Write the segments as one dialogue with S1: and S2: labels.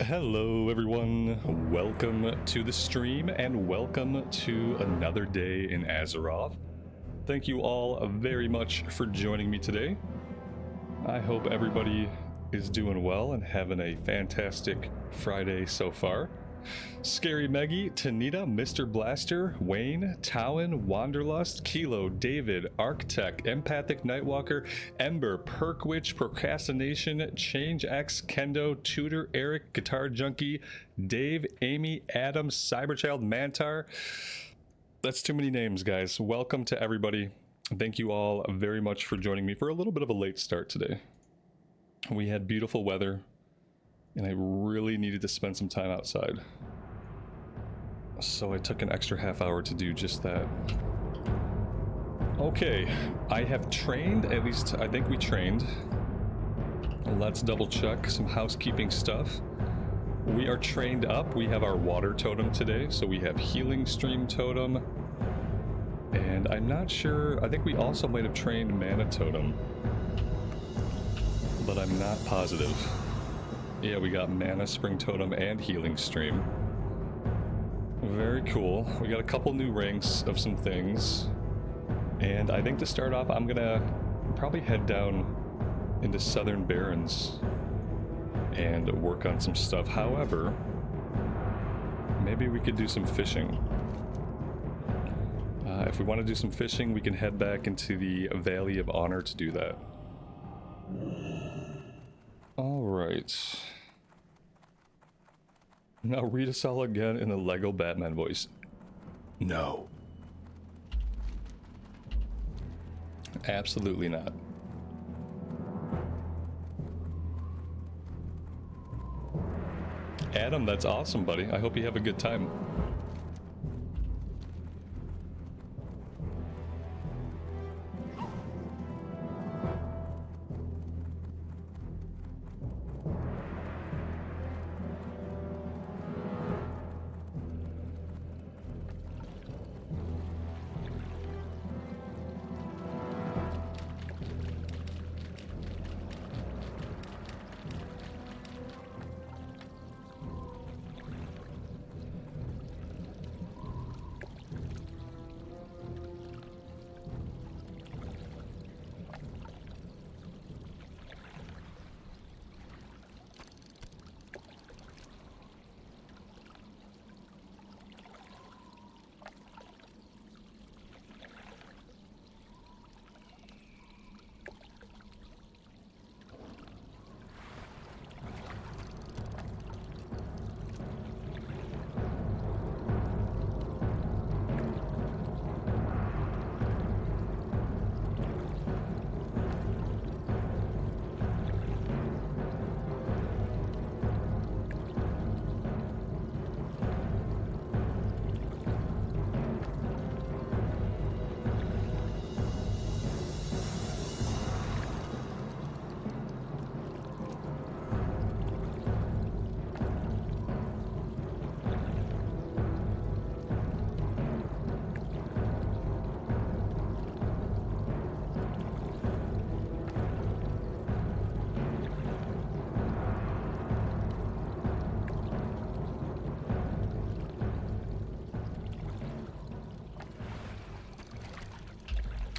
S1: Hello everyone, welcome to the stream and welcome to another day in Azeroth. Thank you all very much for joining me today. I hope everybody is doing well and having a fantastic Friday so far. Scary Meggy, Tanita, Mr. Blaster, Wayne, Tauren, Wanderlust, Kilo, David, Arctech, Empathic Nightwalker, Ember, Perkwitch, Procrastination, Change X, Kendo, Tutor, Eric, Guitar Junkie, Dave, Amy, Adam, Cyberchild, Mantar. That's too many names, guys. Welcome to everybody. Thank you all very much for joining me for a little bit of a late start today. We had beautiful weather, and I really needed to spend some time outside. So I took an extra half hour to do just that. Okay, I have trained, at least I think we trained. Let's double check some housekeeping stuff. We are trained up. We have our water totem today, so we have healing stream totem. And I'm not sure, I think we also might have trained mana totem, but I'm not positive. Yeah, we got mana spring totem and healing stream. Very cool. We got a couple new ranks of some things. And I think to start off, I'm gonna probably head down into southern Barrens and work on some stuff. However, maybe we could do some fishing. If we want to do some fishing, we can head back into the Valley of Honor to do that. Alright. Now read us all again in the Lego Batman voice. No. Absolutely not. Adam, that's awesome, buddy. I hope you have a good time.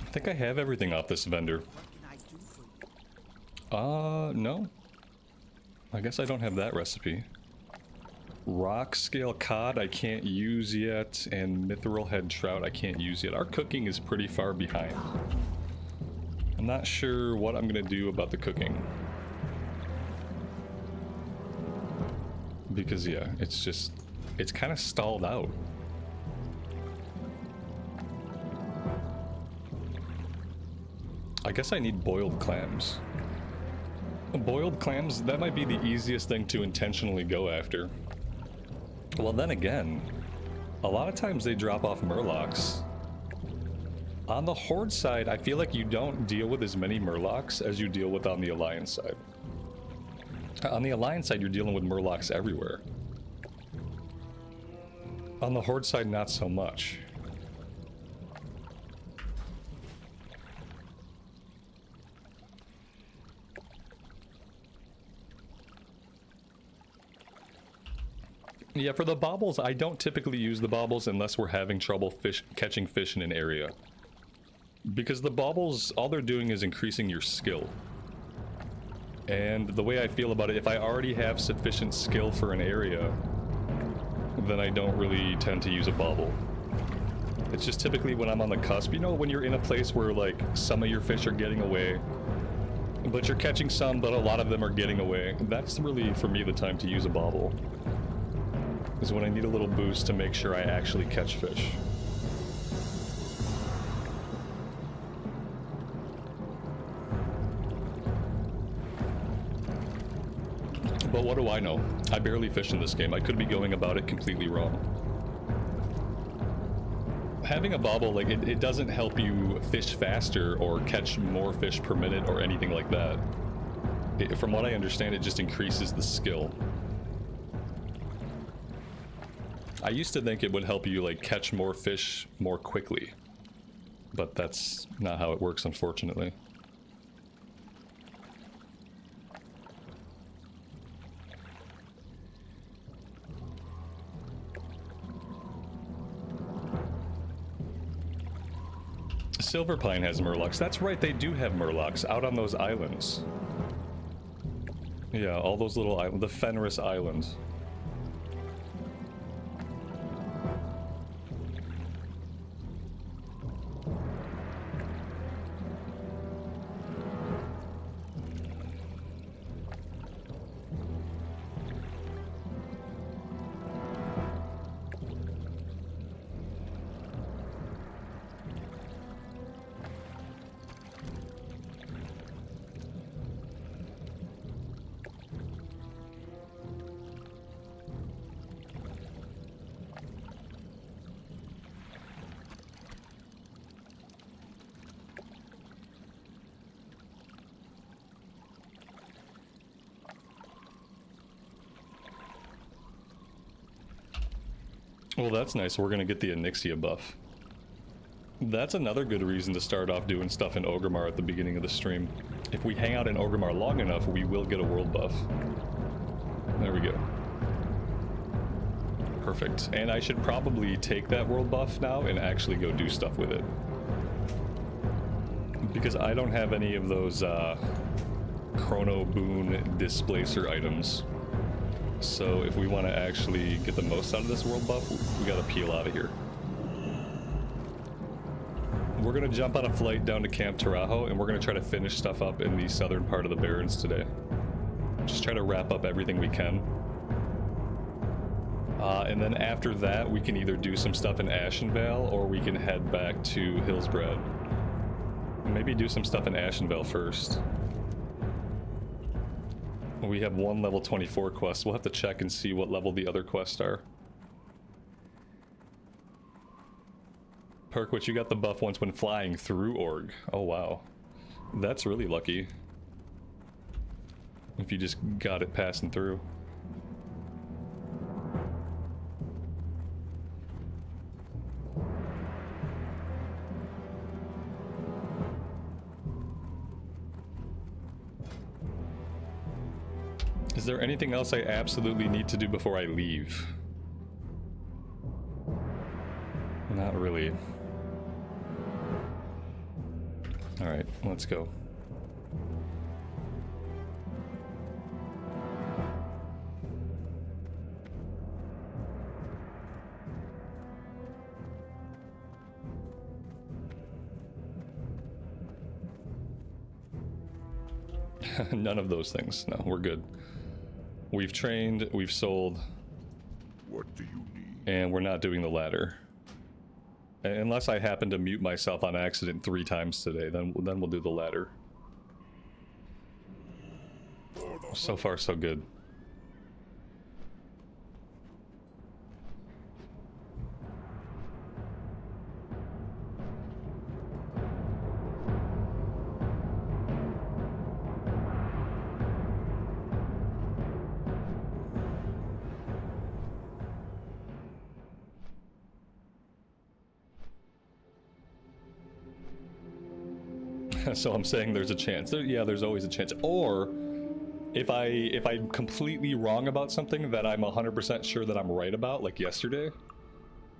S1: I think I have everything off this vendor. No. I guess I don't have that recipe. Rock scale cod I can't use yet, and mithril head trout I can't use yet. Our cooking is pretty far behind. I'm not sure what I'm gonna do about the cooking. Because yeah, it's kind of stalled out. I guess I need boiled clams. Boiled clams, that might be the easiest thing to intentionally go after. Well, then again, a lot of times they drop off murlocs. On the Horde side, I feel like you don't deal with as many murlocs as you deal with on the Alliance side. On the Alliance side, you're dealing with murlocs everywhere. On the Horde side, not so much. Yeah, for the baubles, I don't typically use the baubles unless we're having trouble catching fish in an area. Because the baubles, all they're doing is increasing your skill. And the way I feel about it, if I already have sufficient skill for an area, then I don't really tend to use a bauble. It's just typically when I'm on the cusp, you know, when you're in a place where, like, some of your fish are getting away, but you're catching some, but a lot of them are getting away. That's really, for me, the time to use a bauble. Is when I need a little boost to make sure I actually catch fish. But what do I know? I barely fish in this game. I could be going about it completely wrong. Having a bauble, like, it doesn't help you fish faster or catch more fish per minute or anything like that. From what I understand, it just increases the skill. I used to think it would help you, like, catch more fish more quickly. But that's not how it works, unfortunately. Silverpine has murlocs. That's right, they do have murlocs out on those islands. Yeah, all those little islands. The Fenris Islands. Well, that's nice. We're gonna get the Onyxia buff. That's another good reason to start off doing stuff in Orgrimmar at the beginning of the stream. If we hang out in Orgrimmar long enough, we will get a world buff. There we go. Perfect. And I should probably take that world buff now and actually go do stuff with it. Because I don't have any of those Chrono Boon Displacer items. So if we want to actually get the most out of this world buff, we gotta peel out of here. We're gonna jump on a flight down to Camp Tarajo, and we're gonna try to finish stuff up in the southern part of the Barrens today. Just try to wrap up everything we can. And then after that, we can either do some stuff in Ashenvale, or we can head back to Hillsbrad. Maybe do some stuff in Ashenvale first. We have one level 24 quest. We'll have to check and see what level the other quests are. Perkwitch, you got the buff once when flying through Org. Oh, wow. That's really lucky. If you just got it passing through. Is there anything else I absolutely need to do before I leave? Not really. Alright, let's go. None of those things. No, we're good. We've trained, we've sold.
S2: What do you need?
S1: And we're not doing the ladder. Unless I happen to mute myself on accident 3 times today, then we'll do the ladder. So far, so good. So I'm saying there's a chance. Yeah, there's always a chance. Or if I'm completely wrong about something that I'm 100% sure that I'm right about, like yesterday,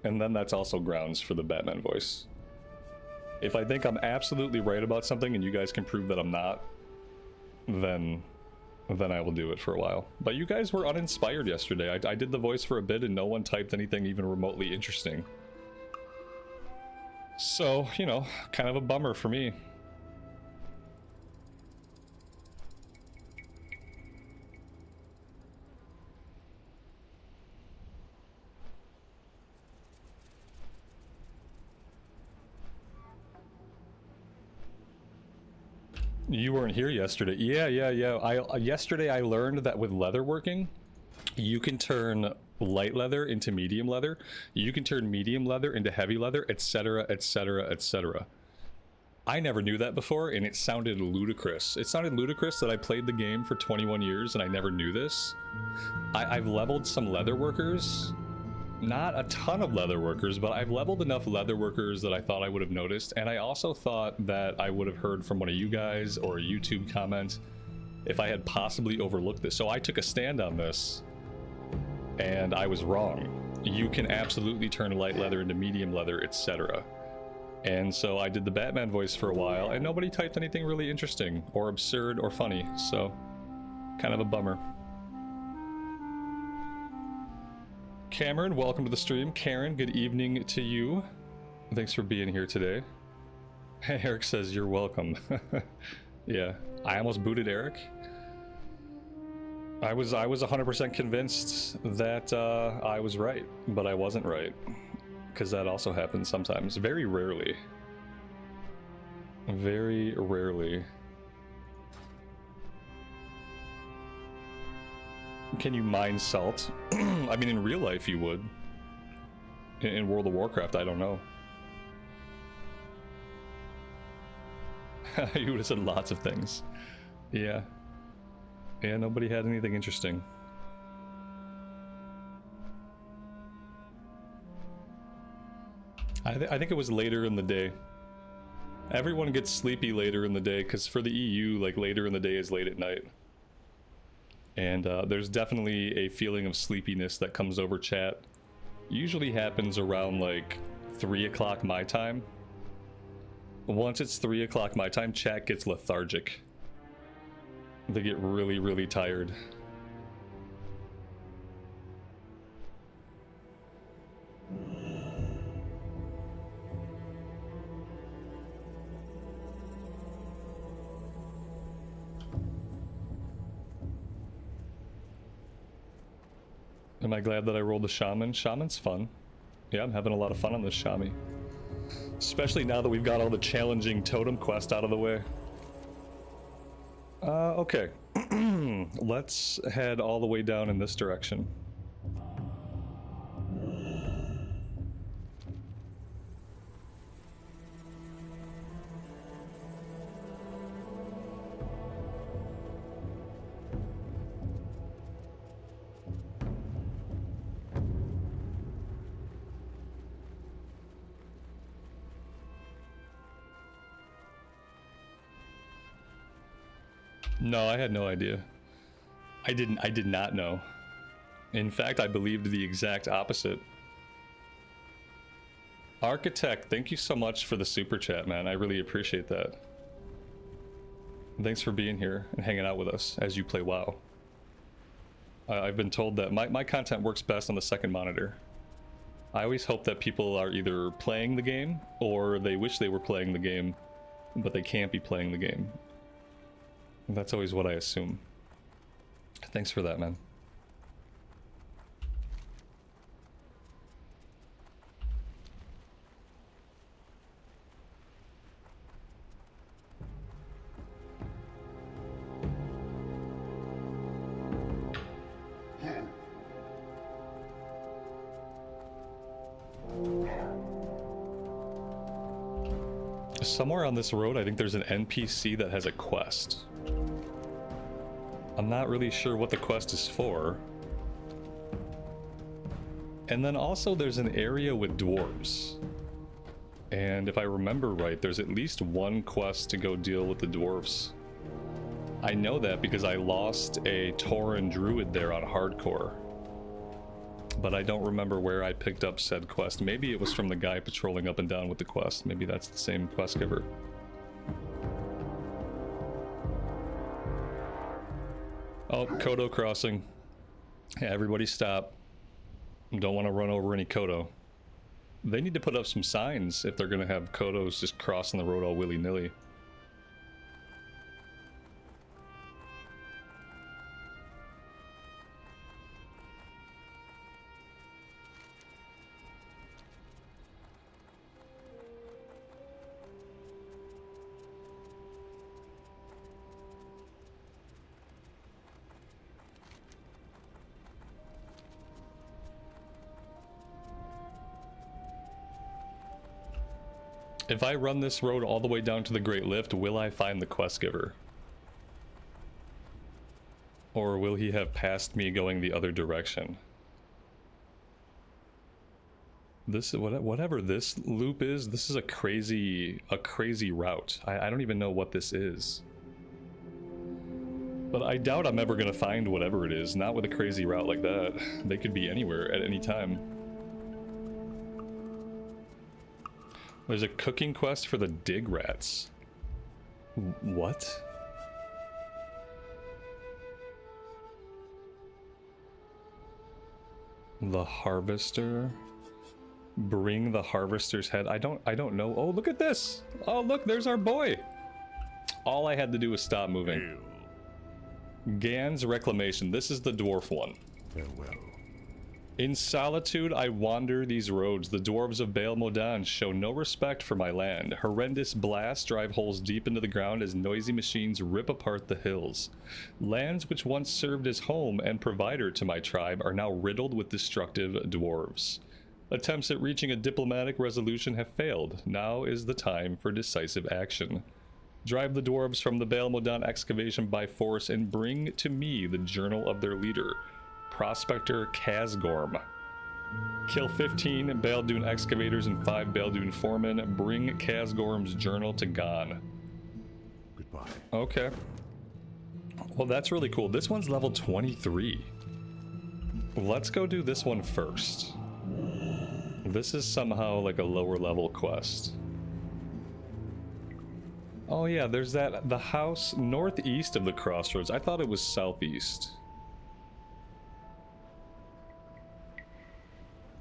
S1: and then that's also grounds for the Batman voice. If I think I'm absolutely right about something and you guys can prove that I'm not, then I will do it for a while. But you guys were uninspired yesterday. I did the voice for a bit and no one typed anything even remotely interesting. So, you know, kind of a bummer for me. You weren't here yesterday. Yeah. Yesterday I learned that with leatherworking, you can turn light leather into medium leather. You can turn medium leather into heavy leather, etc., etc., etc. I never knew that before, and it sounded ludicrous. It sounded ludicrous that I played the game for 21 years and I never knew this. I've leveled some leatherworkers. Not a ton of leatherworkers, but I've leveled enough leatherworkers that I thought I would have noticed, and I also thought that I would have heard from one of you guys or a YouTube comment if I had possibly overlooked this. So I took a stand on this, and I was wrong. You can absolutely turn light leather into medium leather, etc. And so I did the Batman voice for a while, and nobody typed anything really interesting or absurd or funny, so kind of a bummer. Cameron, welcome to the stream. Karen, good evening to you. Thanks for being here today. Eric says you're welcome. Yeah, I almost booted Eric. I was 100% convinced that I was right, but I wasn't right, because that also happens sometimes. Very rarely. Very rarely. Can you mine salt? I mean, in real life you would. In World of Warcraft, I don't know. You would have said lots of things. Yeah. Yeah, nobody had anything interesting. I think it was later in the day. Everyone gets sleepy later in the day, because for the EU, like, later in the day is late at night. And there's definitely a feeling of sleepiness that comes over chat. Usually happens around like 3 o'clock my time. Once it's 3 o'clock my time, chat gets lethargic. They get really, really tired. Am I glad that I rolled the Shaman? Shaman's fun. Yeah, I'm having a lot of fun on this Shami. Especially now that we've got all the challenging totem quest out of the way. Okay. Let's head all the way down in this direction. No, I had no idea. I did not know. In fact, I believed the exact opposite. Architect, thank you so much for the super chat, man. I really appreciate that. Thanks for being here and hanging out with us as you play WoW. I've been told that my content works best on the second monitor. I always hope that people are either playing the game or they wish they were playing the game, but they can't be playing the game. That's always what I assume. Thanks for that, man. Somewhere on this road, I think there's an NPC that has a quest. I'm not really sure what the quest is for. And then also there's an area with dwarves. And if I remember right, there's at least one quest to go deal with the dwarves. I know that because I lost a Tauren druid there on hardcore. But I don't remember where I picked up said quest. Maybe it was from the guy patrolling up and down with the quest. Maybe that's the same quest giver. Oh, Kodo crossing. Yeah, everybody stop. Don't want to run over any Kodo. They need to put up some signs if they're going to have Kodos just crossing the road all willy-nilly. If I run this road all the way down to the Great Lift, will I find the quest giver? Or will he have passed me going the other direction? This, whatever this loop is, this is a crazy route. I don't even know what this is. But I doubt I'm ever gonna find whatever it is, not with a crazy route like that. They could be anywhere at any time. There's a cooking quest for the dig rats. What? The harvester. Bring the harvester's head. I don't know. Oh, look at this. Oh, look, there's our boy. All I had to do was stop moving. Gan's reclamation. This is the dwarf one.
S2: Farewell.
S1: In solitude, I wander these roads. The dwarves of Baal Modan show no respect for my land. Horrendous blasts drive holes deep into the ground as noisy machines rip apart the hills. Lands which once served as home and provider to my tribe are now riddled with destructive dwarves. Attempts at reaching a diplomatic resolution have failed. Now is the time for decisive action. Drive the dwarves from the Baal Modan excavation by force and bring to me the journal of their leader, Prospector Kazgorm. Kill 15 Baldoon excavators and 5 Baldoon foremen. Bring Kazgorm's journal to Gon.
S2: Goodbye.
S1: Okay. Well, that's really cool. This one's level 23. Let's go do this one first. This is somehow like a lower level quest. Oh yeah, there's that, the house northeast of the Crossroads. I thought it was southeast.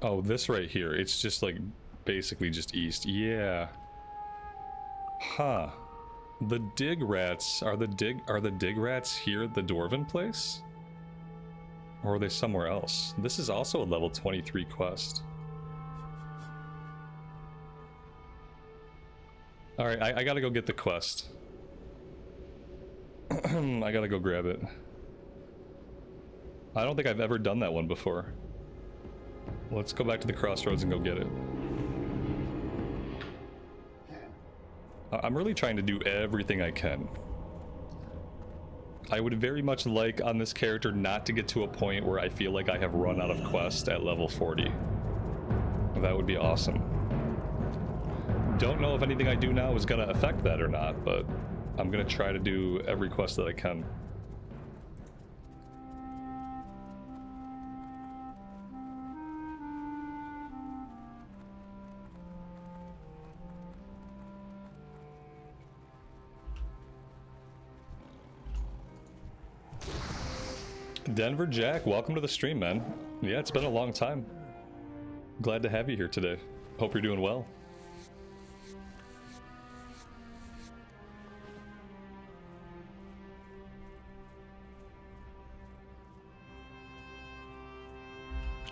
S1: Oh, this right here. It's just like basically just east. Yeah. Huh. The dig rats are the dig rats here at the Dwarven place? Or are they somewhere else? This is also a level 23 quest. Alright, I gotta go get the quest. I gotta go grab it. I don't think I've ever done that one before. Let's go back to the Crossroads and go get it. I'm really trying to do everything I can. I would very much like on this character not to get to a point where I feel like I have run out of quest at level 40. That would be awesome. Don't know if anything I do now is gonna affect that or not, but I'm gonna try to do every quest that I can. Denver Jack, welcome to the stream, man. Yeah, it's been a long time. Glad to have you here today. Hope you're doing well.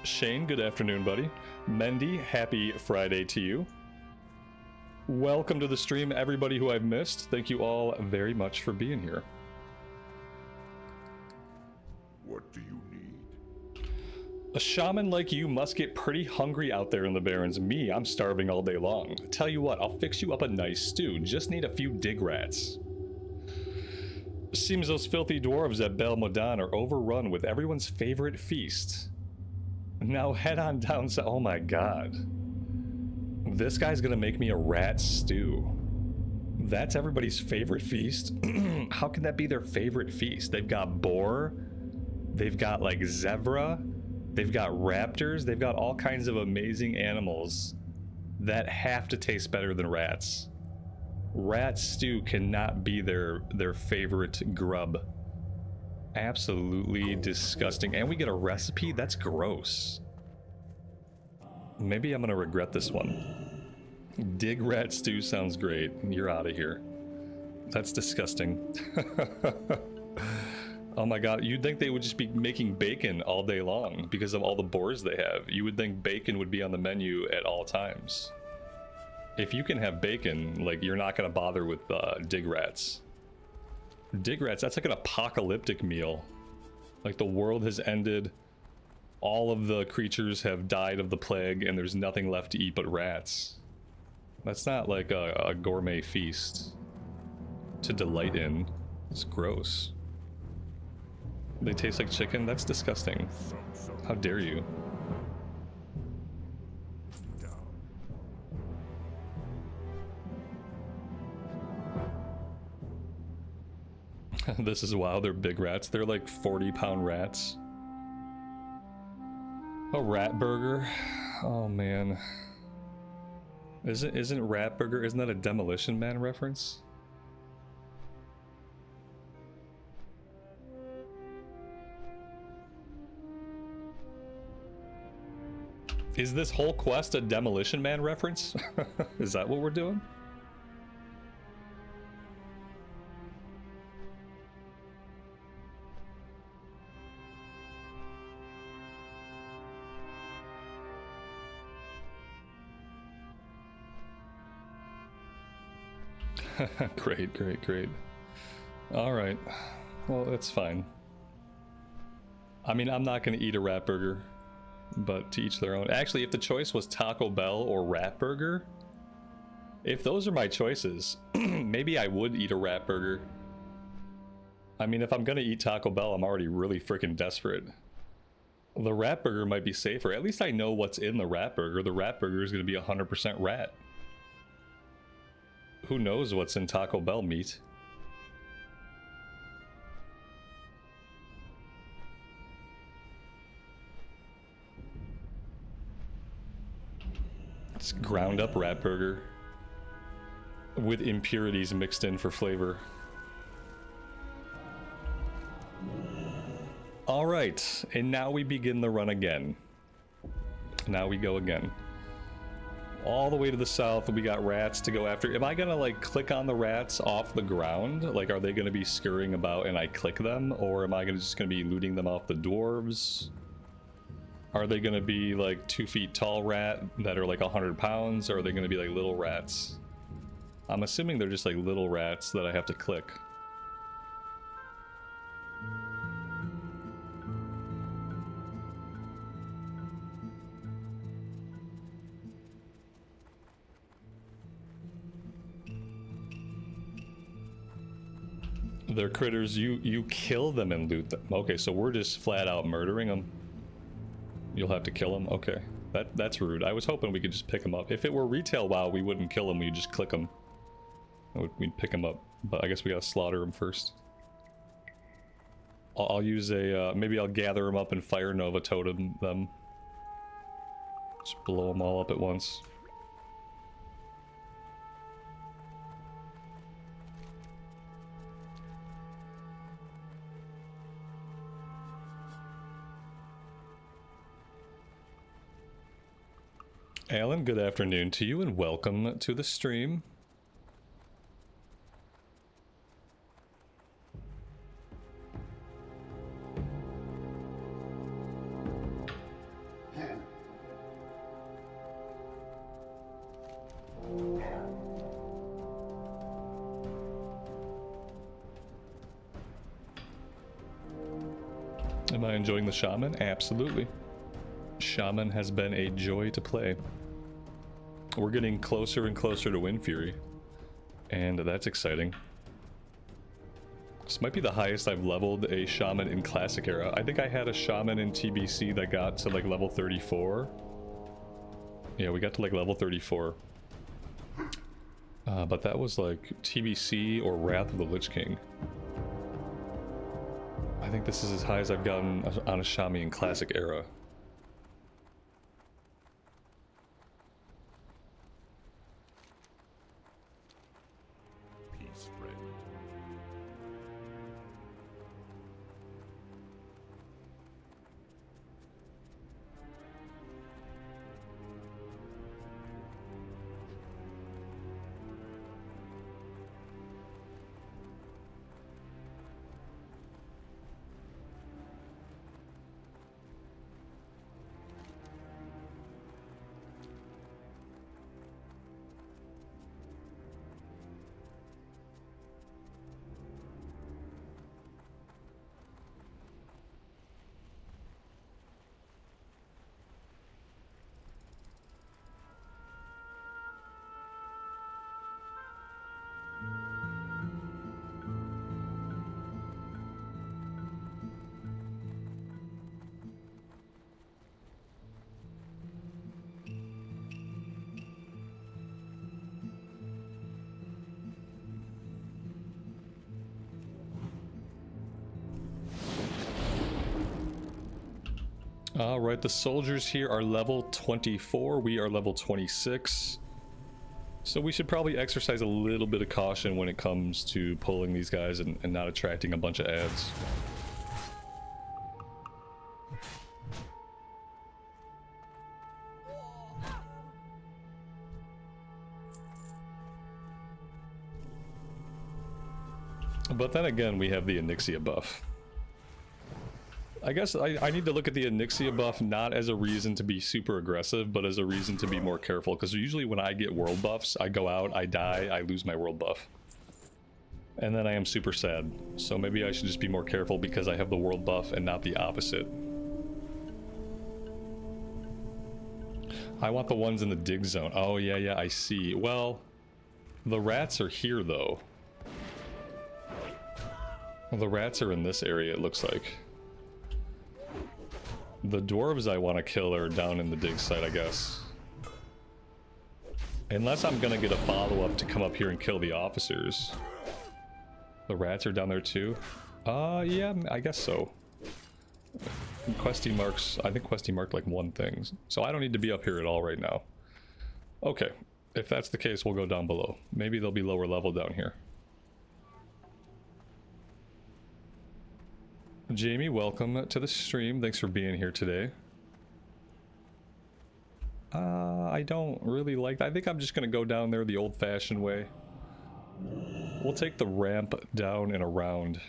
S1: Shane, good afternoon, buddy. Mendy, happy Friday to you. Welcome to the stream, everybody who I've missed. Thank you all very much for being here.
S2: What do you need?
S1: A shaman like you must get pretty hungry out there in the Barrens. Me, I'm starving all day long. Tell you what, I'll fix you up a nice stew. Just need a few dig rats. Seems those filthy dwarves at Baal Modan are overrun with everyone's favorite feast. Now head on down to... Oh my god. This guy's gonna make me a rat stew. That's everybody's favorite feast. How can that be their favorite feast? They've got boar, they've got like zebra, they've got raptors, they've got all kinds of amazing animals that have to taste better than rats. Rat stew cannot be their favorite grub. Absolutely disgusting. And we get a recipe? That's gross. Maybe I'm gonna regret this one. Dig rat stew sounds great. You're out of here. That's disgusting. Oh my god, you'd think they would just be making bacon all day long because of all the boars they have. You would think bacon would be on the menu at all times. If you can have bacon, like, you're not gonna bother with dig rats. Dig rats, that's like an apocalyptic meal. Like, the world has ended, all of the creatures have died of the plague, and there's nothing left to eat but rats. That's not like a gourmet feast to delight in. It's gross. They taste like chicken? That's disgusting. How dare you? This is wow, they're big rats. They're like 40-pound rats. A rat burger? Oh man. Isn't rat burger, isn't that a Demolition Man reference? Is this whole quest a Demolition Man reference? Is that what we're doing? Great, great, great. Alright. Well, that's fine. I mean, I'm not going to eat a rat burger, but to each their own. Actually, if the choice was Taco Bell or rat burger, if those are my choices, maybe I would eat a rat burger. I mean, if I'm going to eat Taco Bell, I'm already really freaking desperate. The rat burger might be safer. At least I know what's in the rat burger. The rat burger is going to be 100% rat. Who knows what's in Taco Bell meat? It's ground up rat burger with impurities mixed in for flavor. All right, and now we begin the run again. Now we go again. All the way to the south, we got rats to go after. Am I gonna like click on the rats off the ground? Like, are they gonna be scurrying about and I click them? Or am I just gonna be looting them off the dwarves? Are they gonna be like 2 feet tall rat that are like 100 pounds? Or are they gonna be like little rats? I'm assuming they're just like little rats that I have to click. They're critters, you kill them and loot them. Okay, so we're just flat out murdering them. You'll have to kill them? Okay, that's rude. I was hoping we could just pick them up. If it were retail WoW, we wouldn't kill them, we'd just click them. We'd pick them up, but I guess we gotta slaughter them first. I'll use a, maybe I'll gather them up and fire Nova Totem them. Just blow them all up at once. Alan, good afternoon to you and welcome to the stream. Am I enjoying the Shaman? Absolutely. Shaman has been a joy to play. We're getting closer and closer to Wind Fury, and that's exciting. This might be the highest I've leveled a Shaman in Classic Era. I think I had a Shaman in TBC that got to like level 34. Yeah, we got to like level 34. But that was like TBC or Wrath of the Lich King. I think this is as high as I've gotten on a Shami in Classic Era.
S2: Peace, friend.
S1: Alright, the soldiers here are level 24, we are level 26. So we should probably exercise a little bit of caution when it comes to pulling these guys and not attracting a bunch of ads. But then again, we have the Onyxia buff. I guess I need to look at the Onyxia buff not as a reason to be super aggressive, but as a reason to be more careful. Because usually when I get world buffs, I go out, I die, I lose my world buff. And then I am super sad. So maybe I should just be more careful because I have the world buff and not the opposite. I want the ones in the dig zone. Oh, yeah, I see. Well, the rats are here, though. Well, the rats are in this area, it looks like. The dwarves I want to kill are down in the dig site, I guess. Unless I'm gonna get a follow-up to come up here and kill the officers. The rats are down there too? Yeah, I guess so. Questie marks, I think Questie marked like one thing. So I don't need to be up here at all right now. Okay, if that's the case, we'll go down below. Maybe they'll be lower level down here. Jamie, welcome to the stream. Thanks for being here today. I don't really like that. I think I'm just gonna go down there the old-fashioned way. We'll take the ramp down and around.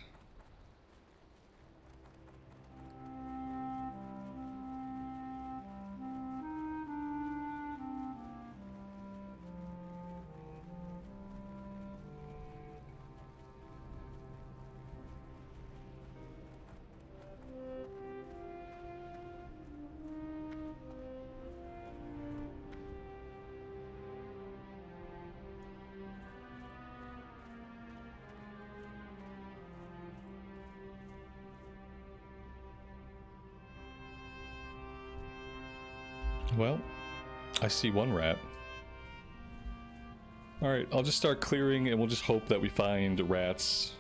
S1: Well, I see one rat. Alright, I'll just start clearing and we'll just hope that we find rats.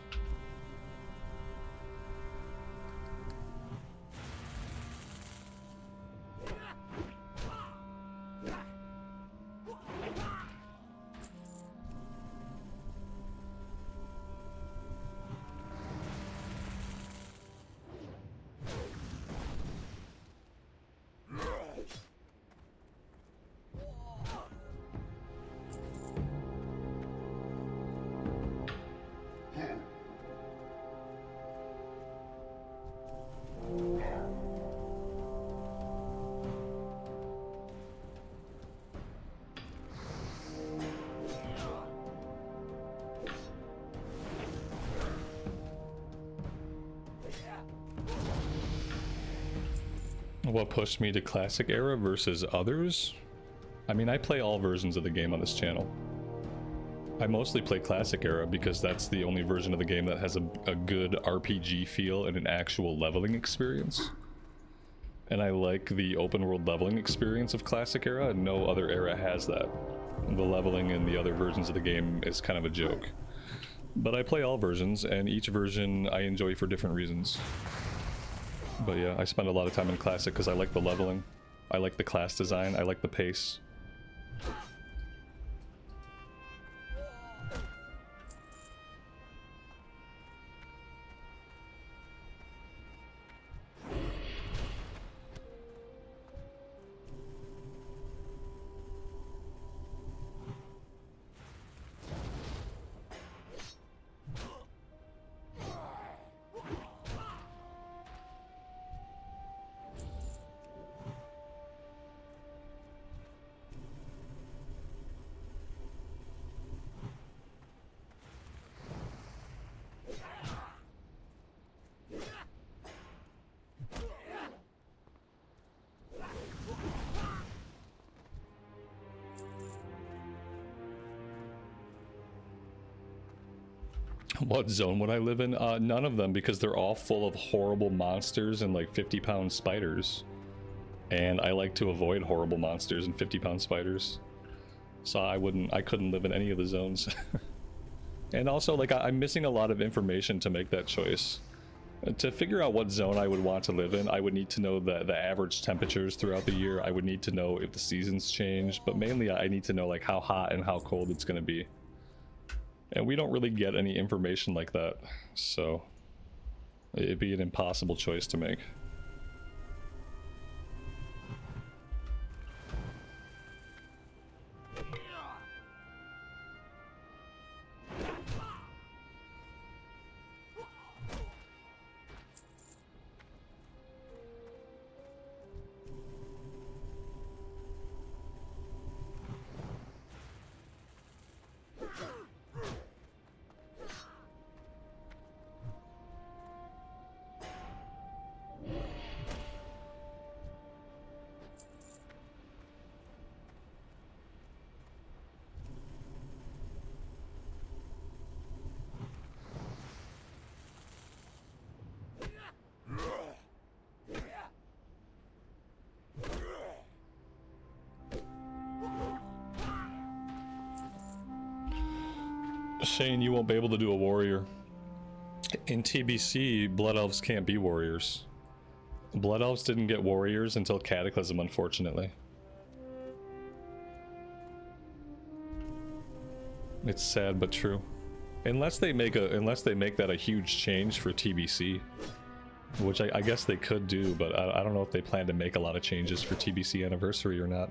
S1: What pushed me to classic era versus others? I mean, I play all versions of the game on this channel. I mostly play classic era because that's the only version of the game that has a good RPG feel and an actual leveling experience. And I like the open world leveling experience of Classic Era, and no other era has that. The leveling in the other versions of the game is kind of a joke. But I play all versions, and each version I enjoy for different reasons. But yeah, I spend a lot of time in Classic because I like the leveling. I like the class design, I like the pace. What zone would I live in? None of them, because they're all full of horrible monsters and like 50-pound spiders. And I like to avoid horrible monsters and 50-pound spiders. So I couldn't live in any of the zones. And also, like, I'm missing a lot of information to make that choice. To figure out what zone I would want to live in, I would need to know the average temperatures throughout the year. I would need to know if the seasons change, but mainly I need to know like how hot and how cold it's going to be. And we don't really get any information like that, so it'd be an impossible choice to make. Shane, you won't be able to do a warrior. In TBC, Blood Elves can't be warriors. Blood Elves didn't get warriors until Cataclysm, unfortunately. It's sad but true. Unless they make that a huge change for TBC, which I guess they could do, but I don't know if they plan to make a lot of changes for TBC Anniversary or not.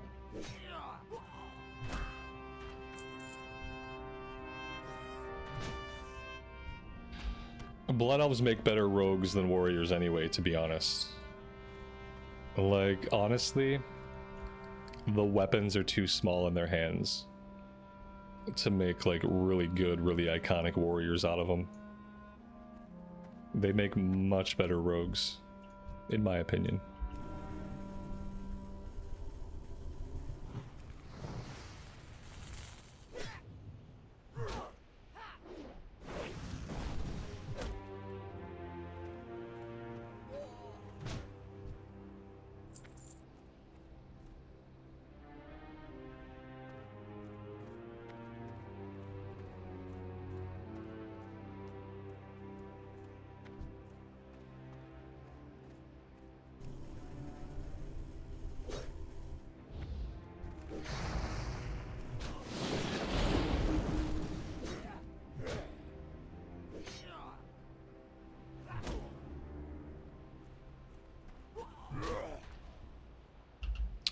S1: Blood Elves make better rogues than warriors anyway, to be honest. Like, honestly, the weapons are too small in their hands to make, like, really good, really iconic warriors out of them. They make much better rogues, in my opinion.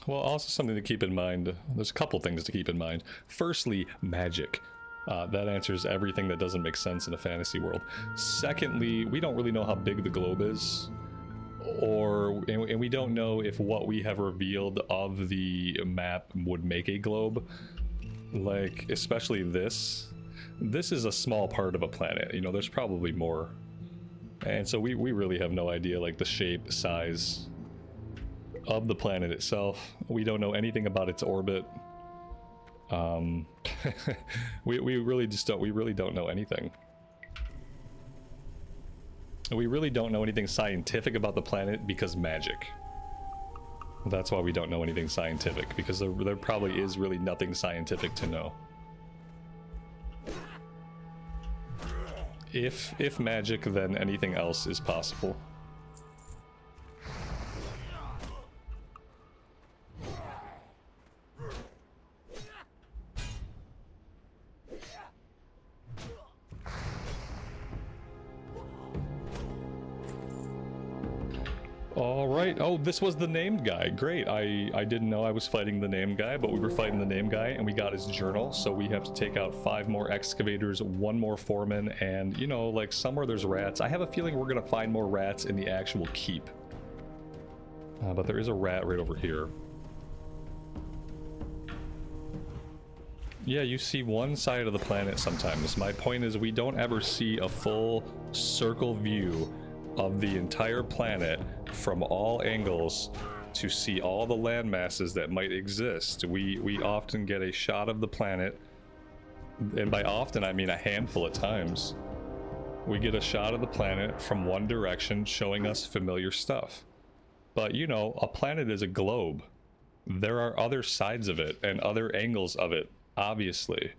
S1: Well, also something to keep in mind. There's a couple things to keep in mind. Firstly, magic. That answers everything that doesn't make sense in a fantasy world. Secondly, we don't really know how big the globe is. And we don't know if what we have revealed of the map would make a globe. Like, especially this. This is a small part of a planet. You know, there's probably more. And so we really have no idea, like, the shape, size of the planet itself. We don't know anything about its orbit. We really don't know anything. We really don't know anything scientific about the planet because magic. That's why we don't know anything scientific, because there probably is really nothing scientific to know. If magic, then anything else is possible. Alright, oh, this was the named guy. Great, I didn't know I was fighting the named guy, but we were fighting the named guy, and we got his journal, so we have to take out 5 more excavators, 1 more foreman, and, you know, like, somewhere there's rats. I have a feeling we're gonna find more rats in the actual keep. But there is a rat right over here. Yeah, you see one side of the planet sometimes. My point is we don't ever see a full circle view of the entire planet from all angles to see all the land masses that might exist. We often get a shot of the planet, and by often I mean a handful of times. We get a shot of the planet from one direction showing us familiar stuff. But you know, a planet is a globe. There are other sides of it and other angles of it, obviously.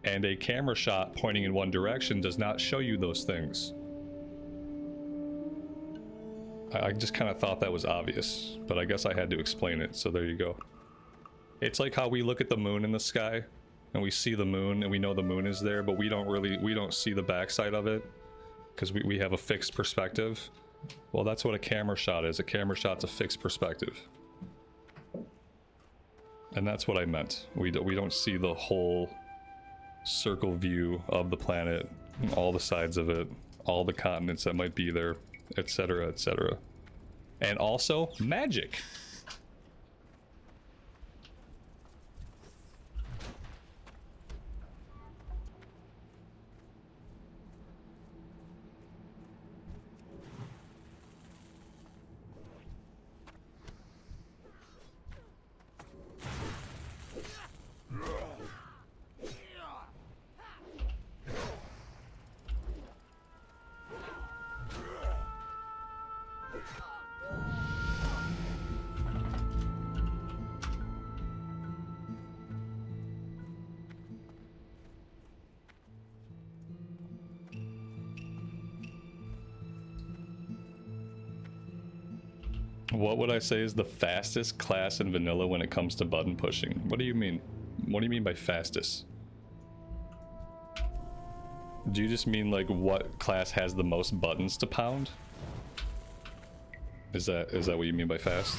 S1: And a camera shot pointing in one direction does not show you those things. I just kind of thought that was obvious, but I guess I had to explain it, so there you go. It's like how we look at the moon in the sky, and we see the moon, and we know the moon is there, but we don't see the backside of it, because we have a fixed perspective. Well, that's what a camera shot is. A camera shot's a fixed perspective. And that's what I meant. We don't see the whole circle view of the planet, all the sides of it, all the continents that might be there, etc., etc. And also magic. What would I say is the fastest class in vanilla when it comes to button pushing? What do you mean? What do you mean by fastest? Do you just mean like what class has the most buttons to pound? Is that what you mean by fast?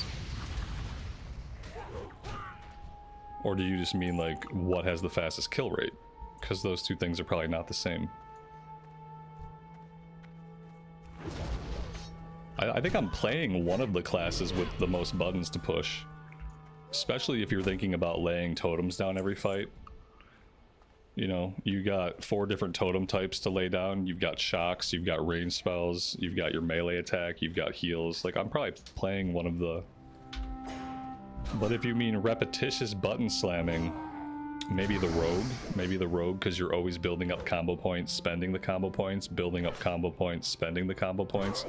S1: Or do you just mean like what has the fastest kill rate? Because those two things are probably not the same. I think I'm playing one of the classes with the most buttons to push. Especially if you're thinking about laying totems down every fight. You know, you got 4 different totem types to lay down. You've got shocks, you've got range spells, you've got your melee attack, you've got heals. Like, I'm probably playing one of the... But if you mean repetitious button slamming, maybe the rogue. Maybe the rogue, because you're always building up combo points, spending the combo points, building up combo points, spending the combo points.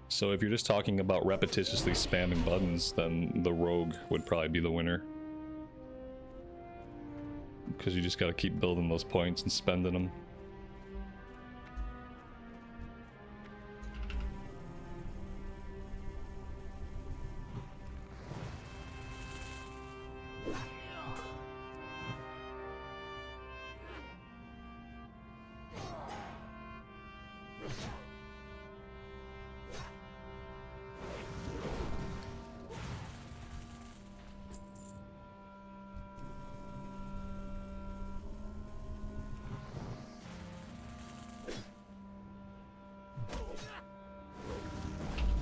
S1: So if you're just talking about repetitiously spamming buttons, then the rogue would probably be the winner. Because you just gotta keep building those points and spending them.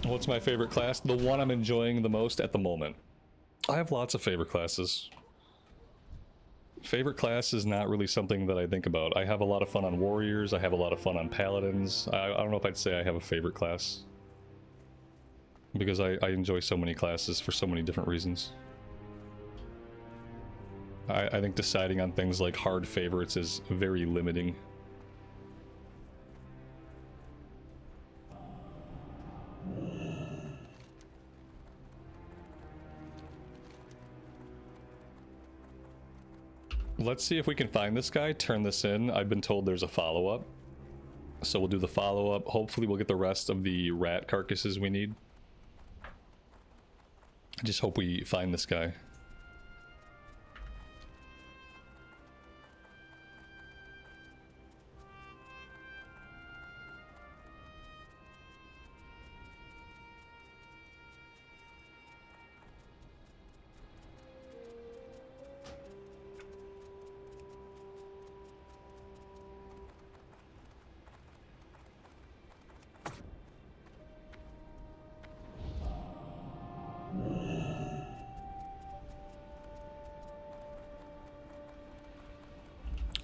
S1: What's my favorite class? The one I'm enjoying the most at the moment. I have lots of favorite classes. Favorite class is not really something that I think about. I have a lot of fun on warriors, I have a lot of fun on paladins. I don't know if I'd say I have a favorite class. Because I enjoy so many classes for so many different reasons. I think deciding on things like hard favorites is very limiting. Let's see if we can find this guy, turn this in. I've been told there's a follow-up. So we'll do the follow-up. Hopefully we'll get the rest of the rat carcasses we need. I just hope we find this guy.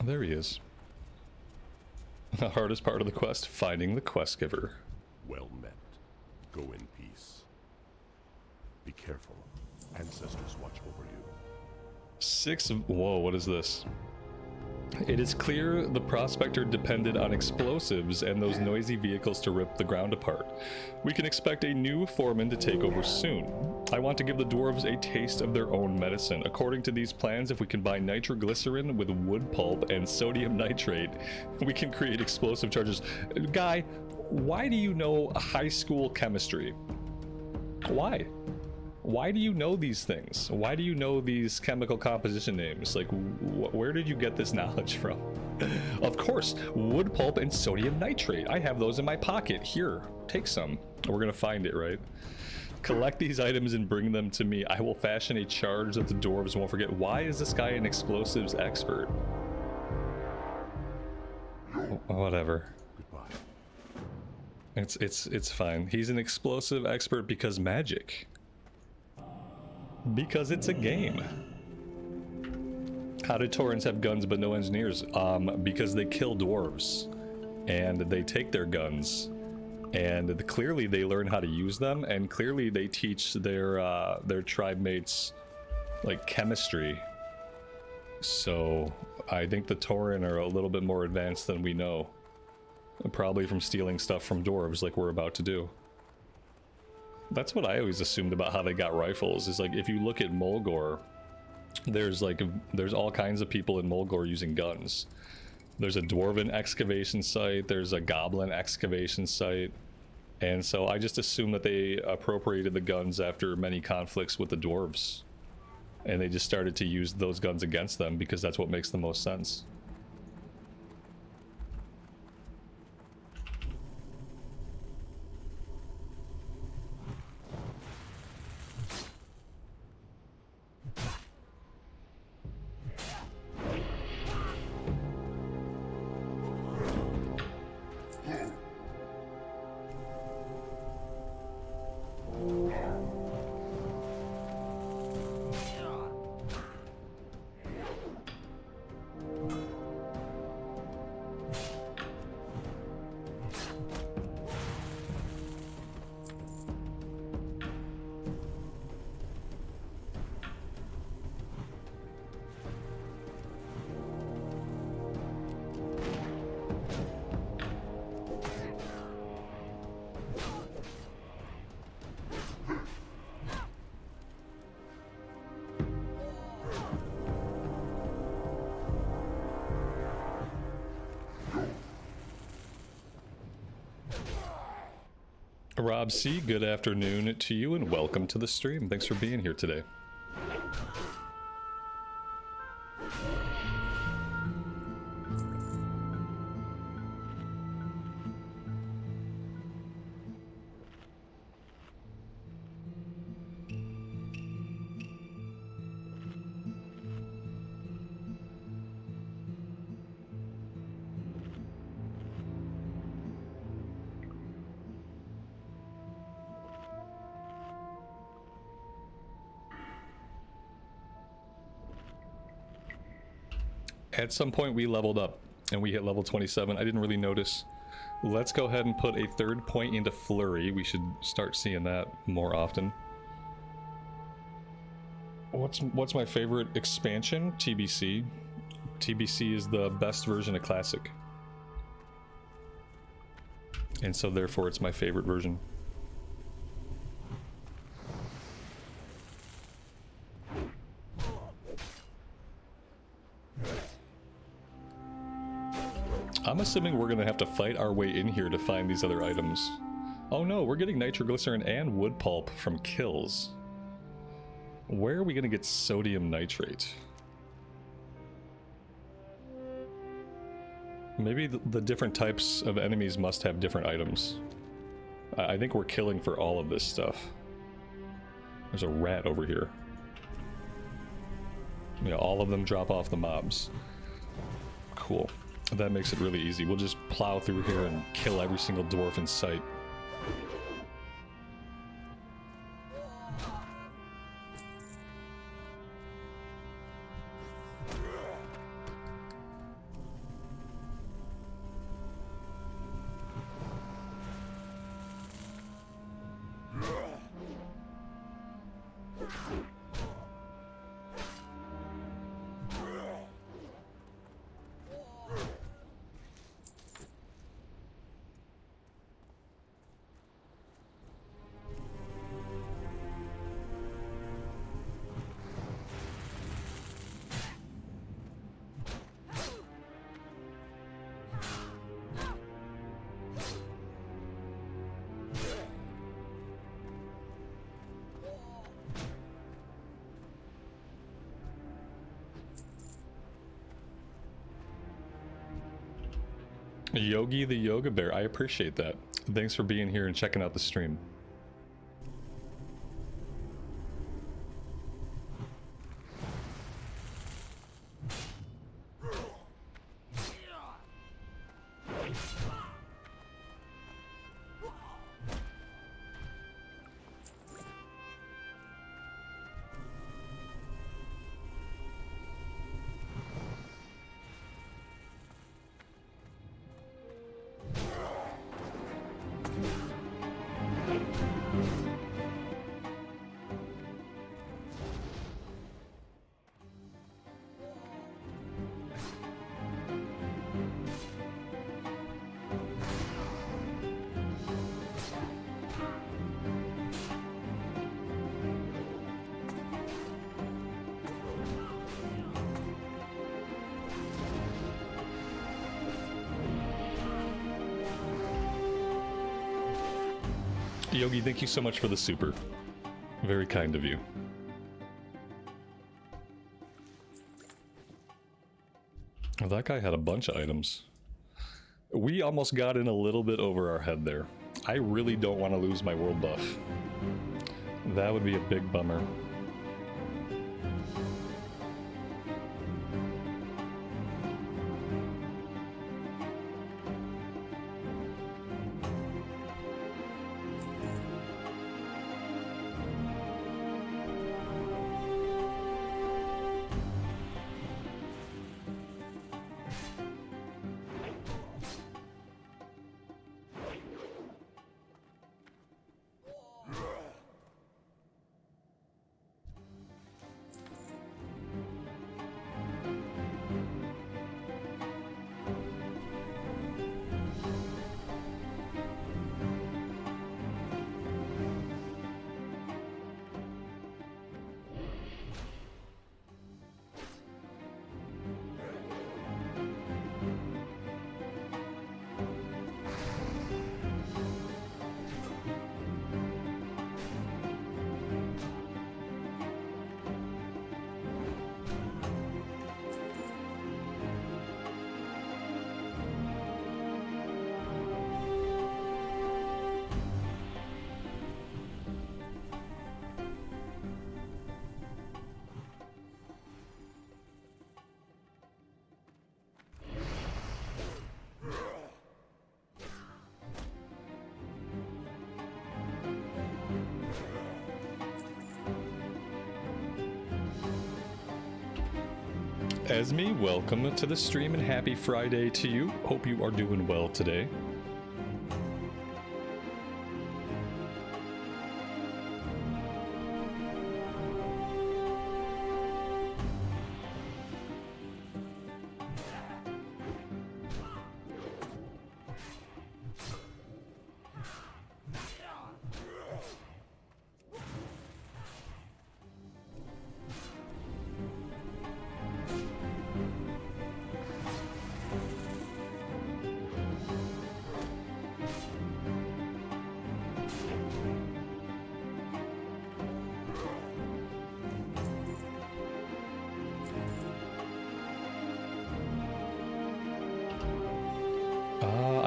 S1: There he is. The hardest part of the quest, finding the quest giver.
S2: Well met. Go in peace. Be careful. Ancestors watch over you.
S1: Whoa, what is this? It is clear the prospector depended on explosives and those noisy vehicles to rip the ground apart. We can expect a new foreman to take over soon. I want to give the dwarves a taste of their own medicine. According to these plans, if we combine nitroglycerin with wood pulp and sodium nitrate, we can create explosive charges. Guy, why do you know high school chemistry? Why? Why do you know these things? Why do you know these chemical composition names? Like, where did you get this knowledge from? Of course, wood pulp and sodium nitrate. I have those in my pocket. Here, take some. We're gonna find it, right? Collect these items and bring them to me. I will fashion a charge that the dwarves won't forget. Why is this guy an explosives expert? Whatever.
S2: Goodbye.
S1: It's fine. He's an explosive expert because magic. Because it's a game. How do Taurens have guns but no engineers? Because they kill dwarves. And they take their guns. And clearly they learn how to use them. And clearly they teach their tribe mates, like, chemistry. So I think the Tauren are a little bit more advanced than we know. Probably from stealing stuff from dwarves like we're about to do. That's what I always assumed about how they got rifles, is like, if you look at Mulgore, there's all kinds of people in Mulgore using guns. There's a Dwarven excavation site, there's a Goblin excavation site, and so I just assumed that they appropriated the guns after many conflicts with the dwarves. And they just started to use those guns against them because that's what makes the most sense. Rob C, good afternoon to you and welcome to the stream. Thanks for being here today. At some point we leveled up and we hit level 27. I didn't really notice. Let's go ahead and put a third point into Flurry. We should start seeing that more often. What's my favorite expansion? TBC. TBC is the best version of Classic. And so therefore it's my favorite version. assuming we're gonna have to fight our way in here to find these other items. Oh no, we're getting nitroglycerin and wood pulp from kills. Where are we gonna get sodium nitrate? Maybe the different types of enemies must have different items. I think we're killing for all of this stuff. There's a rat over here. Yeah, all of them drop off the mobs. Cool. That makes it really easy. We'll just plow through here and kill every single dwarf in sight. Yogi the Yoga Bear, I appreciate that. Thanks for being here and checking out the stream. Yogi, thank you so much for the super. Very kind of you. Well, that guy had a bunch of items. We almost got in a little bit over our head there. I really don't want to lose my world buff. That would be a big bummer. Esme, welcome to the stream and happy Friday to you. Hope you are doing well today.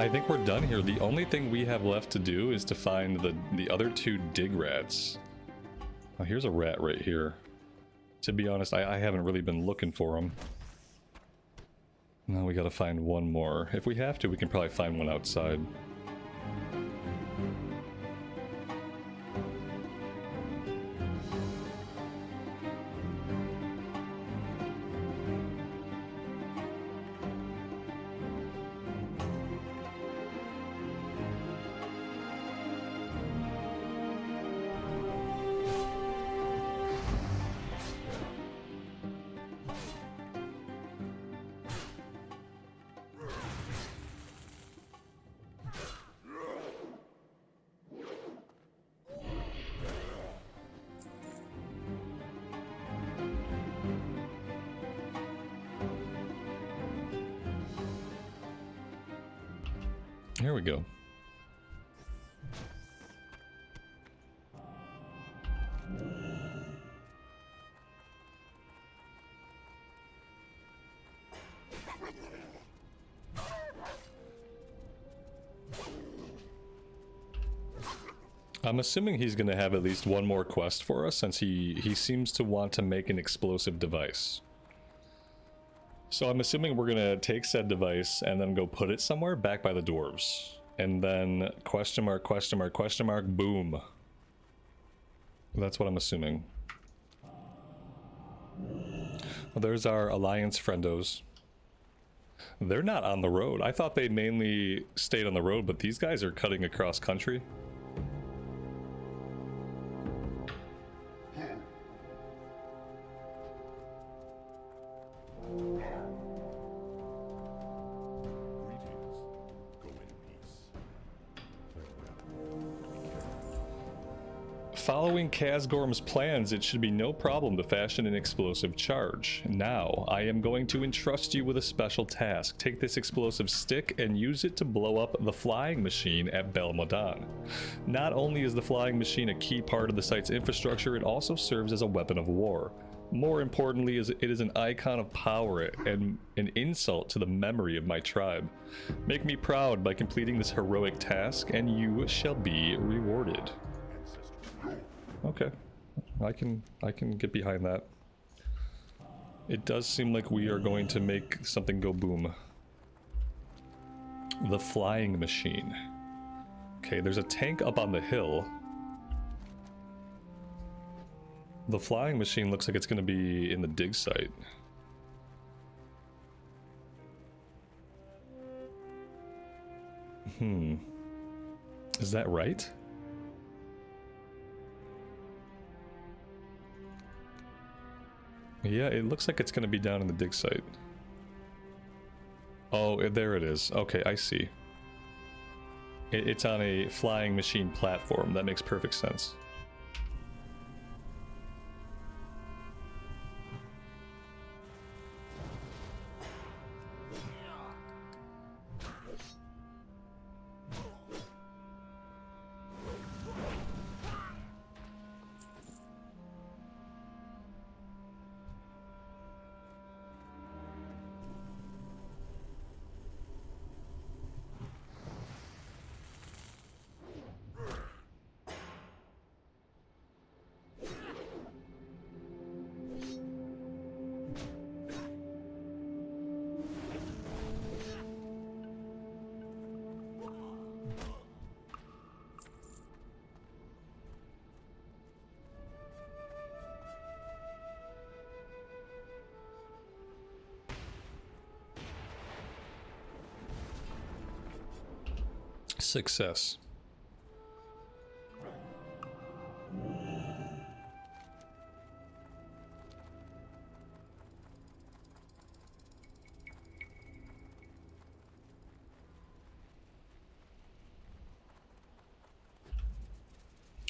S1: I think we're done here. The only thing we have left to do is to find the other 2 dig rats. Oh, here's a rat right here. To be honest, I haven't really been looking for them. Now we gotta find one more. If we have to, we can probably find one outside. Here we go. I'm assuming he's going to have at least one more quest for us, since he seems to want to make an explosive device. So I'm assuming we're going to take said device and then go put it somewhere back by the dwarves. And then question mark, question mark, question mark, boom. That's what I'm assuming. Well, there's our alliance friendos. They're not on the road. I thought they mainly stayed on the road, but these guys are cutting across country. Following Kazgorm's plans, it should be no problem to fashion an explosive charge. Now, I am going to entrust you with a special task. Take this explosive stick and use it to blow up the flying machine at Belmodan. Not only is the flying machine a key part of the site's infrastructure, it also serves as a weapon of war. More importantly, it is an icon of power and an insult to the memory of my tribe. Make me proud by completing this heroic task, and you shall be rewarded. Okay, I can get behind that. It does seem like we are going to make something go boom. The flying machine. Okay, there's a tank up on the hill. The flying machine looks like it's going to be in the dig site. Is that right? Yeah, it looks like it's going to be down in the dig site. Oh, there it is. Okay, I see. It's on a flying machine platform. That makes perfect sense. Success.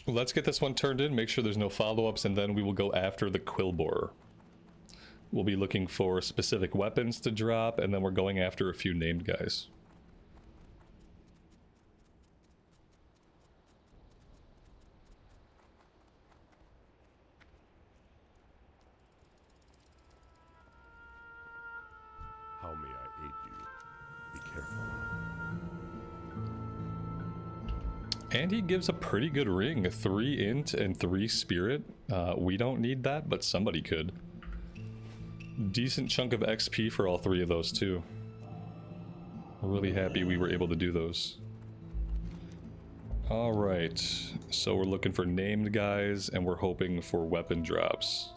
S1: Let's get this one turned in, make sure there's no follow-ups, and then we will go after the quill borer. We'll be looking for specific weapons to drop, and then we're going after a few named guys.
S2: How may I aid you? Be careful.
S1: And he gives a pretty good ring, 3 int and 3 spirit. We don't need that, but somebody could. Decent chunk of XP for all 3 of those too. Really happy we were able to do those. Alright, so we're looking for named guys and we're hoping for weapon drops.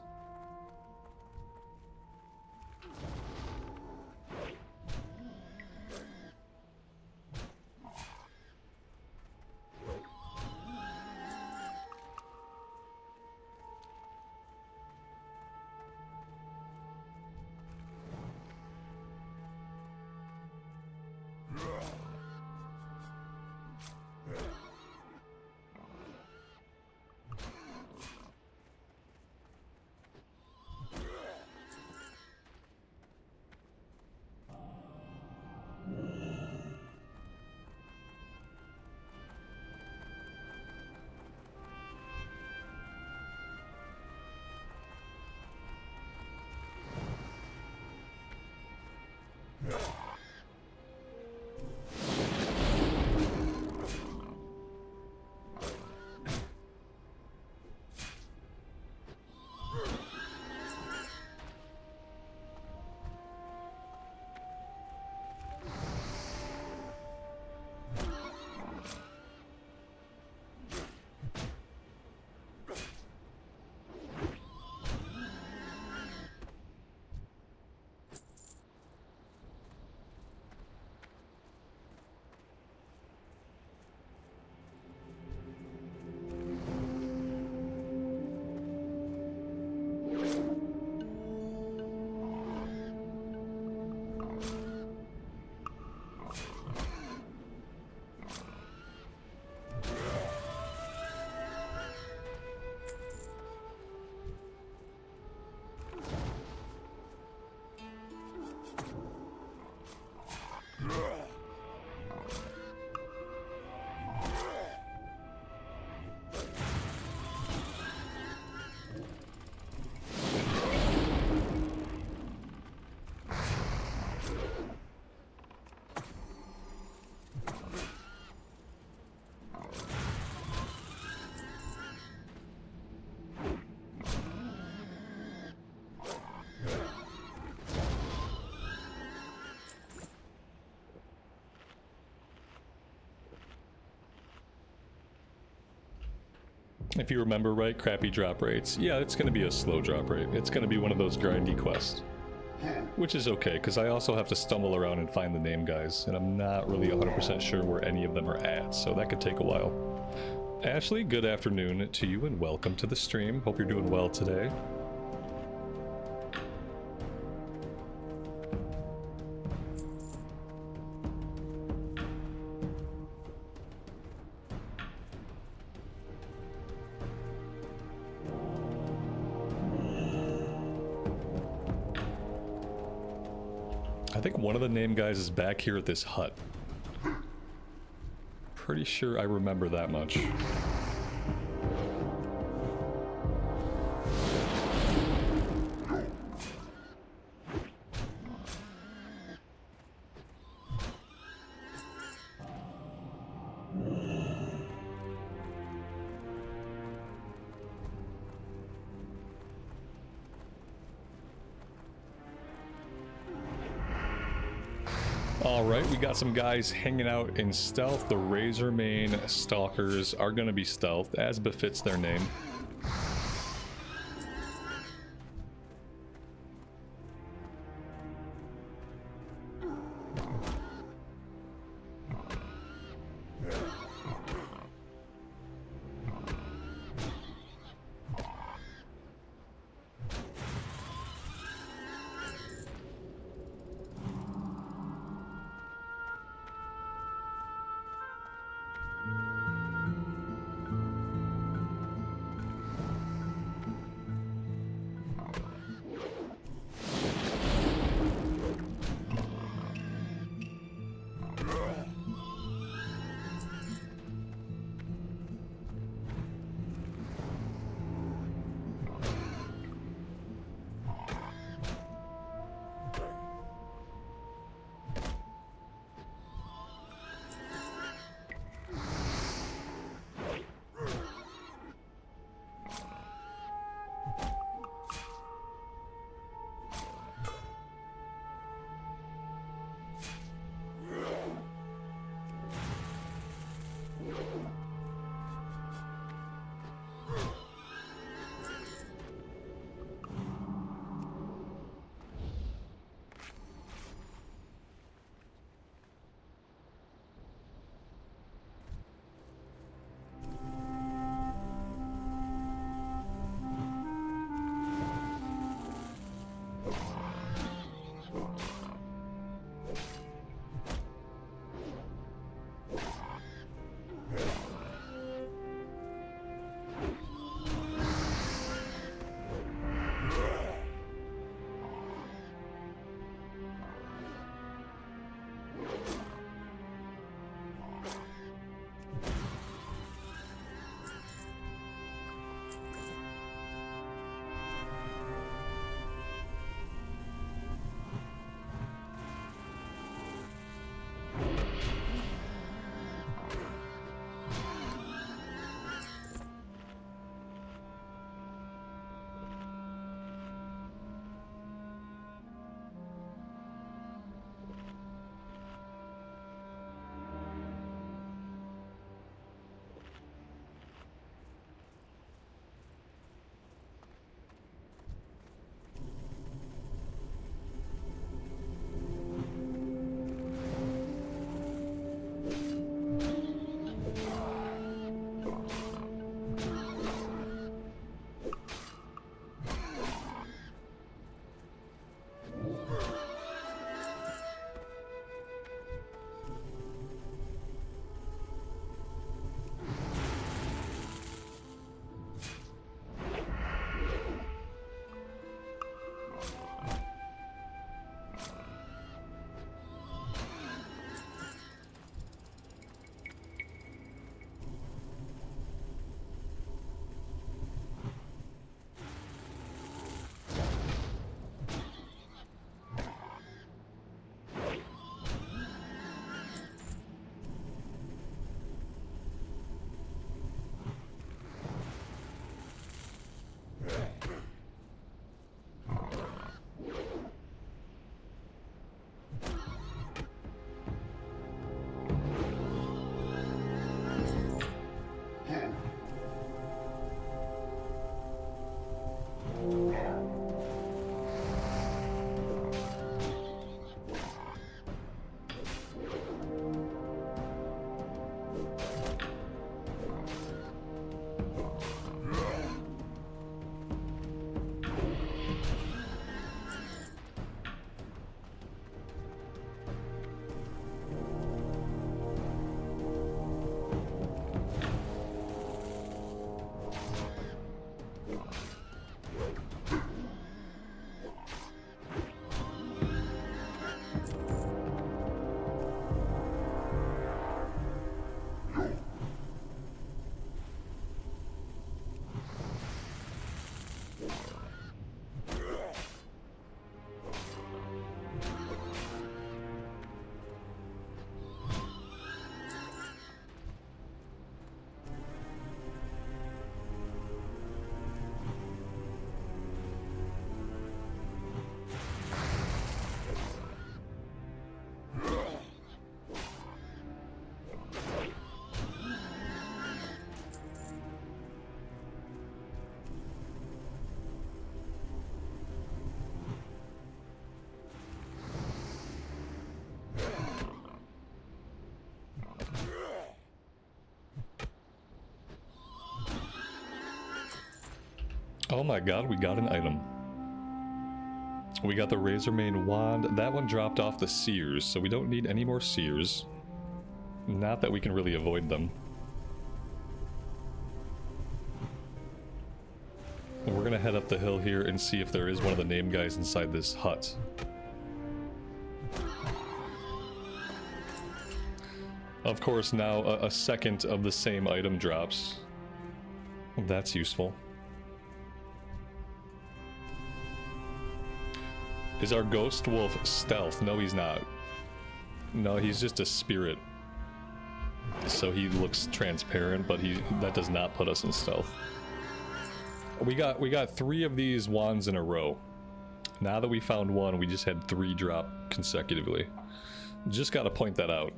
S1: If you remember right, crappy drop rates. Yeah, it's going to be a slow drop rate. It's going to be one of those grindy quests. Which is okay, because I also have to stumble around and find the name guys, and I'm not really 100% sure where any of them are at, so that could take a while. Ashley, good afternoon to you and welcome to the stream. Hope you're doing well today. I think one of the name guys is back here at this hut. Pretty sure I remember that much. Alright, we got some guys hanging out in stealth. The Razormane Stalkers are going to be stealth, as befits their name. Oh my god, we got an item. We got the Razormane Wand. That one dropped off the Seers, so we don't need any more Seers. Not that we can really avoid them. We're gonna head up the hill here and see if there is one of the name guys inside this hut. Of course, now a second of the same item drops. That's useful. Is our ghost wolf stealth? No, he's not. No, he's just a spirit. So he looks transparent, but that does not put us in stealth. We got 3 of these wands in a row. Now that we found one, we just had 3 drop consecutively. Just gotta point that out,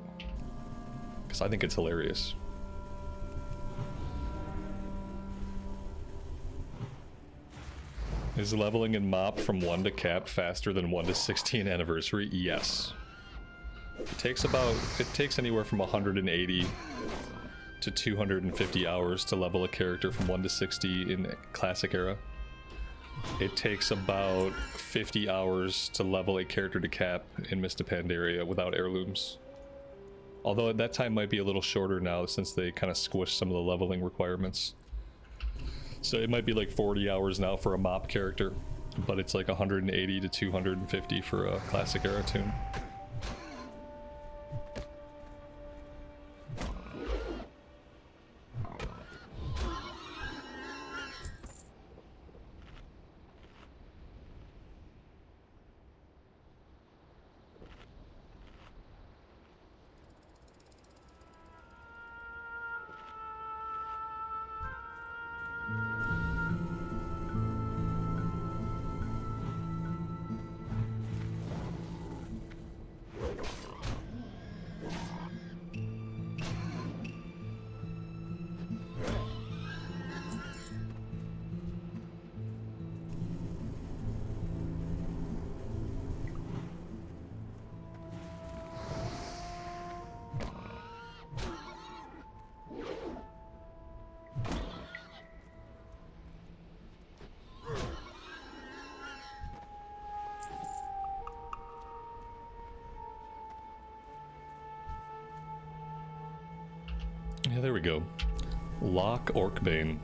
S1: because I think it's hilarious. Is leveling in Mop from 1 to Cap faster than 1 to 16 Anniversary? Yes. It takes anywhere from 180 to 250 hours to level a character from 1 to 60 in Classic Era. It takes about 50 hours to level a character to Cap in Mist of Pandaria without heirlooms. Although that time might be a little shorter now since they kind of squished some of the leveling requirements. So it might be like 40 hours now for a Mop character, but it's like 180 to 250 for a Classic Era tune. Yeah, there we go. Loch Orcbane.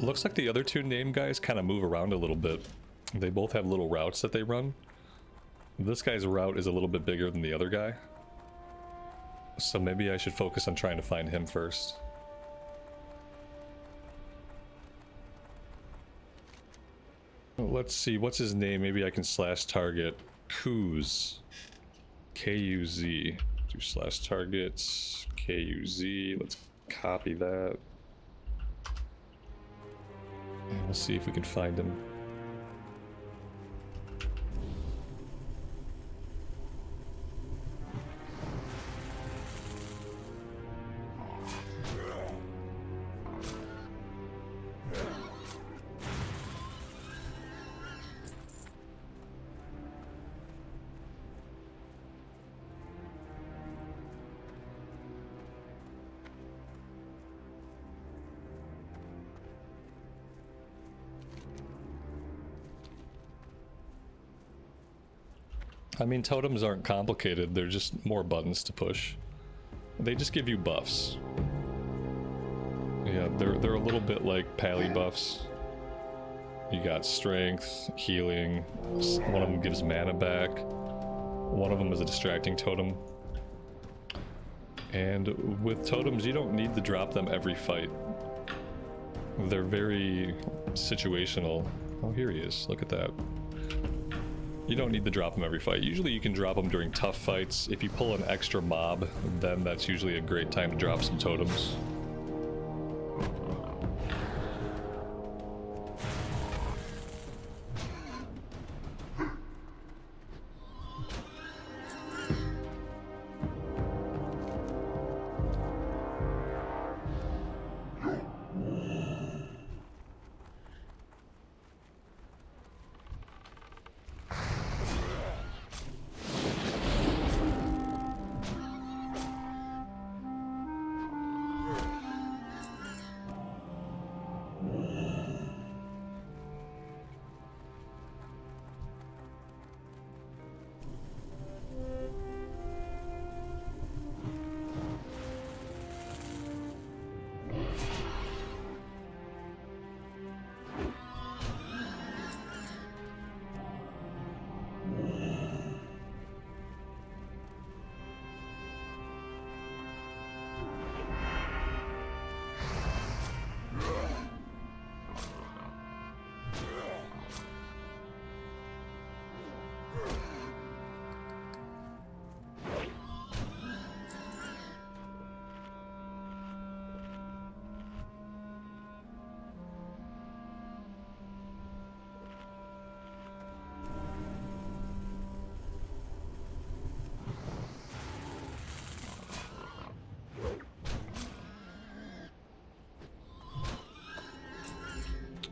S1: Looks like the other 2 name guys kind of move around a little bit. They both have little routes that they run. This guy's route is a little bit bigger than the other guy. So maybe I should focus on trying to find him first. Let's see, what's his name? Maybe I can slash target. Kuz. K-U-Z. Do slash targets, KUZ, let's copy that. And we'll see if we can find him. I mean, totems aren't complicated, they're just more buttons to push. They just give you buffs. Yeah, they're a little bit like pally buffs. You got strength, healing, one of them gives mana back, one of them is a distracting totem. And with totems, you don't need to drop them every fight. They're very situational. Oh, here he is, look at that. You don't need to drop them every fight. Usually you can drop them during tough fights. If you pull an extra mob, then that's usually a great time to drop some totems.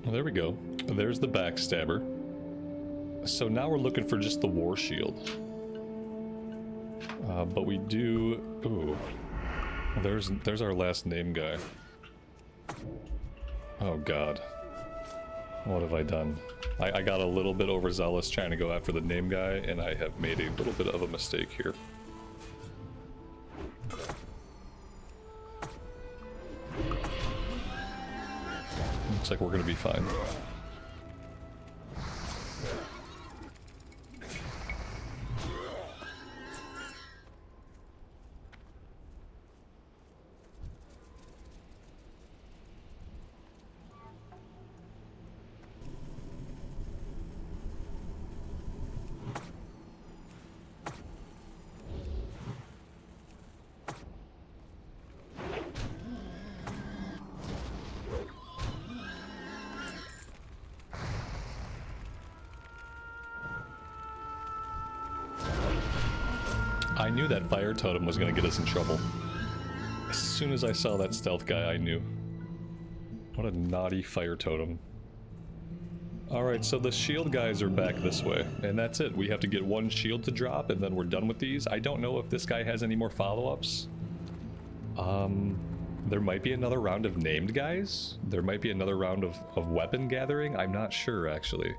S1: Well, there we go. There's the backstabber. So now we're looking for just the war shield. But we do... Ooh. There's our last name guy. Oh god. What have I done? I got a little bit overzealous trying to go after the name guy, and I have made a little bit of a mistake here. Looks like we're gonna be fine. I knew that fire totem was going to get us in trouble. As soon as I saw that stealth guy, I knew. What a naughty fire totem. Alright, so the shield guys are back this way, and that's it. We have to get one shield to drop, and then we're done with these. I don't know if this guy has any more follow-ups. There might be another round of named guys. There might be another round of weapon gathering. I'm not sure, actually.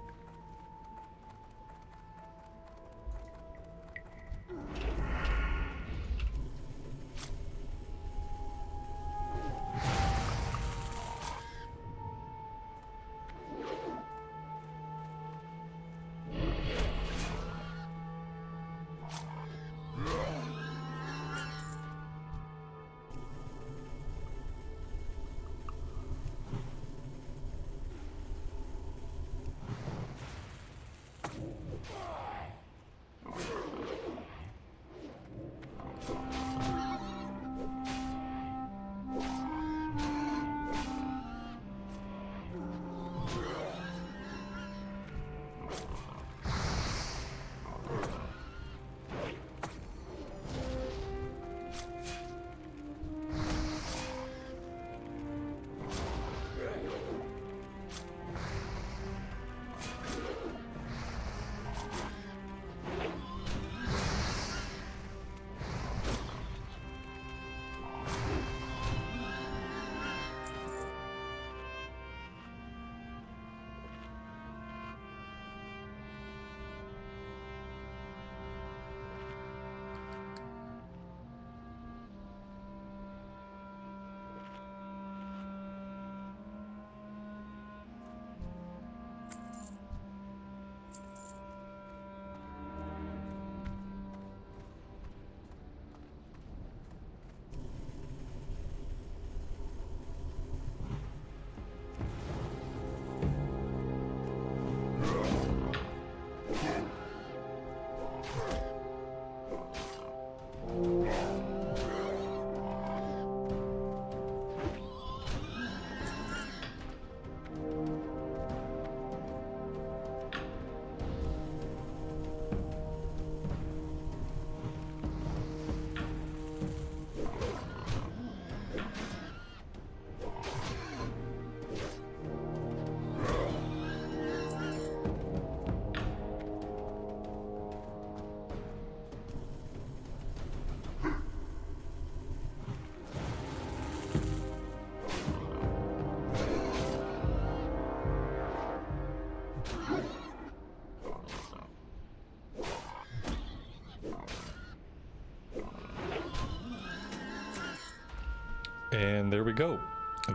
S1: And there we go.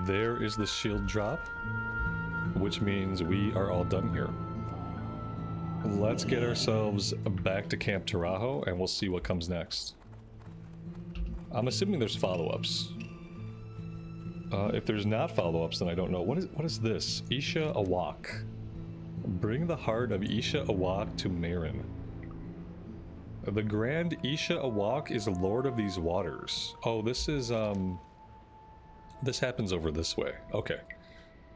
S1: There is the shield drop, which means we are all done here. Let's get ourselves back to Camp Tarajo and we'll see what comes next. I'm assuming there's follow-ups. If there's not follow-ups, then I don't know. What is this? Isha Awak. Bring the heart of Isha Awak to Marin. The Grand Isha Awak is Lord of these waters. Oh, this is, this happens over this way. Okay.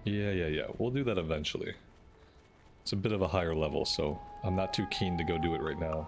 S1: Yeah. We'll do that eventually. It's a bit of a higher level, so I'm not too keen to go do it right now.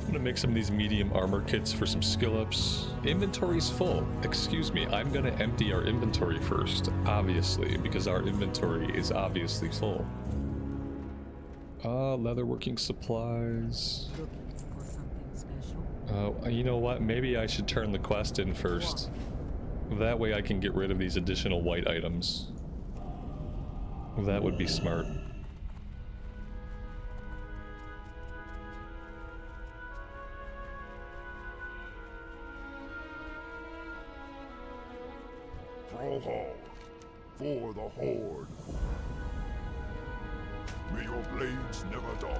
S1: I'm gonna make some of these medium armor kits for some skill ups. Inventory's full. Excuse me, I'm gonna empty our inventory first, obviously, because our inventory is obviously full. Leatherworking supplies. You know what? Maybe I should turn the quest in first. That way I can get rid of these additional white items. That would be smart.
S2: Thrallhall, for the Horde. May your blades never dull.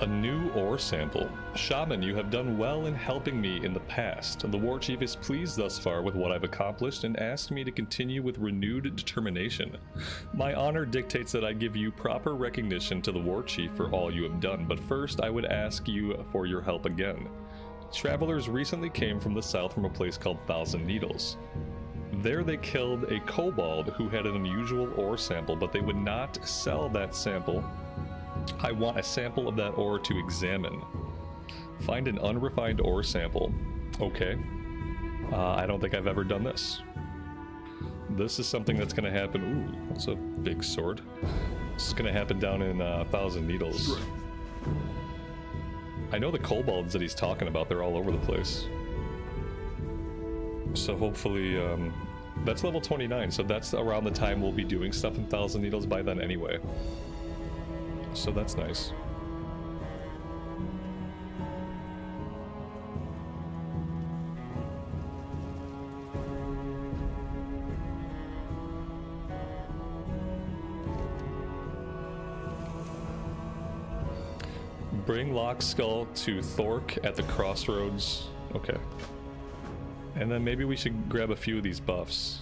S1: A new ore sample. Shaman, you have done well in helping me in the past. The war chief is pleased thus far with what I've accomplished and asked me to continue with renewed determination. My honor dictates that I give you proper recognition to the war chief for all you have done, but first I would ask you for your help again. Travelers recently came from the south from a place called Thousand Needles. There they killed a kobold who had an unusual ore sample, but they would not sell that sample. I want a sample of that ore to examine. Find an unrefined ore sample. Okay. I don't think I've ever done this. This is something that's going to happen. Ooh, that's a big sword. This is going to happen down in Thousand Needles. I know the kobolds that he's talking about, they're all over the place. So hopefully, that's level 29, so that's around the time we'll be doing stuff in Thousand Needles by then anyway. So that's nice. Bring Lockskull to Thork at the Crossroads. Okay. And then maybe we should grab a few of these buffs.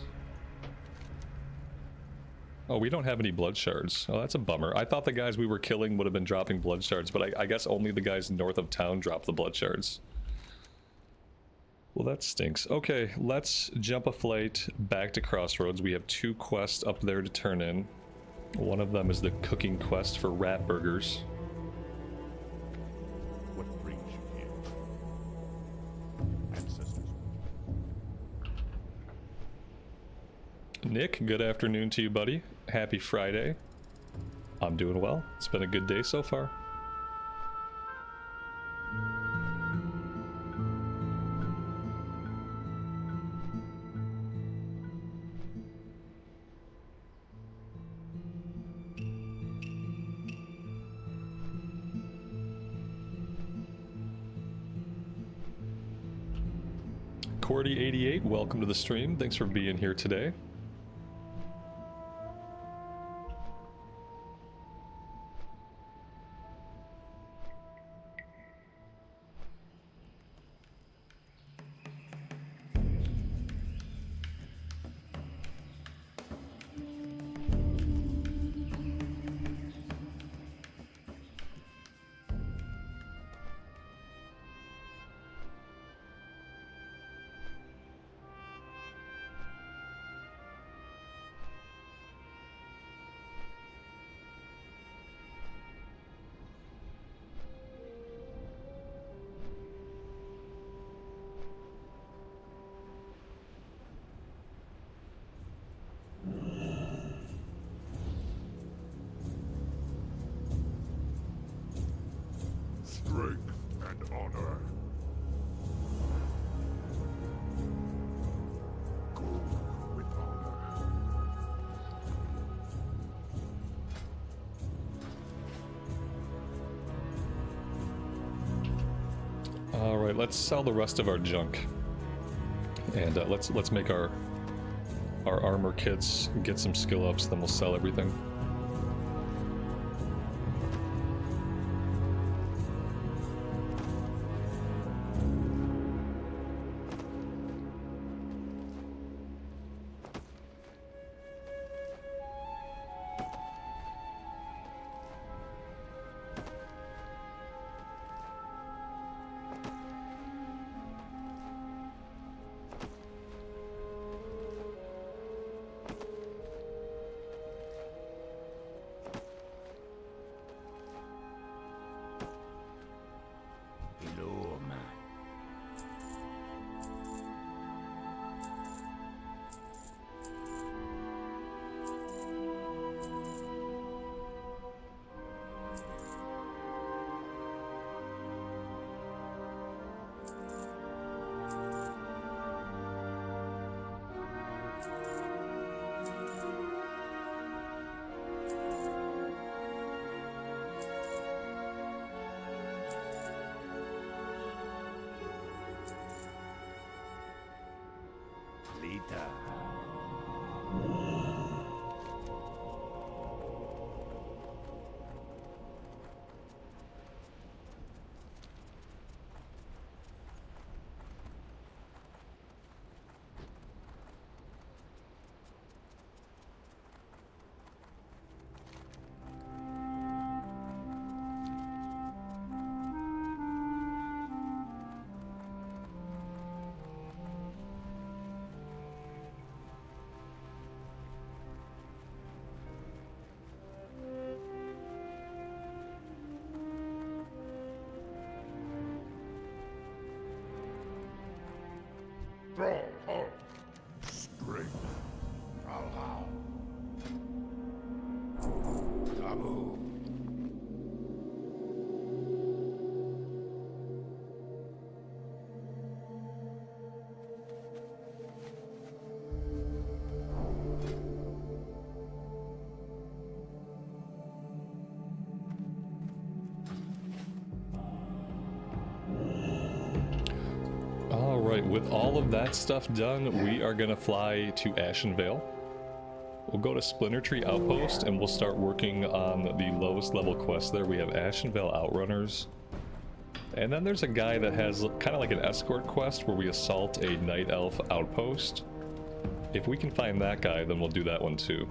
S1: Oh, we don't have any blood shards. Oh, that's a bummer. I thought the guys we were killing would have been dropping blood shards, but I guess only the guys north of town drop the blood shards. Well, that stinks. Okay, let's jump a flight back to Crossroads. We have 2 quests up there to turn in. One of them is the cooking quest for rat burgers.
S2: What brings you here? Ancestors.
S1: Nick, good afternoon to you, buddy. Happy Friday. I'm doing well. It's been a good day so far. Cordy88, welcome to the stream. Thanks for being here today.
S2: Strength and honor. Go with honor.
S1: All right, let's sell the rest of our junk, and let's make our armor kits, get some skill ups, then we'll sell everything.
S2: Draw hard. Strength. Allow. Taboo.
S1: Alright, with all of that stuff done, we are going to fly to Ashenvale. We'll go to Splinter Tree Outpost and we'll start working on the lowest level quest there. We have Ashenvale Outrunners. And then there's a guy that has kind of like an escort quest where we assault a Night Elf outpost. If we can find that guy, then we'll do that one too.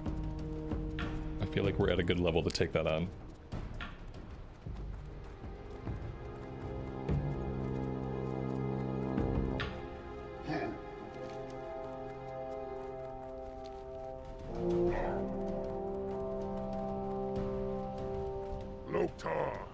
S1: I feel like we're at a good level to take that on.
S2: Loktar.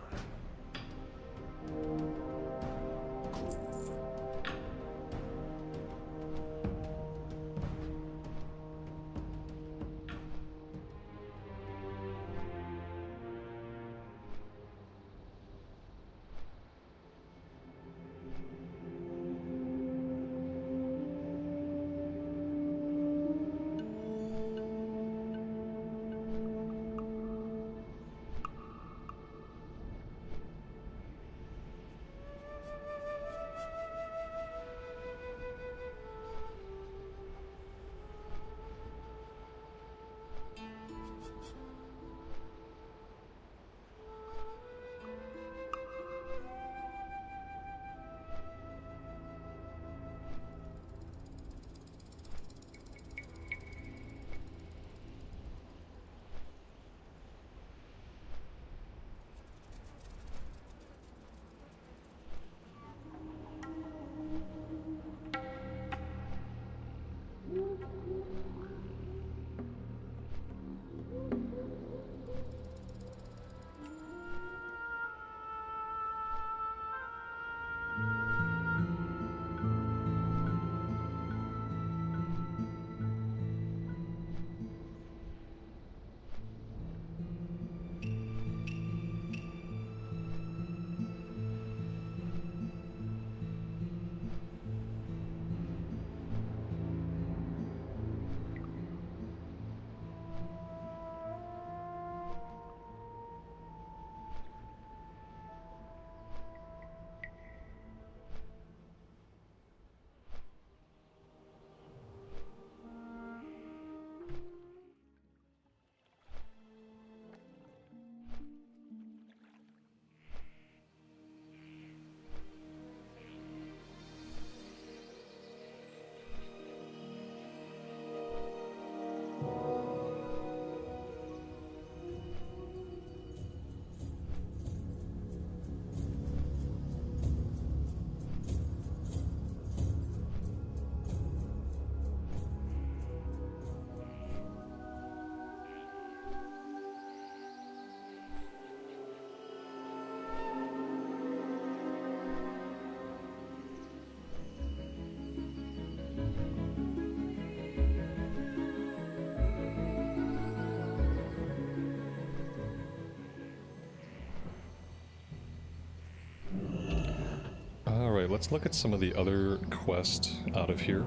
S1: Alright, let's look at some of the other quests out of here.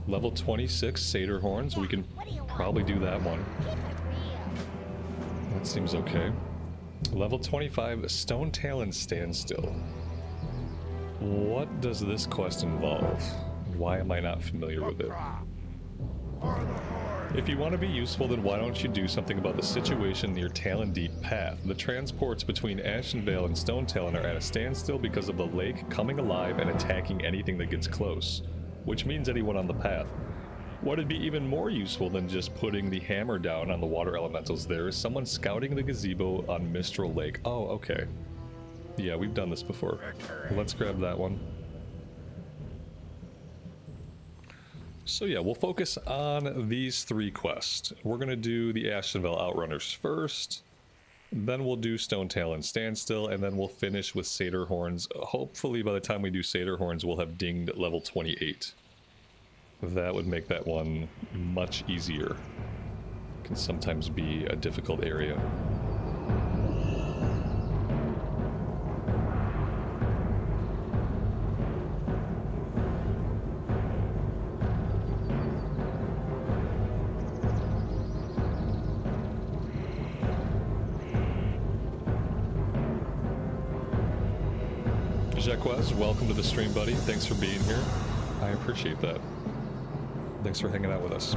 S1: Level 26, Satyr Horns. We can probably do that one. That seems okay. Level 25, Stone Talon Standstill. What does this quest involve? Why am I not familiar with it? If you want to be useful, then why don't you do something about the situation near Talon Deep Path? The transports between Ashenvale and Stone Talon are at a standstill because of the lake coming alive and attacking anything that gets close, which means anyone on the path. What'd be even more useful than just putting the hammer down on the water elementals there is someone scouting the gazebo on Mistral Lake. Oh, okay. Yeah, we've done this before. Let's grab that one. So yeah, we'll focus on these three quests. We're going to do the Ashenvale Outrunners first, then we'll do Stone Talon Standstill, and then we'll finish with Satyr Horns. Hopefully by the time we do Satyr Horns, we'll have dinged level 28. That would make that one much easier. Can sometimes be a difficult area. Jacquez, welcome to the stream, buddy. Thanks for being here. I appreciate that. Thanks for hanging out with us.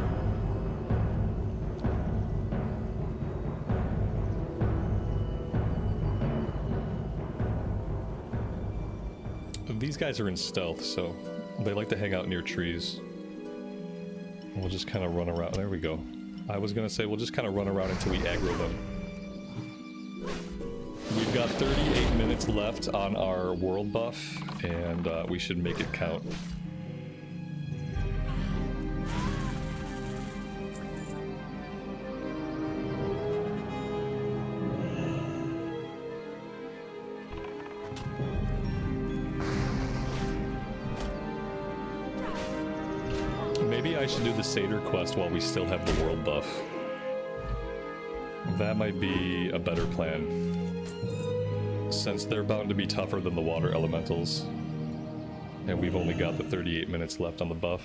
S1: These guys are in stealth, so they like to hang out near trees. We'll just kind of run around. There we go. I was gonna say we'll just kind of run around until we aggro them. We've got 38 minutes left on our world buff, and we should make it count. Maybe I should do the Satyr quest while we still have the world buff. That might be a better plan, since they're bound to be tougher than the water elementals, and we've only got the 38 minutes left on the buff.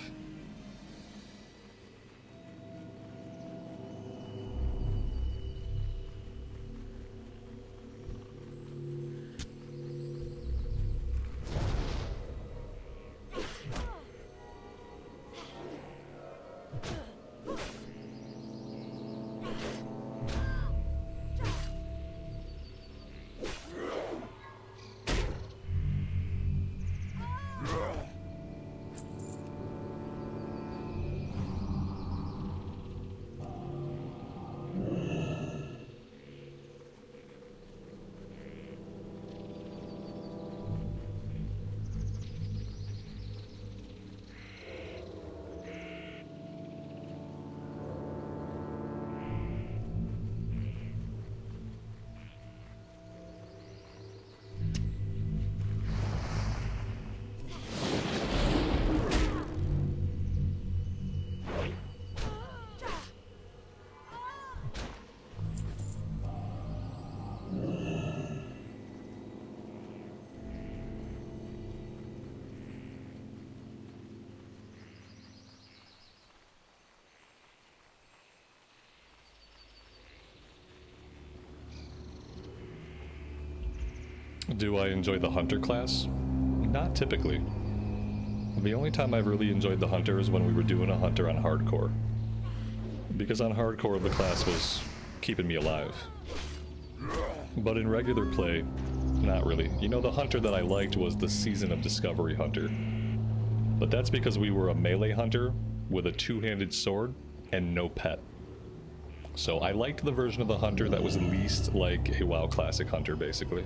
S1: Do I enjoy the hunter class? Not typically. The only time I've really enjoyed the hunter is when we were doing a hunter on hardcore. Because on hardcore the class was keeping me alive. But in regular play, not really. You know, the hunter that I liked was the Season of Discovery hunter. But that's because we were a melee hunter with a two-handed sword and no pet. So I liked the version of the hunter that was least like a WoW Classic hunter, basically.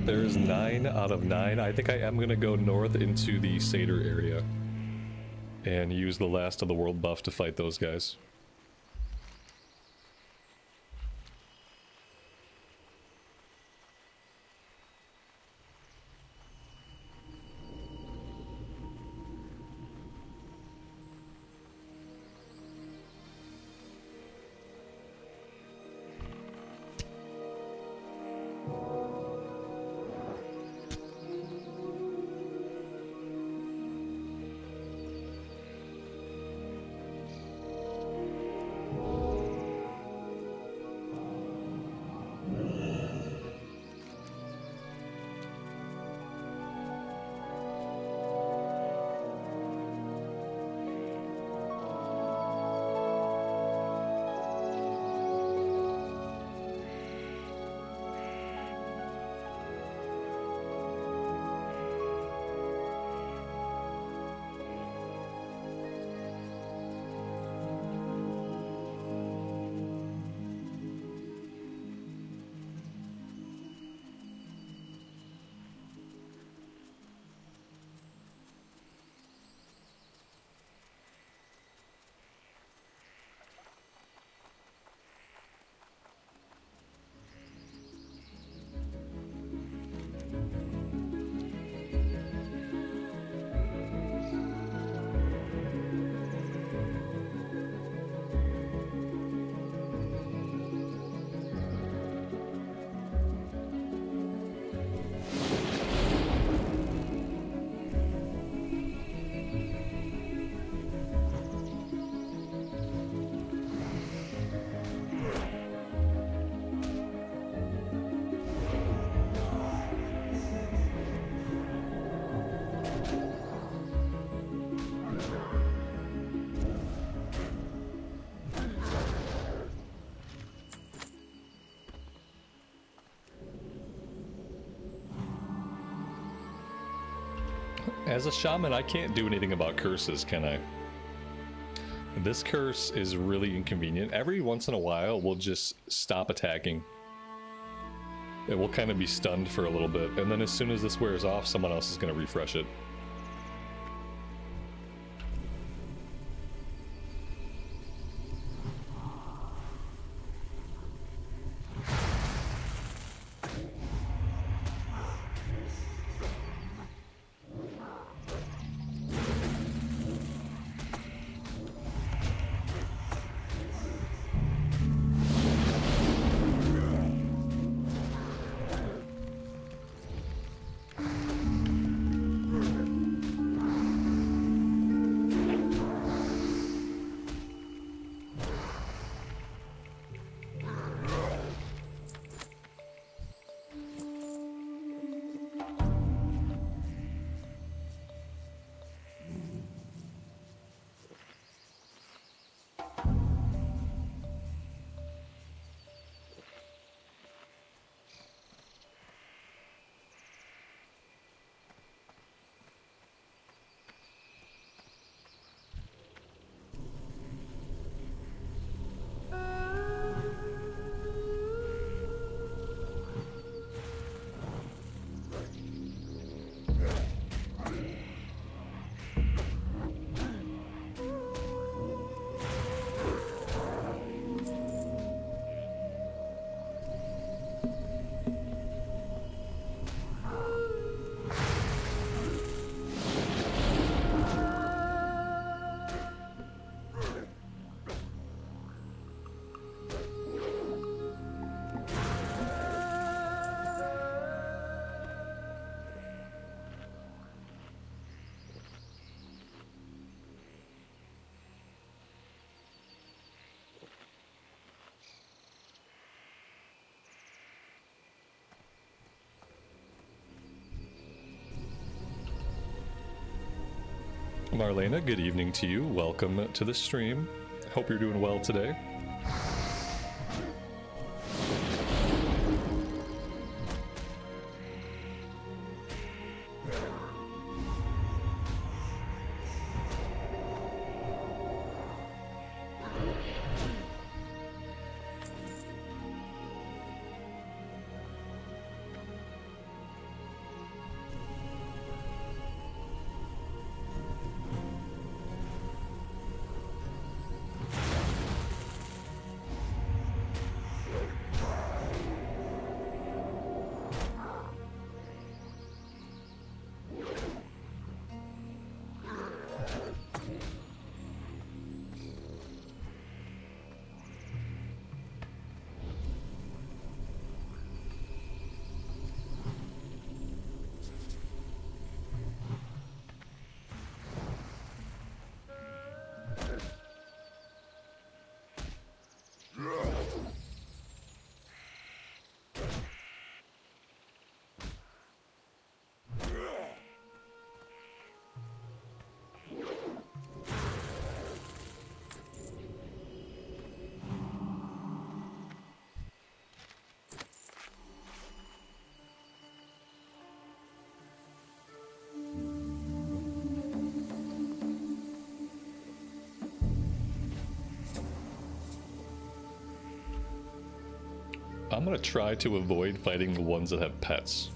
S1: There's 9 out of 9. I think I am going to go north into the Satyr area and use the last of the world buff to fight those guys. As a shaman, I can't do anything about curses, can I? This curse is really inconvenient. Every once in a while, we'll just stop attacking. It will kind of be stunned for a little bit, and then as soon as this wears off, someone else is going to refresh it. Marlena, good evening to you. Welcome to the stream. Hope you're doing well today. I'm gonna try to avoid fighting the ones that have pets,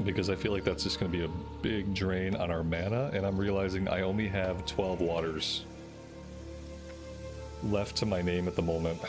S1: because I feel like that's just gonna be a big drain on our mana, and I'm realizing I only have 12 waters left to my name at the moment.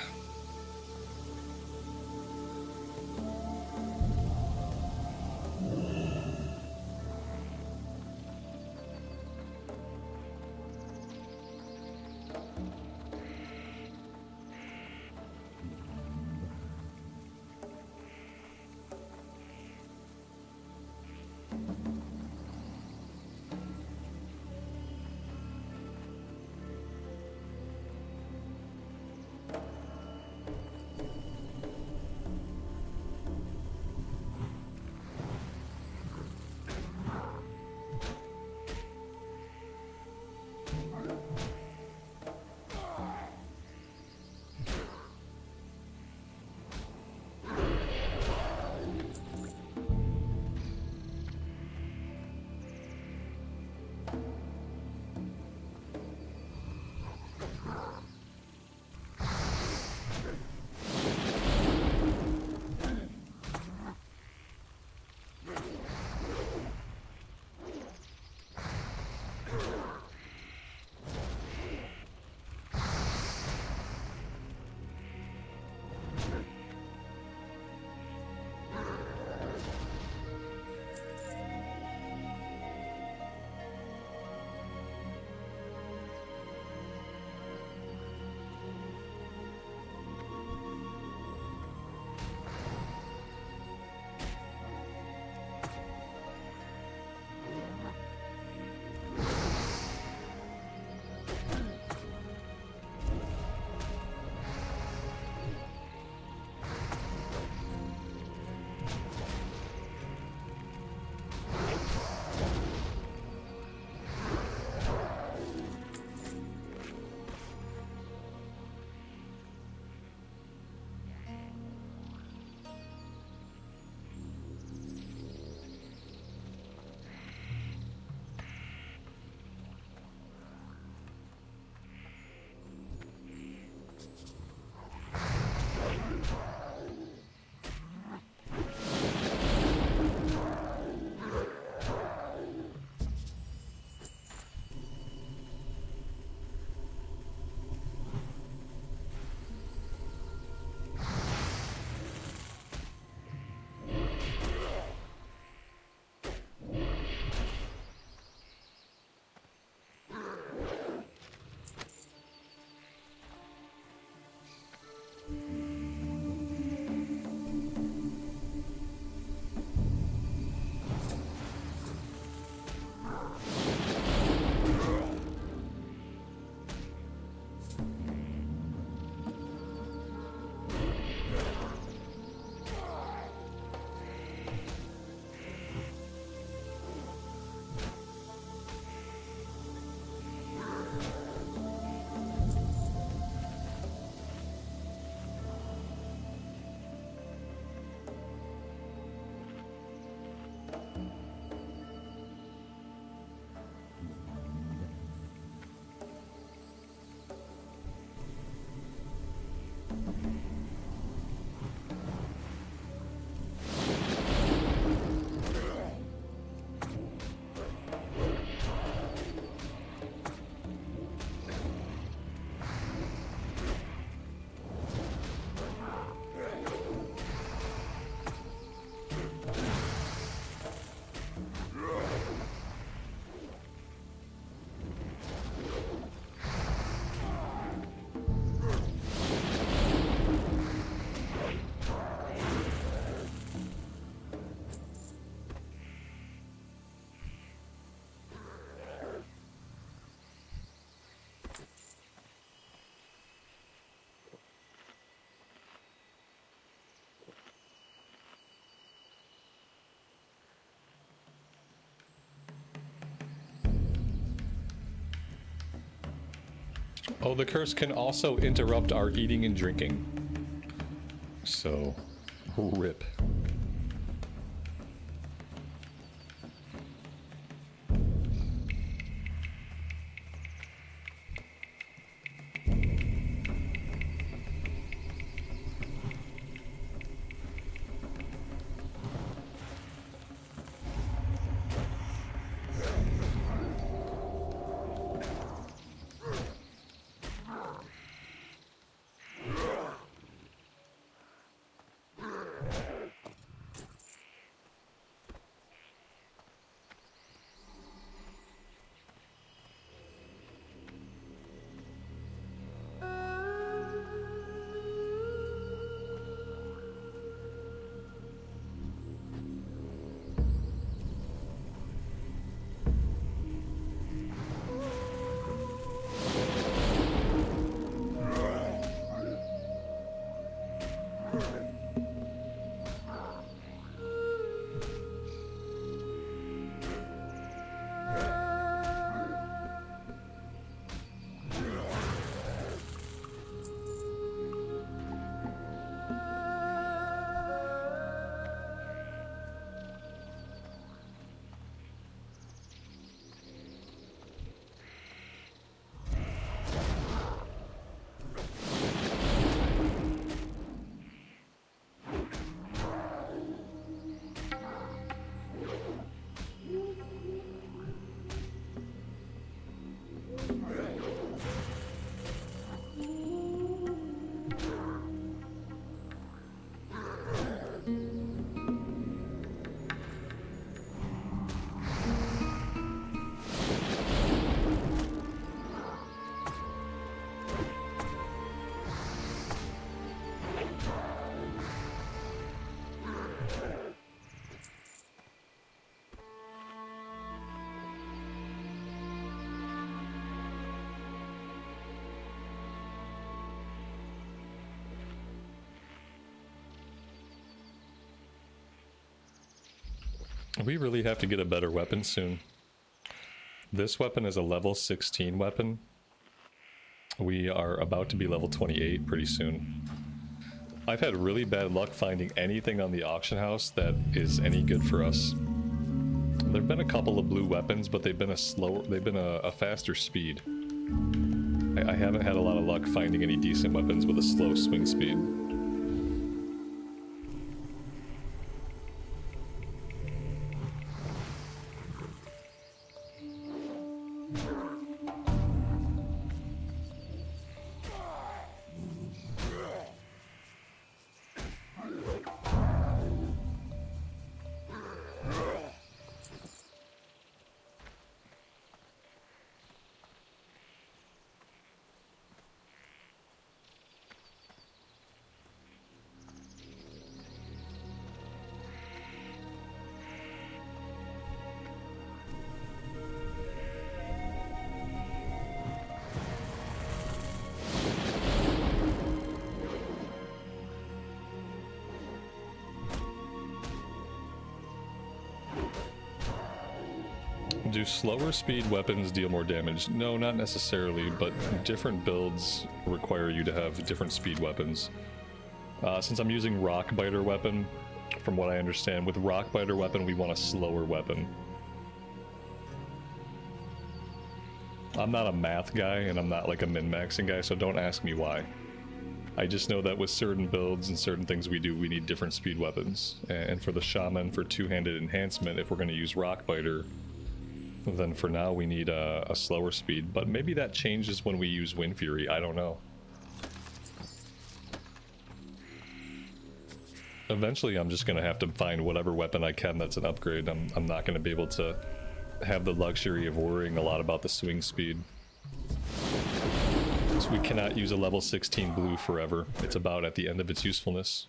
S1: Oh, the curse can also interrupt our eating and drinking. So, rip. We really have to get a better weapon soon. This weapon is a level 16 weapon. We are about to be level 28 pretty soon. I've had really bad luck finding anything on the auction house that is any good for us. There've been a couple of blue weapons, but they've been a faster speed. I haven't had a lot of luck finding any decent weapons with a slow swing speed. Do slower speed weapons deal more damage? No, not necessarily, but different builds require you to have different speed weapons. Since I'm using Rockbiter weapon, from what I understand, with Rockbiter weapon we want a slower weapon. I'm not a math guy, and I'm not like a min-maxing guy, so don't ask me why. I just know that with certain builds and certain things we do, we need different speed weapons. And for the Shaman, for two-handed enhancement, if we're going to use Rockbiter, then for now we need a slower speed, but maybe that changes when we use Wind Fury, I don't know. Eventually I'm just gonna have to find whatever weapon I can that's an upgrade. I'm not gonna be able to have the luxury of worrying a lot about the swing speed. So we cannot use a level 16 blue forever. It's about at the end of its usefulness.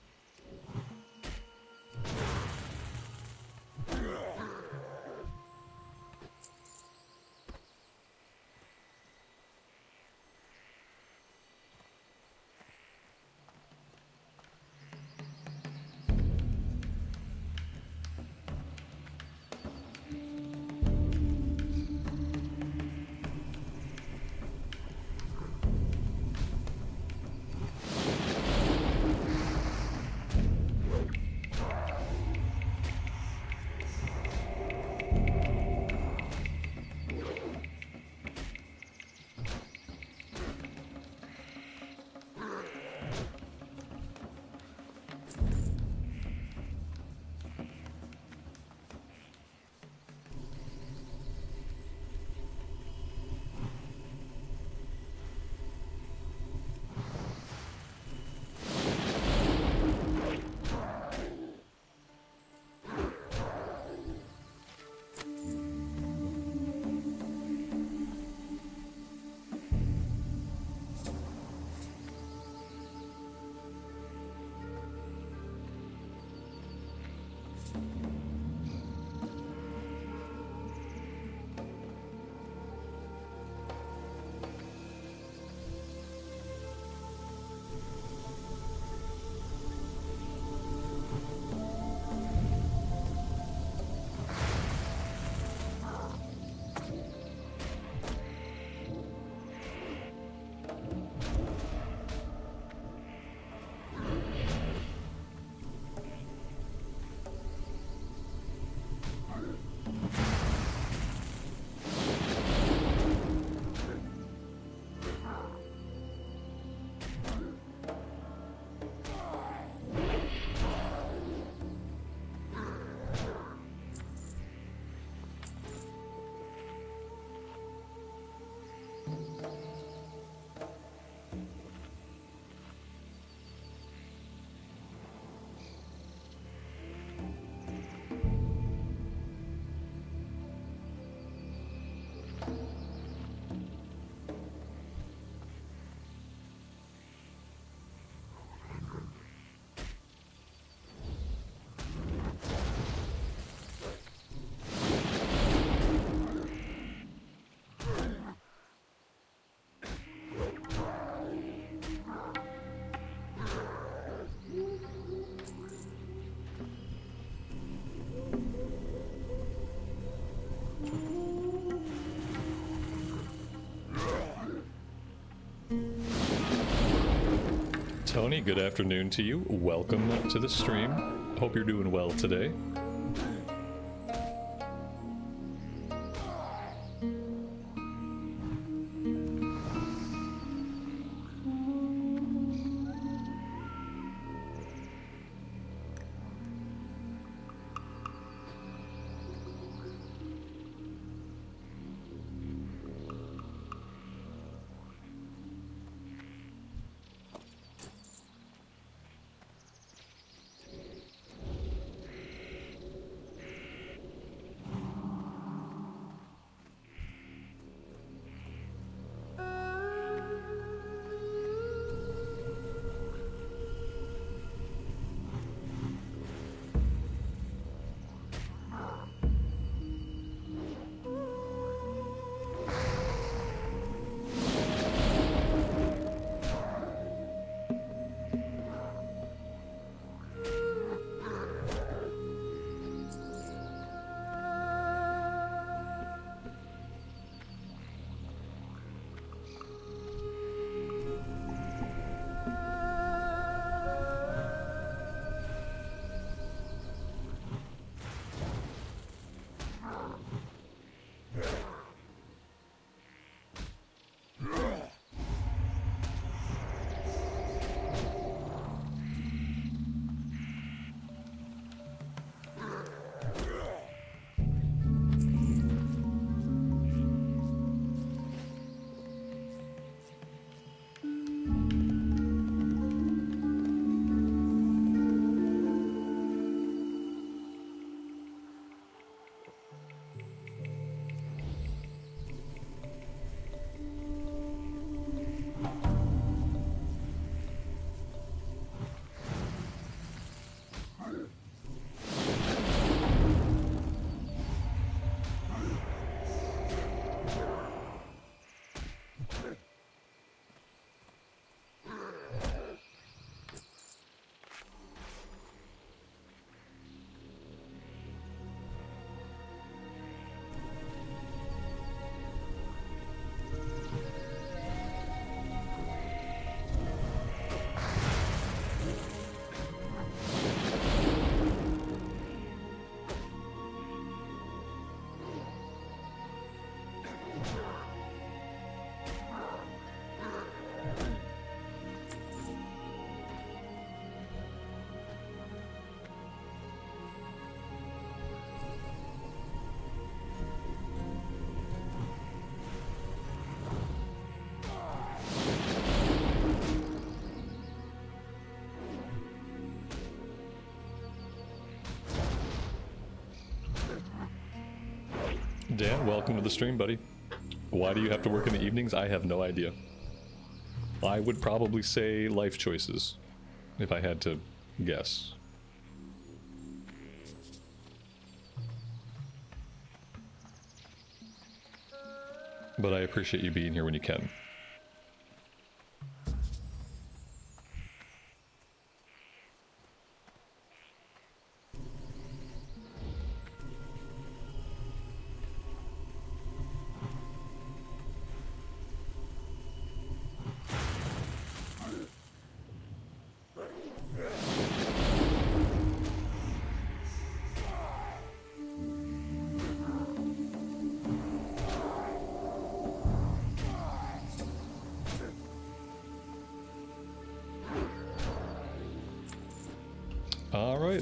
S1: Tony, good afternoon to you. Welcome to the stream. Hope you're doing well today. Dan, welcome to the stream, buddy. Why do you have to work in the evenings? I have no idea. I would probably say life choices, if I had to guess. But I appreciate you being here when you can.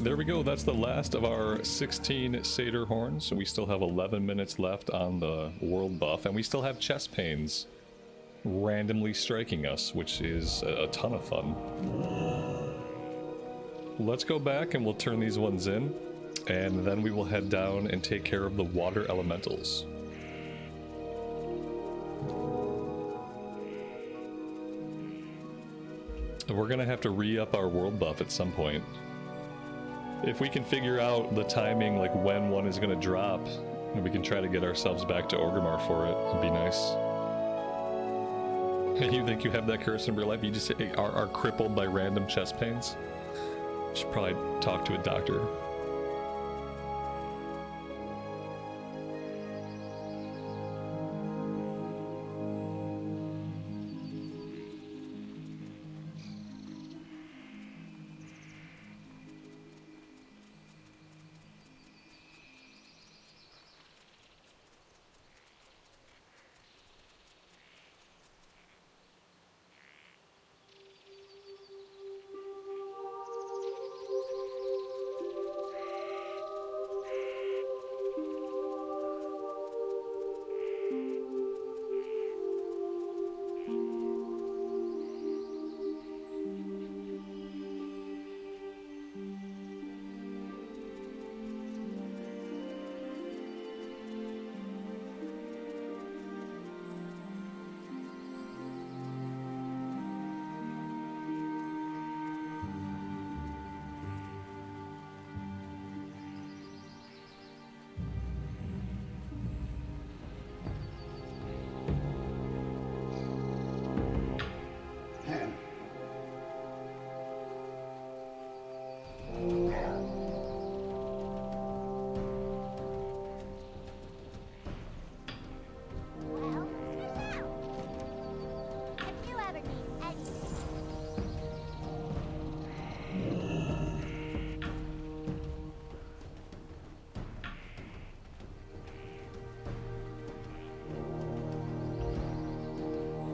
S1: There we go. That's the last of our 16 Satyr horns. We still have 11 minutes left on the world buff, and we still have chest pains randomly striking us, which is a ton of fun. Let's go back and we'll turn these ones in, and then we will head down and take care of the water elementals. We're gonna have to re-up our world buff at some point. If we can figure out the timing, like when one is going to drop, and we can try to get ourselves back to Orgrimmar for it, it'd be nice. You think you have that curse in real life? You just are crippled by random chest pains? Should probably talk to a doctor.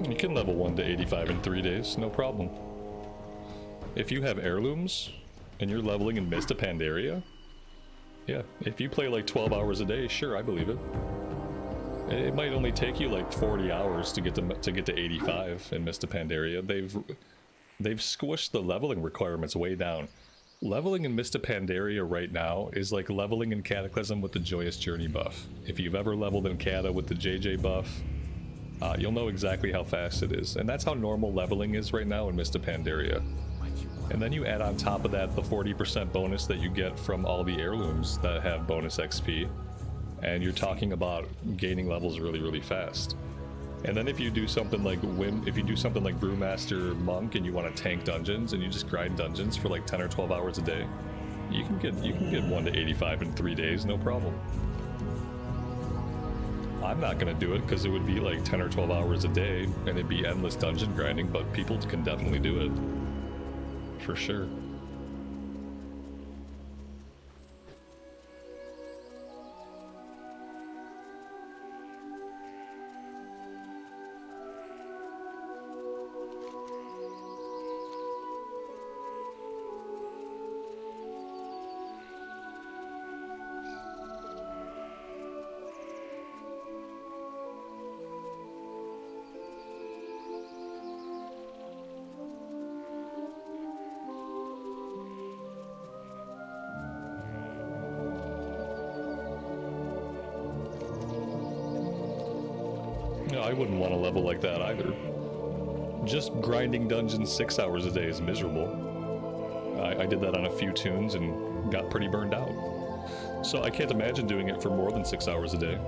S1: You can level 1 to 85 in 3 days, no problem. If you have heirlooms and you're leveling in Mist of Pandaria, yeah, if you play like 12 hours a day, sure, I believe it. It might only take you like 40 hours to get to 85 in Mist of Pandaria. They've squished the leveling requirements way down. Leveling in Mist of Pandaria right now is like leveling in Cataclysm with the Joyous Journey buff. If you've ever leveled in Cata with the JJ buff, you'll know exactly how fast it is. And that's how normal leveling is right now in Mist of Pandaria. And then you add on top of that the 40% bonus that you get from all the heirlooms that have bonus XP. And you're talking about gaining levels really, really fast. And then if you do something like Brewmaster Monk and you want to tank dungeons and you just grind dungeons for like 10 or 12 hours a day, you can get 1 to 85 in 3 days, no problem. I'm not gonna do it because it would be like 10 or 12 hours a day and it'd be endless dungeon grinding, but people can definitely do it. For sure. I wouldn't want to level like that either. Just grinding dungeons 6 hours a day is miserable. I did that on a few tunes and got pretty burned out. So I can't imagine doing it for more than 6 hours a day.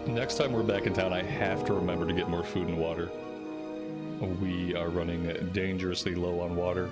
S1: Next time we're back in town, I have to remember to get more food and water. We are running dangerously low on water.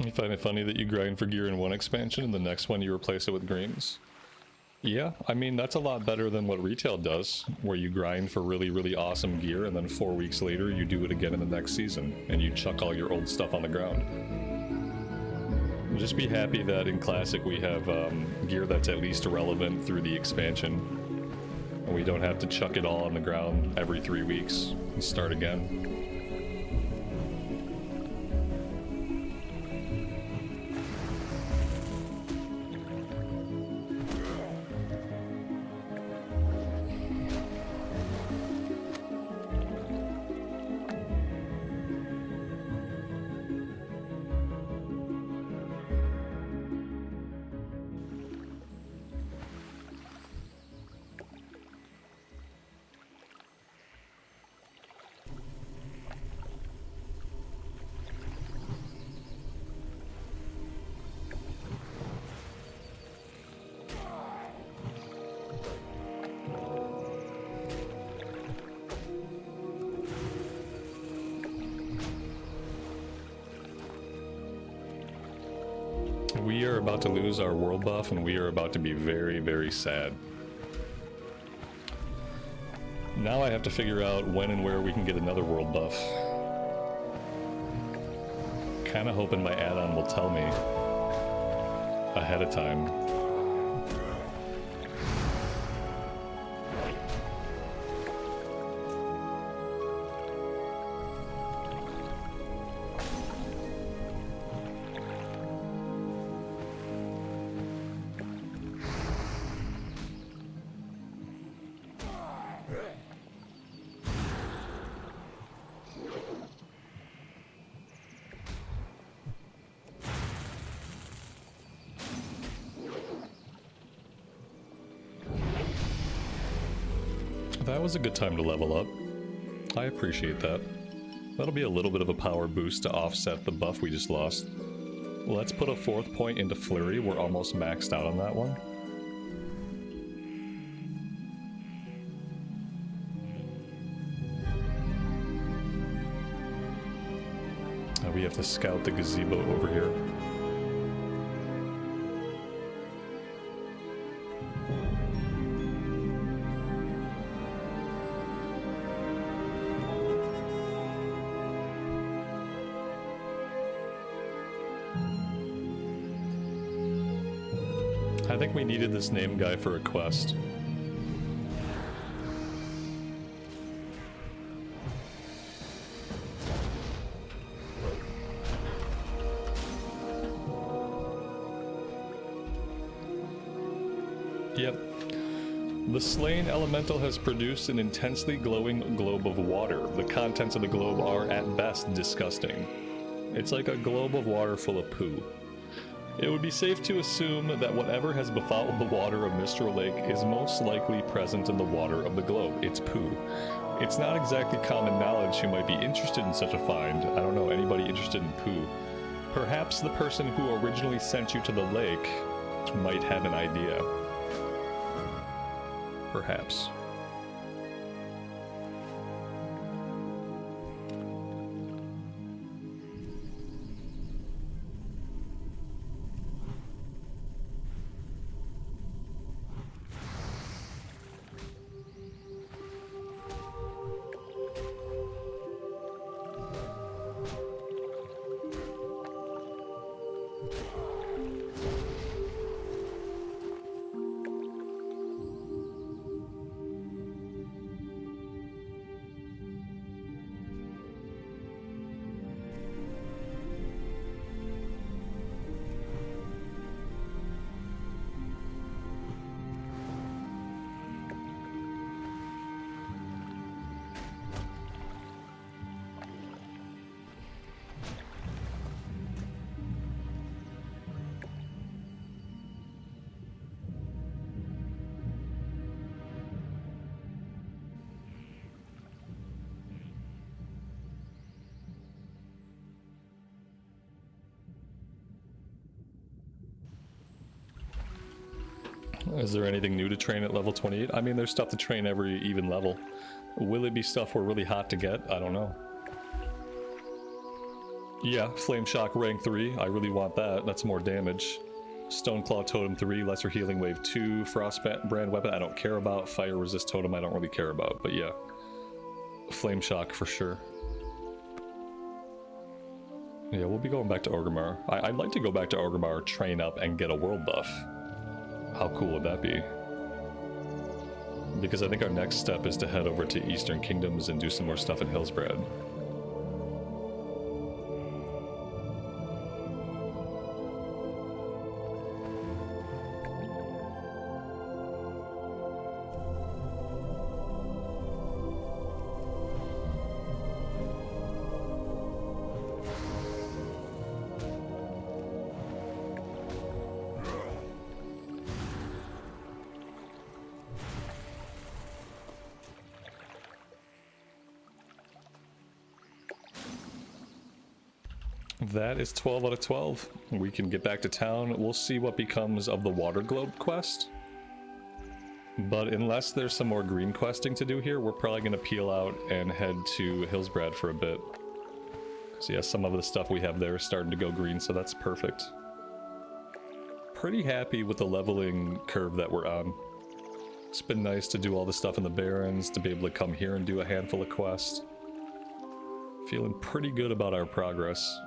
S1: You find it funny that you grind for gear in one expansion and the next one you replace it with greens? Yeah, I mean, that's a lot better than what retail does, where you grind for really, really awesome gear and then 4 weeks later you do it again in the next season and you chuck all your old stuff on the ground. Just be happy that in Classic we have gear that's at least relevant through the expansion. And we don't have to chuck it all on the ground every 3 weeks and start again. We are about to lose our world buff and we are about to be very, very sad. Now I have to figure out when and where we can get another world buff. Kinda hoping my add-on will tell me ahead of time. That was a good time to level up. I appreciate that. That'll be a little bit of a power boost to offset the buff we just lost. Let's put a 4th point into Flurry. We're almost maxed out on that one. We have to scout the gazebo over here. I think we needed this name guy for a quest. Yep. The slain elemental has produced an intensely glowing globe of water. The contents of the globe are, at best, disgusting. It's like a globe of water full of poo. It would be safe to assume that whatever has befouled the water of Mistral Lake is most likely present in the water of the globe. It's poo. It's not exactly common knowledge who might be interested in such a find. I don't know anybody interested in poo. Perhaps the person who originally sent you to the lake might have an idea. Perhaps. Is there anything new to train at level 28? I mean, there's stuff to train every even level. Will it be stuff we're really hot to get? I don't know. Yeah, Flame Shock rank 3. I really want that. That's more damage. Stoneclaw Totem 3, Lesser Healing Wave 2, Frostbrand Weapon I don't care about, Fire Resist Totem I don't really care about, but yeah. Flame Shock for sure. Yeah, we'll be going back to Orgrimmar. I'd like to go back to Orgrimmar, train up, and get a world buff. How cool would that be? Because I think our next step is to head over to Eastern Kingdoms and do some more stuff in Hillsbrad. That is 12 out of 12. We can get back to town. We'll see what becomes of the Water Globe quest. But unless there's some more green questing to do here, we're probably going to peel out and head to Hillsbrad for a bit. So yeah, some of the stuff we have there is starting to go green, so that's perfect. Pretty happy with the leveling curve that we're on. It's been nice to do all the stuff in the Barrens, to be able to come here and do a handful of quests. Feeling pretty good about our progress.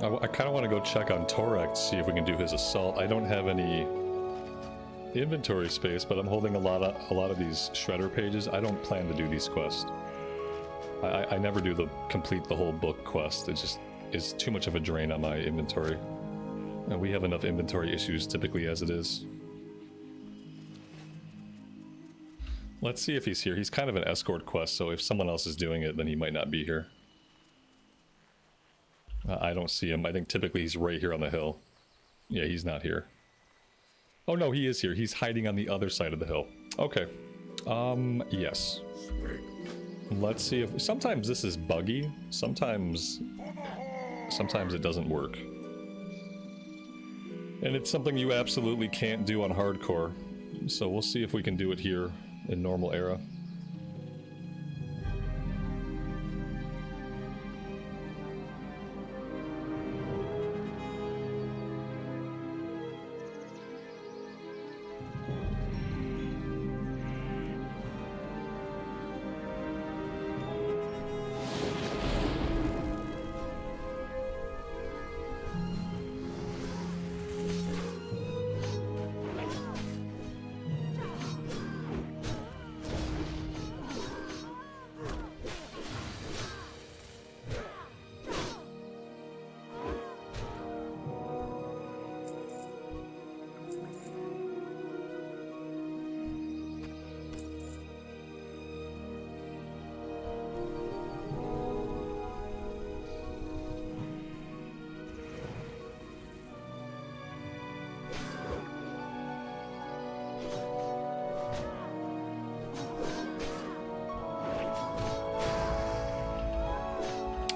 S1: I kind of want to go check on Torek, see if we can do his assault. I don't have any inventory space, but I'm holding a lot of these shredder pages. I don't plan to do these quests. I never do complete the whole book quest. It just is too much of a drain on my inventory. And we have enough inventory issues typically as it is. Let's see if he's here. He's kind of an escort quest, so if someone else is doing it, then he might not be here. I don't see him. I think typically he's right here on the hill. Yeah, he's not here. Oh no, he is here. He's hiding on the other side of the hill. Okay. Yes. Let's see if... Sometimes this is buggy. Sometimes it doesn't work. And it's something you absolutely can't do on hardcore. So we'll see if we can do it here in normal era.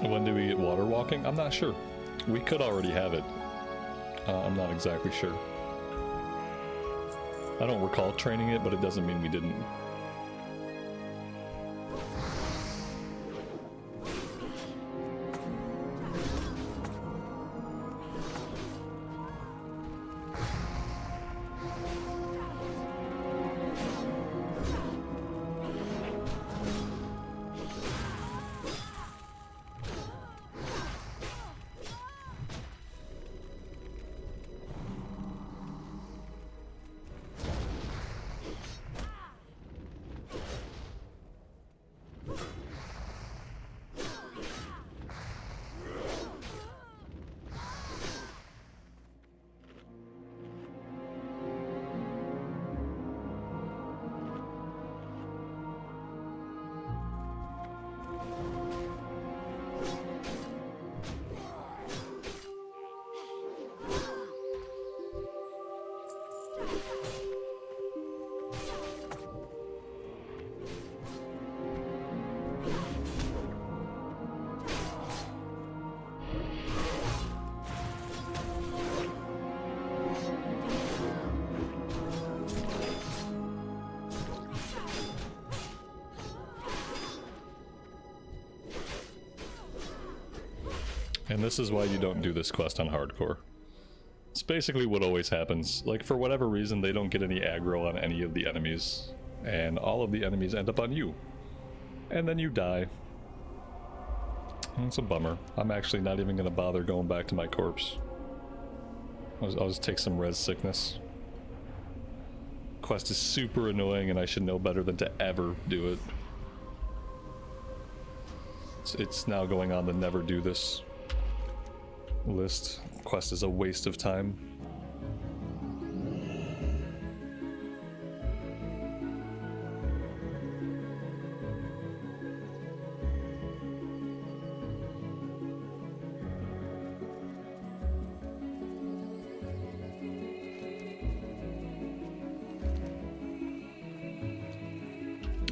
S1: When do we get water walking? I'm not sure. We could already have it. I'm not exactly sure. I don't recall training it, but it doesn't mean we didn't. And this is why you don't do this quest on hardcore. It's basically what always happens. Like, for whatever reason, they don't get any aggro on any of the enemies. And all of the enemies end up on you. And then you die. And it's a bummer. I'm actually not even going to bother going back to my corpse. I'll just take some res sickness. Quest is super annoying and I should know better than to ever do it. It's now going on the never do this list. Quest is a waste of time.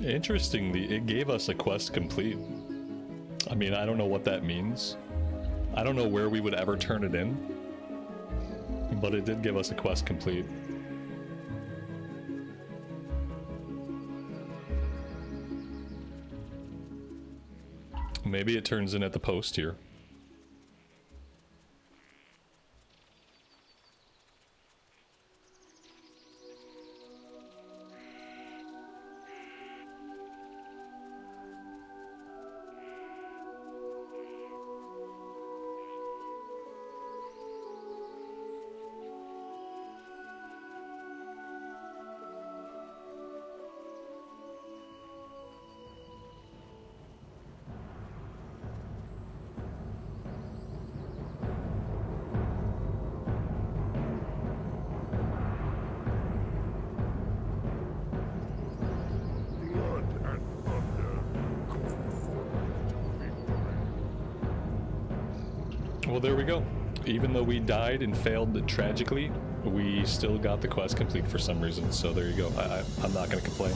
S1: Interestingly, it gave us a quest complete. I mean, I don't know what that means. I don't know where we would ever turn it in, but it did give us a quest complete. Maybe it turns in at the post here. Well, there we go. Even though we died and failed tragically, we still got the quest complete for some reason. So there you go. I'm not going to complain.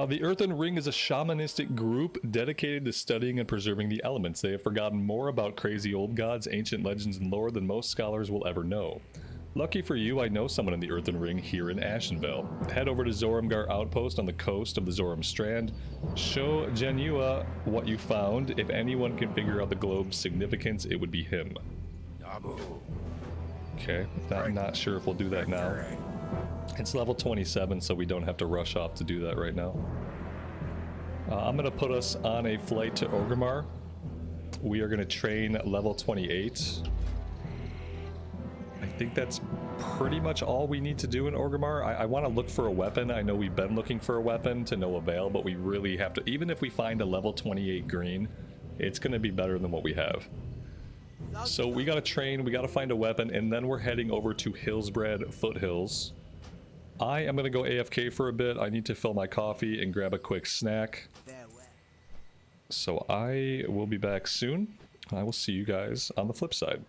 S1: The Earthen Ring is a shamanistic group dedicated to studying and preserving the elements. They have forgotten more about crazy old gods, ancient legends, and lore than most scholars will ever know. Lucky for you, I know someone in the Earthen Ring here in Ashenvale. Head over to Zoramgar Outpost on the coast of the Zoram Strand. Show Genua what you found. If anyone can figure out the globe's significance, it would be him. Okay, not sure if we'll do that now. It's level 27, so we don't have to rush off to do that right now. I'm going to put us on a flight to Orgrimmar. We are going to train level 28. I think that's pretty much all we need to do in Orgrimmar. I want to look for a weapon. I know we've been looking for a weapon to no avail, but we really have to... Even if we find a level 28 green, it's going to be better than what we have. So we got to train, we got to find a weapon, and then we're heading over to Hillsbrad Foothills. I am going to go AFK for a bit. I need to fill my coffee and grab a quick snack. So I will be back soon. I will see you guys on the flip side.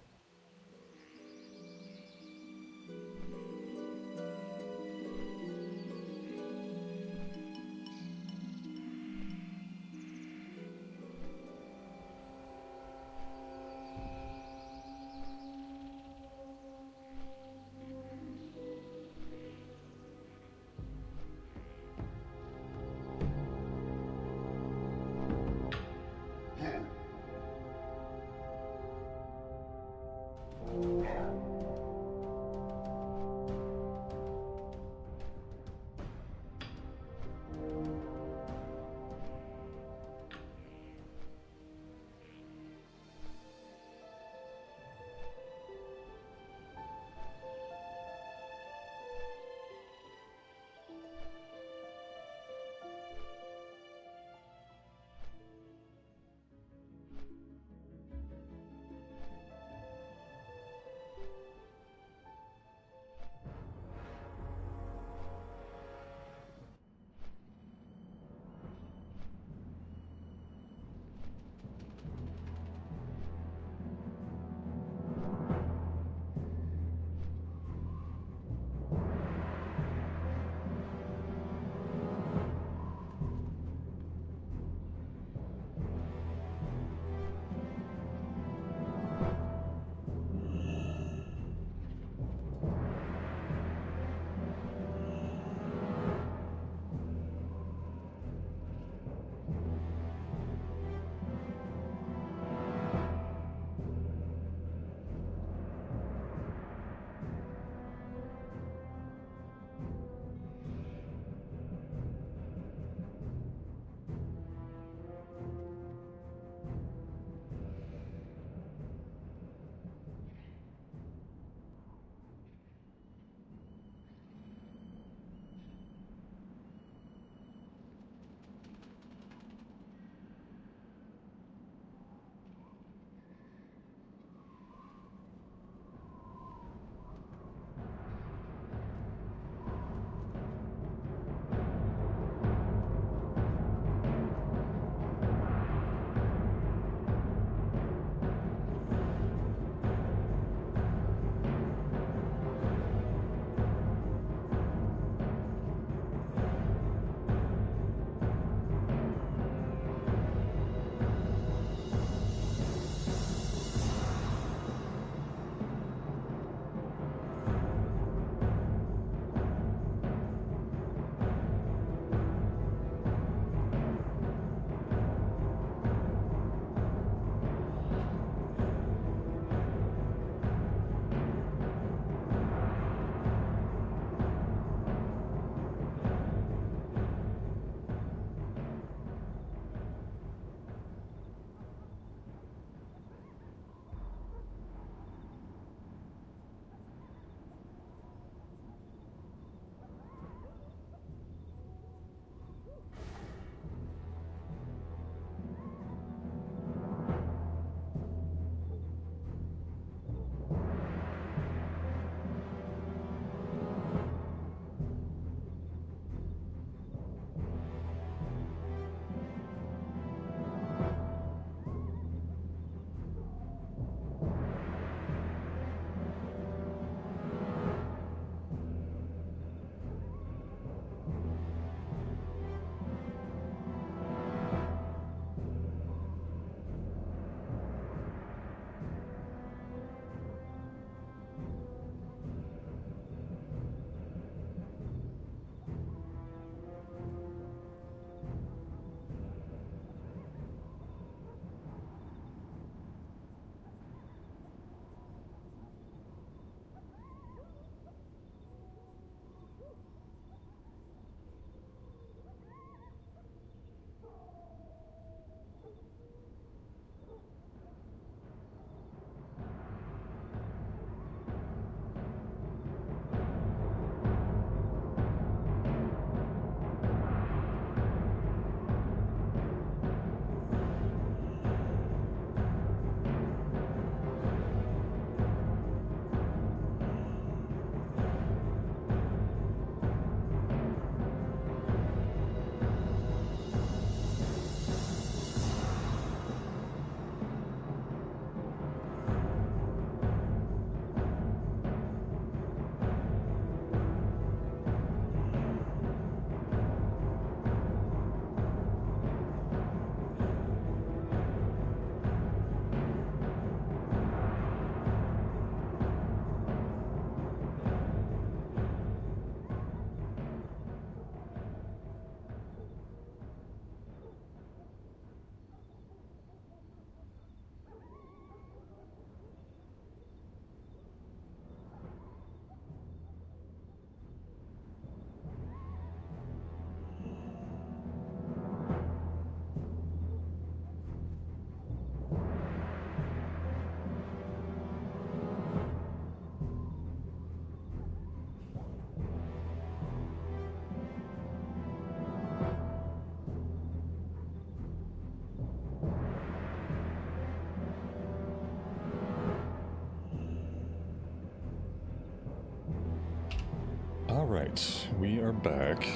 S1: Alright, we are back.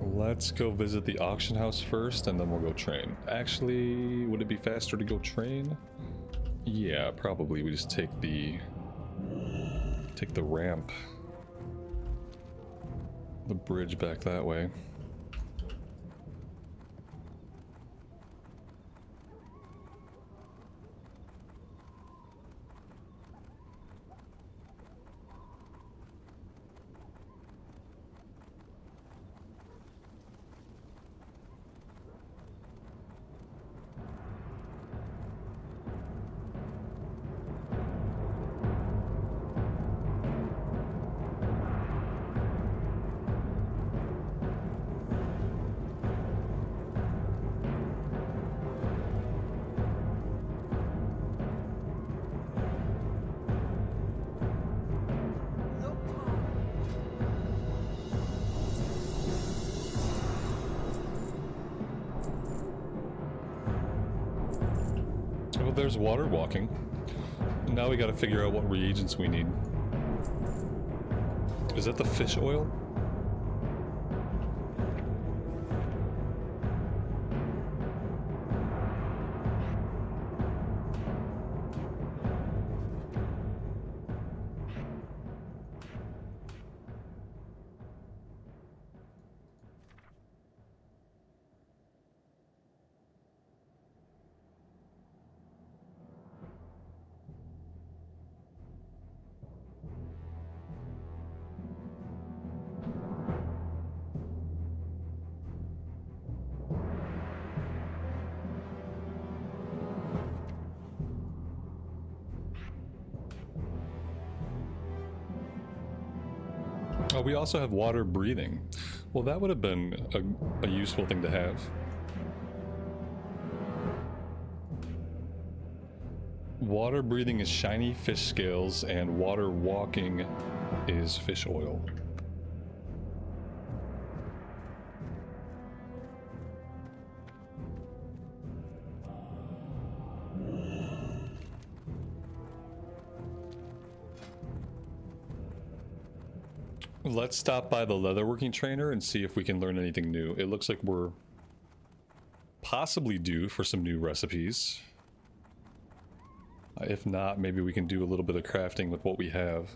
S1: Let's go visit the auction house first, and then we'll go train. Actually, would it be faster to go train? Yeah, probably. We just take the ramp. The bridge back that way. Well, there's water walking. Now we gotta figure out what reagents we need. Is that the fish oil? Oh, we also have water breathing. Well, that would have been a useful thing to have. Water breathing is shiny fish scales, and water walking is fish oil. Let's stop by the leatherworking trainer and see if we can learn anything new. It looks like we're possibly due for some new recipes. If not, maybe we can do a little bit of crafting with what we have.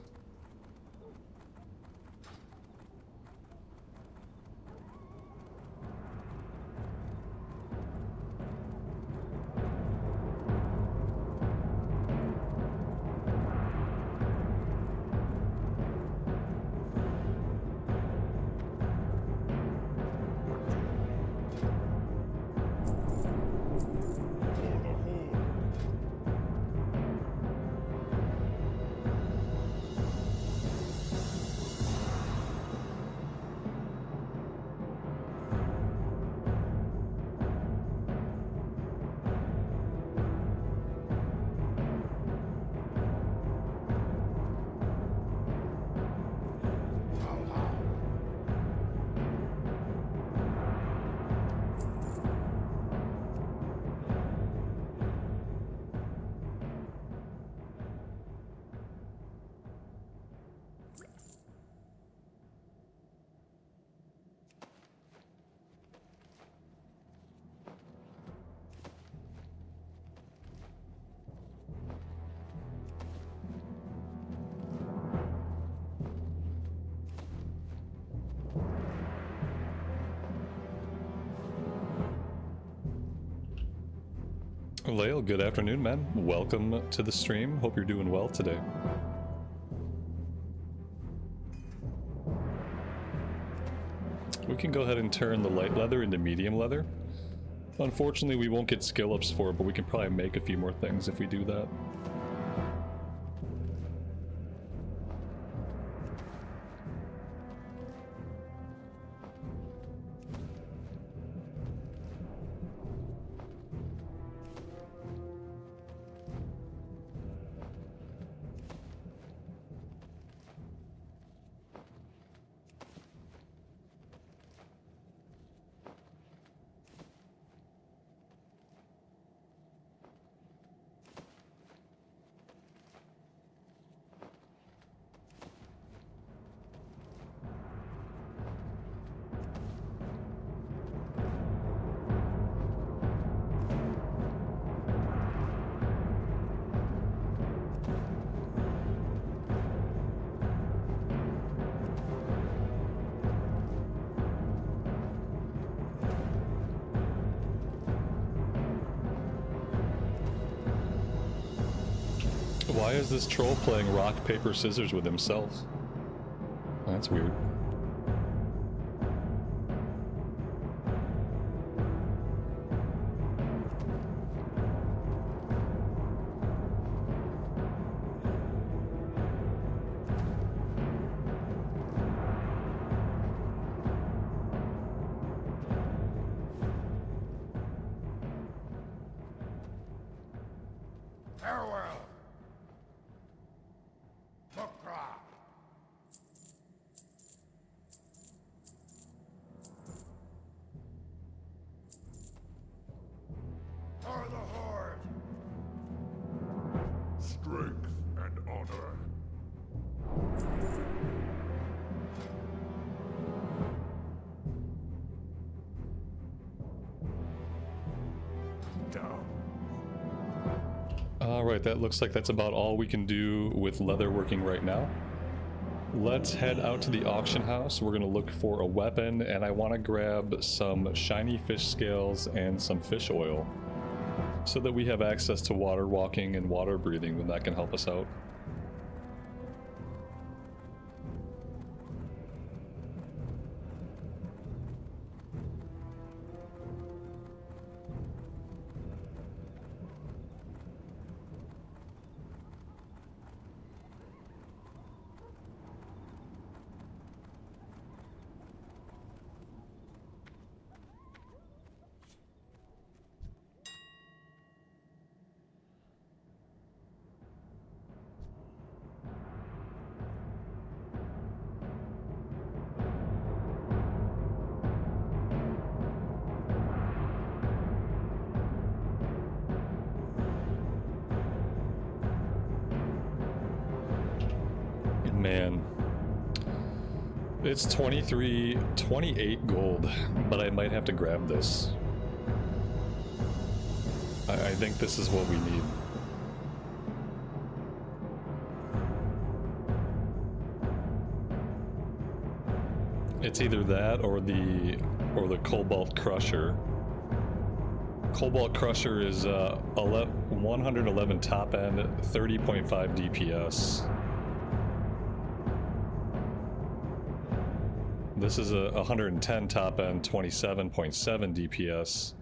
S1: Lael, good afternoon, man. Welcome to the stream. Hope you're doing well today. We can go ahead and turn the light leather into medium leather. Unfortunately, we won't get skill ups for it, but we can probably make a few more things if we do that. Why is this troll playing rock, paper, scissors with himself? That's weird.
S2: Farewell. Warcraft. For the Horde. Strength and honor. Down.
S1: Alright, that looks like that's about all we can do with leatherworking right now. Let's head out to the auction house. We're going to look for a weapon, and I want to grab some shiny fish scales and some fish oil so that we have access to water walking and water breathing, and that can help us out. Man, it's 28 gold, but I might have to grab this. I think this is what we need. It's either that or the Cobalt Crusher. Cobalt Crusher is 111 top end, 30.5 DPS. This is a 110 top end, 27.7 DPS.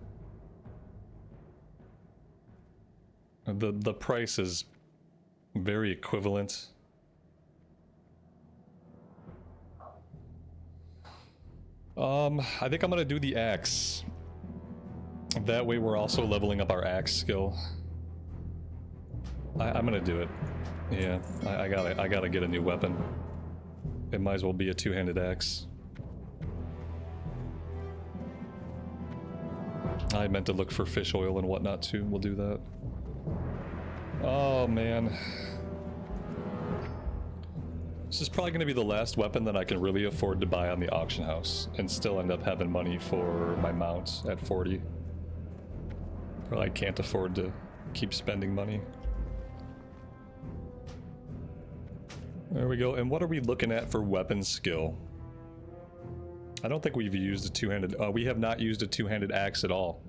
S1: The price is very equivalent. I think I'm gonna do the axe. That way we're also leveling up our axe skill. I'm gonna do it. Yeah, I gotta get a new weapon. It might as well be a two-handed axe. I meant to look for fish oil and whatnot too. We'll do that. Oh man. This is probably going to be the last weapon that I can really afford to buy on the auction house and still end up having money for my mount at 40. Probably can't afford to keep spending money. There we go. And what are we looking at for weapon skill? I don't think we've used a two-handed... we have not used a two-handed axe at all.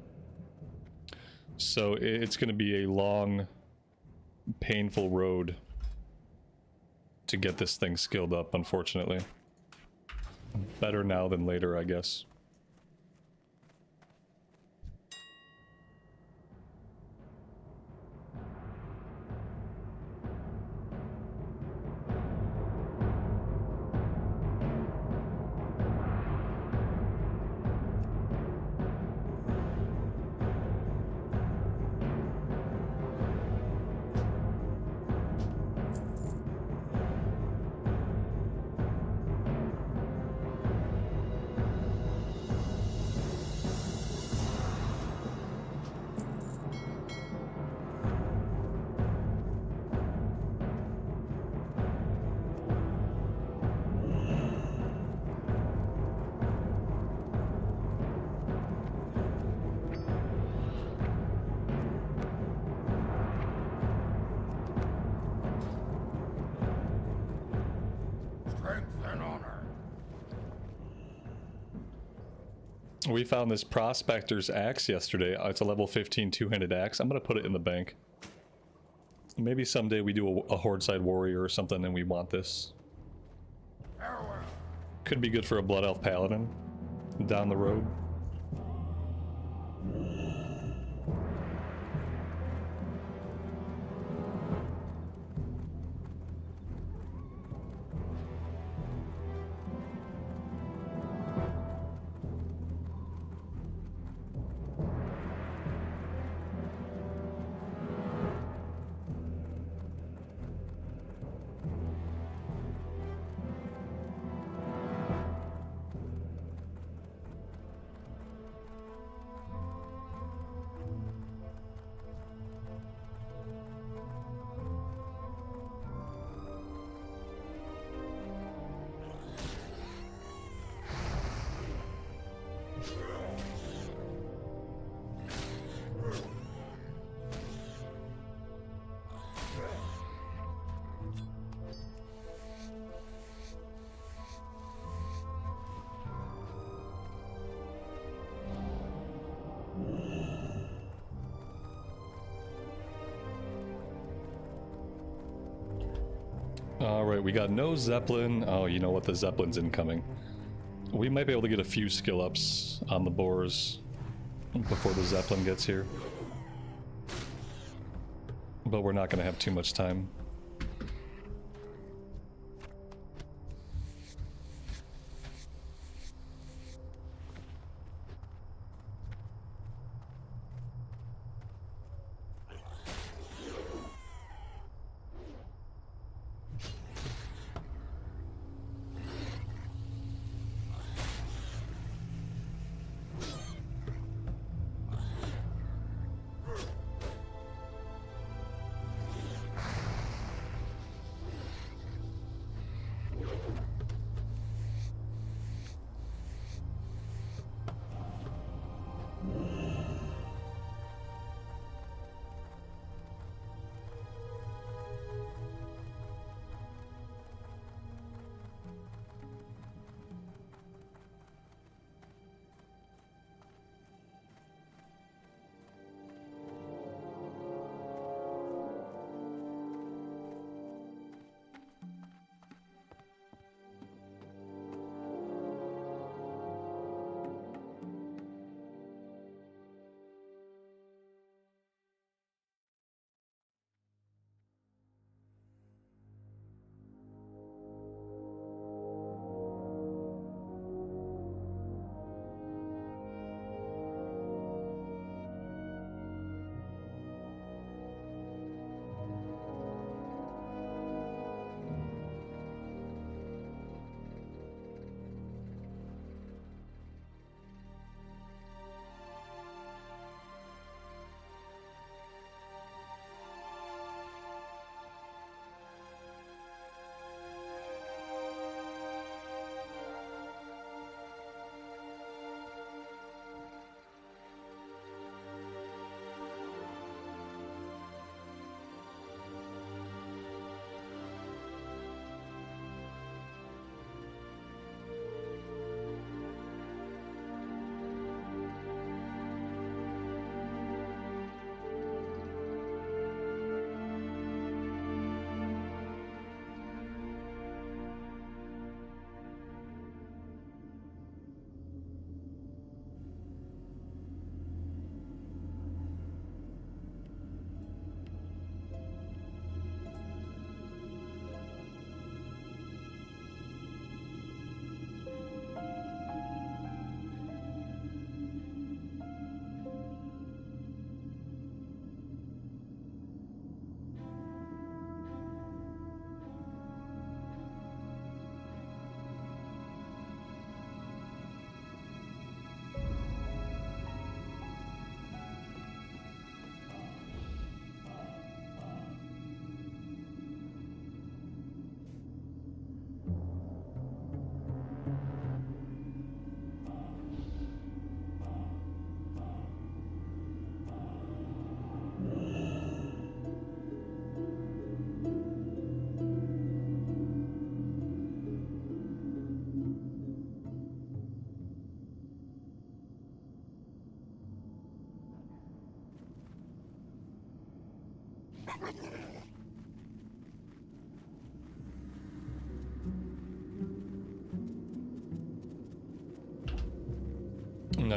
S1: So it's going to be a long, painful road to get this thing skilled up, unfortunately. Better now than later, I guess. We found this Prospector's axe yesterday. It's a level 15 two-handed axe. I'm gonna put it in the bank. Maybe someday we do a horde side warrior or something and we want this.
S2: Farewell.
S1: Could be good for a Blood Elf Paladin down the road. Alright, we got no Zeppelin. Oh, you know what? The Zeppelin's incoming. We might be able to get a few skill ups on the boars before the Zeppelin gets here. But we're not going to have too much time.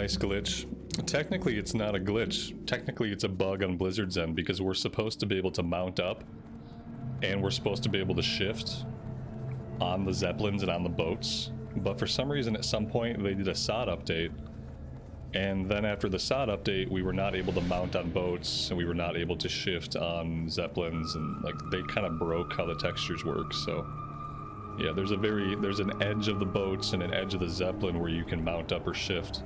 S1: nice glitch. Technically, it's not a glitch. Technically, it's a bug on Blizzard's end because we're supposed to be able to mount up and we're supposed to be able to shift on the Zeppelins and on the boats. But for some reason, at some point, they did a SOD update. And then after the SOD update, we were not able to mount on boats and we were not able to shift on Zeppelins, and like they kind of broke how the textures work. So yeah, there's an edge of the boats and an edge of the Zeppelin where you can mount up or shift.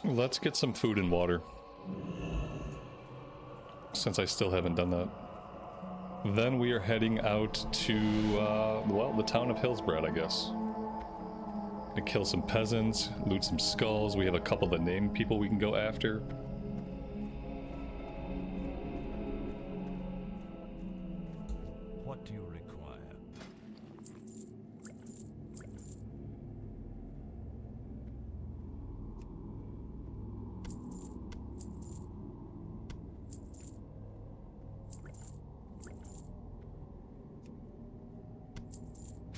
S1: Let's get some food and water, since I still haven't done that. Then we are heading out to, well, the town of Hillsbrad, I guess. Gonna kill some peasants, loot some skulls. We have a couple of the named people we can go after.
S2: What do you require?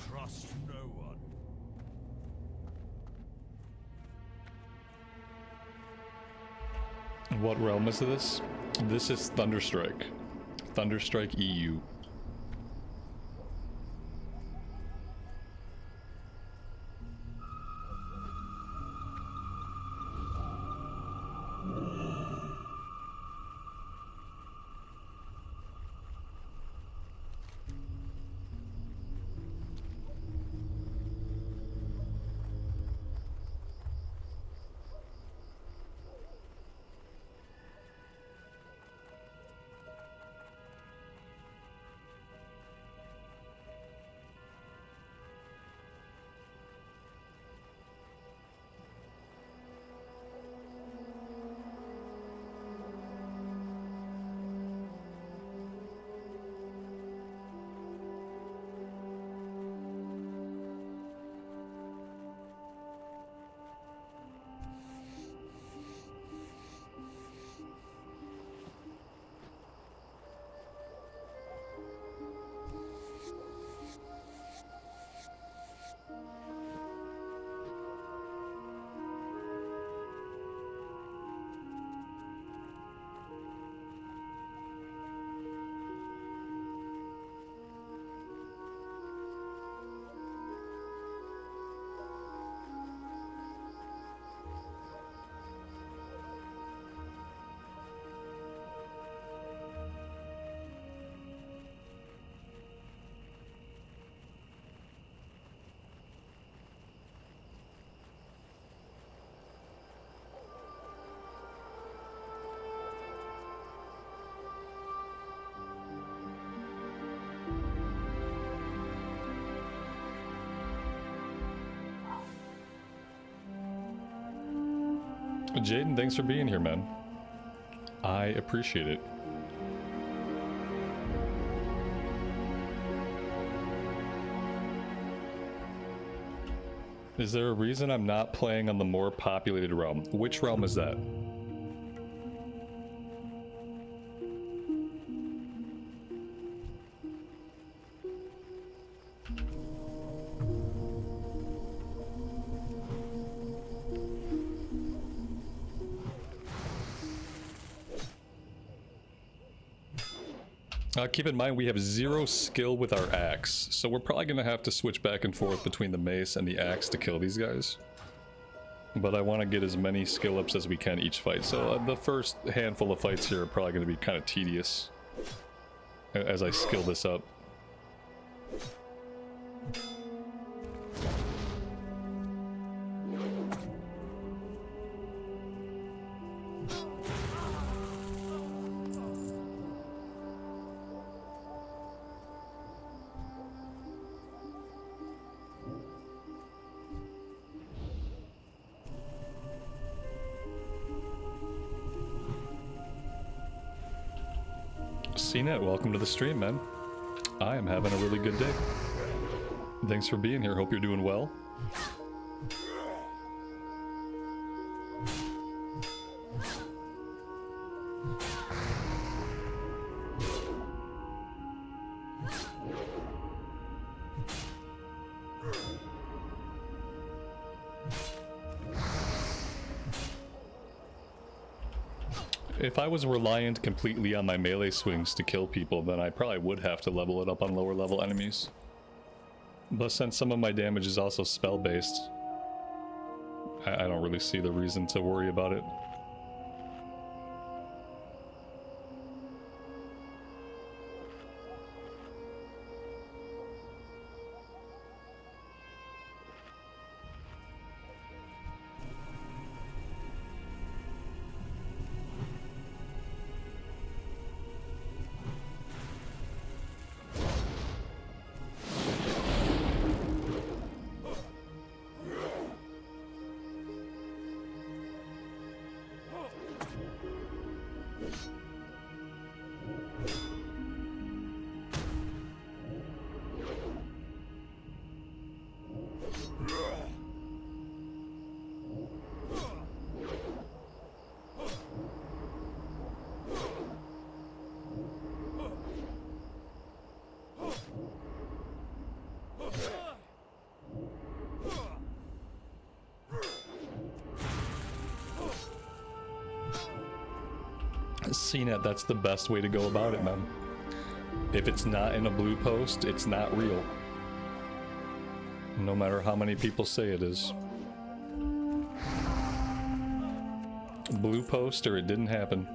S2: Trust no one.
S1: What realm is this? This is Thunderstrike. Thunderstrike EU. Jaden, thanks for being here, man. I appreciate it. Is there a reason I'm not playing on the more populated realm? Which realm is that? Keep in mind we have 0 skill with our axe, so we're probably gonna have to switch back and forth between the mace and the axe to kill these guys. But I want to get as many skill ups as we can each fight, so the first handful of fights here are probably going to be kind of tedious as I skill this up. CNET, welcome to the stream, man. I am having a really good day. Thanks for being here. Hope you're doing well. If I was reliant completely on my melee swings to kill people, then I probably would have to level it up on lower level enemies. But since some of my damage is also spell based, I don't really see the reason to worry about it. CNET, that's the best way to go about it, man. If it's not in a blue post, it's not real. No matter how many people say it is. Blue post or it didn't happen.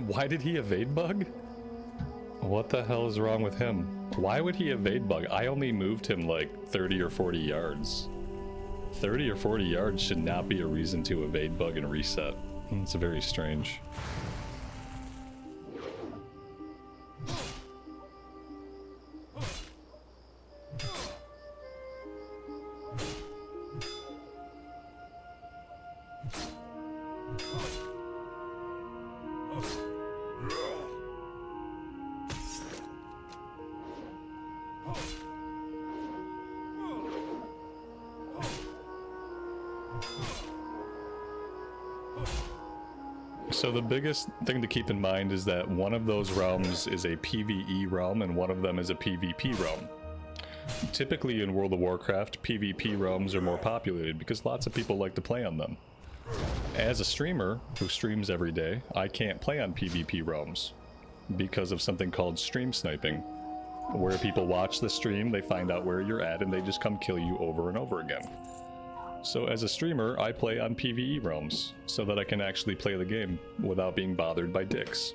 S1: Why did he evade bug? What the hell is wrong with him? Why would he evade bug? I only moved him like 30 or 40 yards. 30 or 40 yards should not be a reason to evade bug and reset. It's very strange. So the biggest thing to keep in mind is that one of those realms is a PvE realm and one of them is a PvP realm. typically in World of Warcraft, PvP realms are more populated because lots of people like to play on them. As a streamer who streams every day, I can't play on PvP realms because of something called stream sniping, where people watch the stream, they find out where you're at, and they just come kill you over and over again. So as a streamer, I play on PvE realms so that I can actually play the game without being bothered by dicks.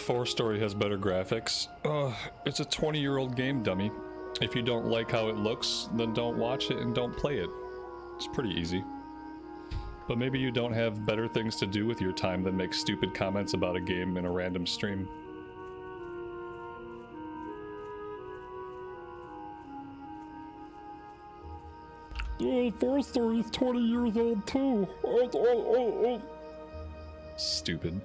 S1: 4-story has better graphics. It's a 20-year-old game, dummy. If you don't like how it looks, then don't watch it and don't play it. It's pretty easy. But maybe you don't have better things to do with your time than make stupid comments about a game in a random stream. Yeah, 4-story is 20 years old too. Stupid.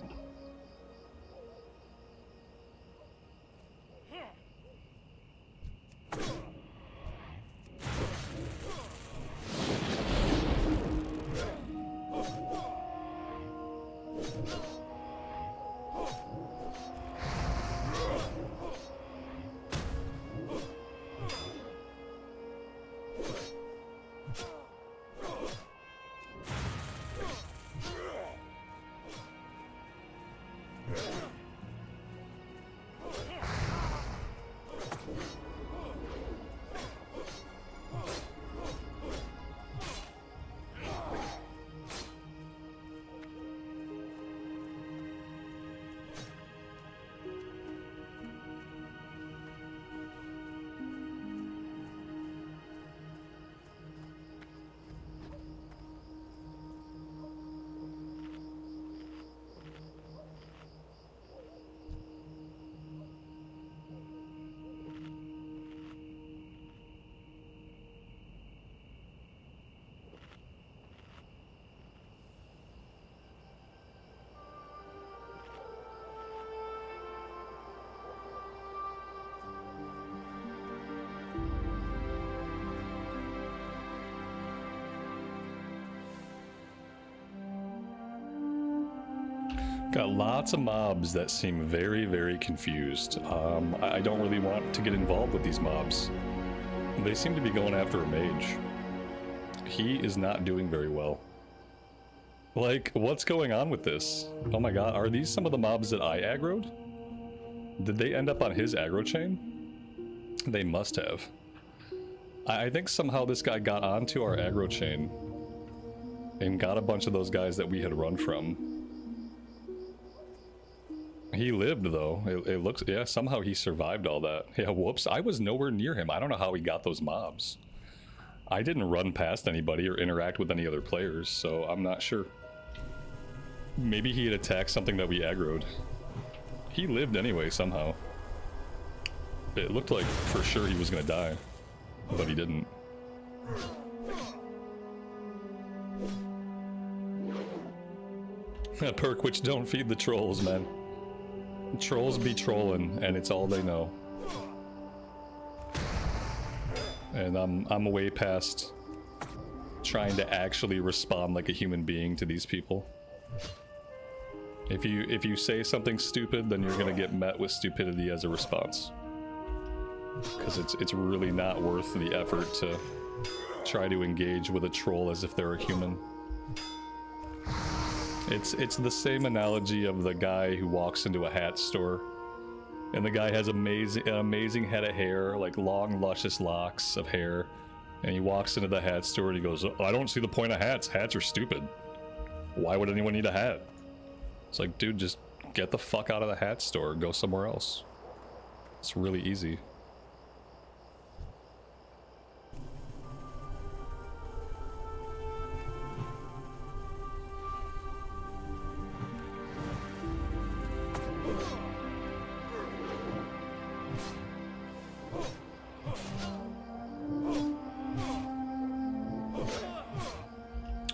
S1: Got lots of mobs that seem very, very confused. I don't really want to get involved with these mobs. They seem to be going after a mage. He is not doing very well. Like, what's going on with this? Oh my god, are these some of the mobs that I aggroed? Did they end up on his aggro chain? They must have. I think somehow this guy got onto our aggro chain and got a bunch of those guys that we had run from. He lived, though. It looks... Yeah, somehow he survived all that. Yeah, whoops. I was nowhere near him. I don't know how he got those mobs. I didn't run past anybody or interact with any other players, so I'm not sure. Maybe he had attacked something that we aggroed. He lived anyway, somehow. It looked like for sure he was gonna die, but he didn't. A perk which don't feed the trolls, man. Trolls be trolling, and it's all they know. And I'm way past trying to actually respond like a human being to these people. If you say something stupid, then you're gonna get met with stupidity as a response. Because it's really not worth the effort to try to engage with a troll as if they're a human. It's the same analogy of the guy who walks into a hat store, and the guy has an amazing head of hair, like long, luscious locks of hair, and he walks into the hat store and he goes, "Oh, I don't see the point of hats. Hats are stupid. Why would anyone need a hat?" It's like, dude, just get the fuck out of the hat store and go somewhere else. It's really easy.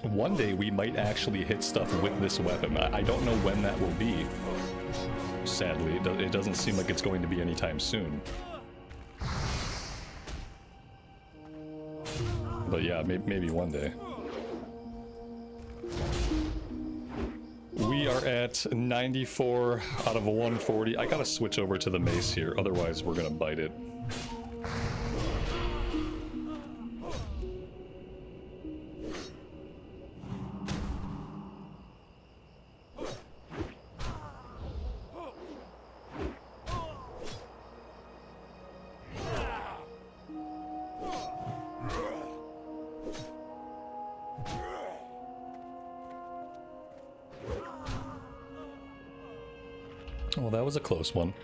S1: One day we might actually hit stuff with this weapon. I don't know when that will be. Sadly, it doesn't seem like it's going to be anytime soon. But yeah, maybe one day. We are at 94 out of 140. I gotta switch over to the mace here, otherwise we're gonna bite it. Well, that was a close one.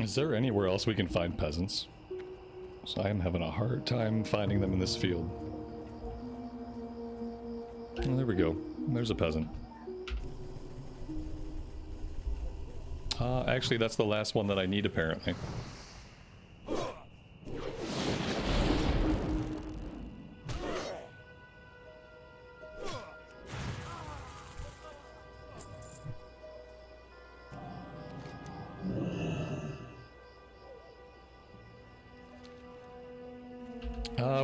S1: Is there anywhere else we can find peasants? So I am having a hard time finding them in this field. Oh, there we go. There's a peasant. Actually, that's the last one that I need, apparently.